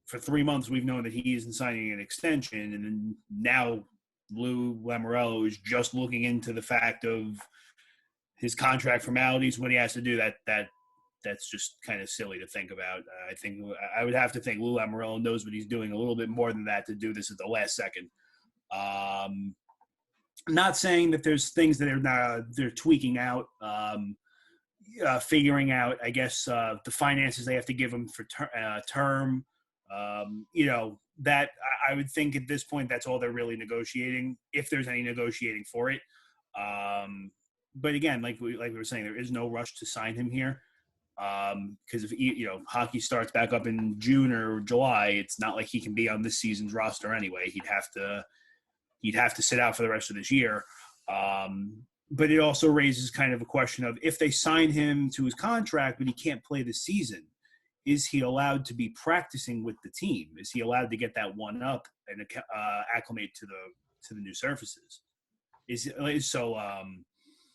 for 3 months we've known that he isn't signing an extension, and then now Lou Lamoriello is just looking into the fact of his contract formalities, what he has to do, that's just kind of silly to think about. I would have to think Lou Lamoriello knows what he's doing a little bit more than that to do this at the last second. Not saying that there's things that they're tweaking out, figuring out, I guess, the finances they have to give him for term. That I would think at this point that's all they're really negotiating, if there's any negotiating for it. But again, like we were saying, there is no rush to sign him here, because if hockey starts back up in June or July, it's not like he can be on this season's roster anyway. He'd have to sit out for the rest of this year. But it also raises kind of a question of, if they sign him to his contract but he can't play the season, is he allowed to be practicing with the team? Is he allowed to get that one up and acclimate to the new surfaces?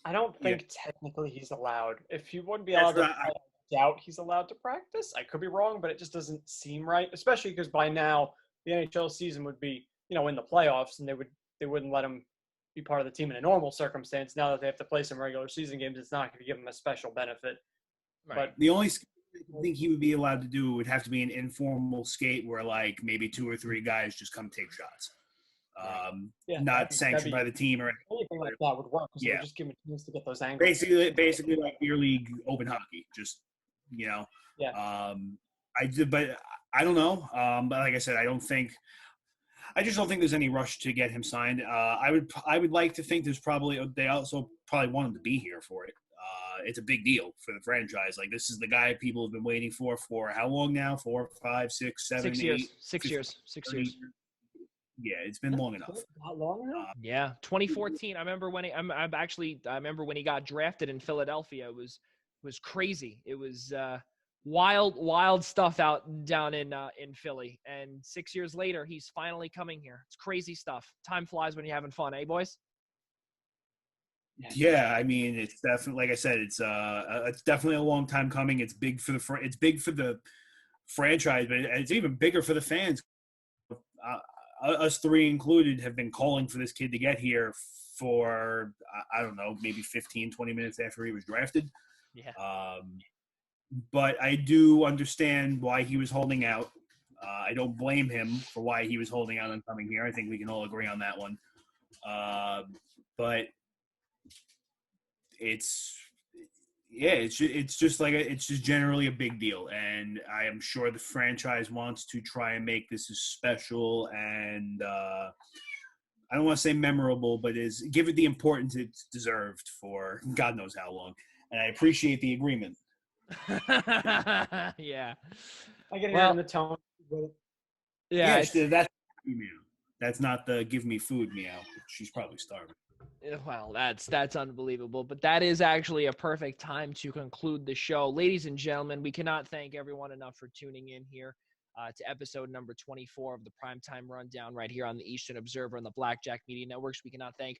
I don't think technically he's allowed. If he wouldn't be allowed I doubt he's allowed to practice. I could be wrong, but it just doesn't seem right, especially because by now the NHL season would be, in the playoffs, and they wouldn't let him be part of the team in a normal circumstance. Now that they have to play some regular season games, it's not going to give him a special benefit. Right. But the only I think he would be allowed to do would have to be an informal skate where maybe 2 or 3 guys just come take shots. Not sanctioned by the team or anything like that would work. Yeah, just give him a chance to get those angles. Basically like beer league open hockey. Just Yeah. But I don't know. But like I said, I just don't think there's any rush to get him signed. I would like to think they also probably want him to be here for it. It's a big deal for the franchise. Like, this is the guy people have been waiting for how long now? 4, 5, 6, 7, 6 8, years. 6 years. 6 years. Yeah, it's been long enough. Not long enough? Yeah, 2014. I remember when he got drafted in Philadelphia. It was crazy. It was wild stuff down in Philly. And 6 years later, he's finally coming here. It's crazy stuff. Time flies when you're having fun, eh, boys? Yeah, I mean, it's definitely, like I said, it's definitely a long time coming. It's big for the franchise, but it's even bigger for the fans. Us 3 included have been calling for this kid to get here for, I don't know, maybe 15, 20 minutes after he was drafted. Yeah. But I do understand why he was holding out. I don't blame him for why he was holding out on coming here. I think we can all agree on that one. But it's just generally a big deal, and I am sure the franchise wants to try and make this as special and I don't want to say memorable, but give it the importance it's deserved for God knows how long. And I appreciate the agreement. Yeah, I can hear in the tone. Yeah, that's not the give me food meow. She's probably starving. Well, that's unbelievable. But that is actually a perfect time to conclude the show. Ladies and gentlemen, we cannot thank everyone enough for tuning in here to episode number 24 of the Primetime Rundown right here on the Eastern Observer and the Blackjack Media Networks. We cannot thank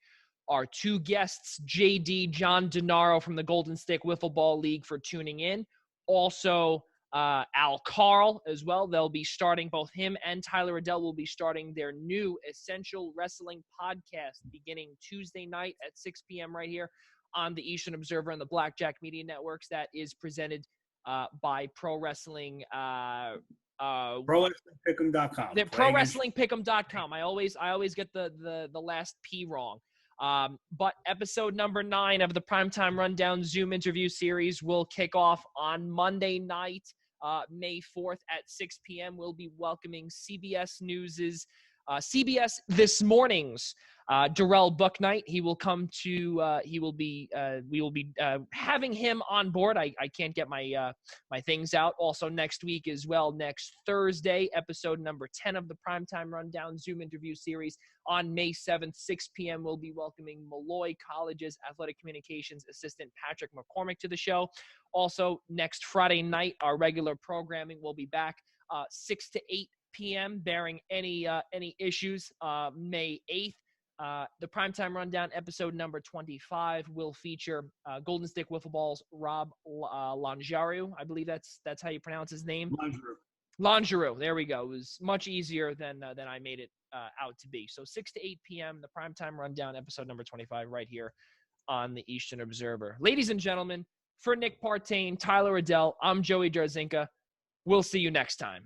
our 2 guests, JD, John Denaro from the Golden Stick Wiffle Ball League, for tuning in. Also, Al Carl as well. They'll be starting, both him and Tyler Adelle will be starting their new Essential Wrestling podcast beginning Tuesday night at 6 p.m. right here on the Eastern Observer and the Blackjack Media Networks. That is presented by Pro Wrestling. ProWrestlingPick'em.com. ProWrestlingPick'em.com. I always get the last P wrong. But episode number 9 of the Primetime Rundown Zoom interview series will kick off on Monday night, May 4th at 6 p.m. We'll be welcoming CBS News's CBS This Morning's Darrell Bucknight. He will come to. We will be having him on board. I can't get my things out. Also next week as well. Next Thursday, episode number 10 of the Primetime Rundown Zoom interview series on May 7th, 6 p.m. We'll be welcoming Malloy College's athletic communications assistant Patrick McCormick to the show. Also next Friday night, our regular programming will be back 6 to 8 p.m. bearing any issues. May 8th. The Primetime Rundown episode number 25 will feature Golden Stick Wiffle Ball's Rob Longaru. I believe that's how you pronounce his name. Longaru. There we go. It was much easier than I made it out to be. So 6 to 8 p.m., the Primetime Rundown episode number 25 right here on the Eastern Observer. Ladies and gentlemen, for Nick Partain, Tyler Adelle, I'm Joey Jarzynka. We'll see you next time.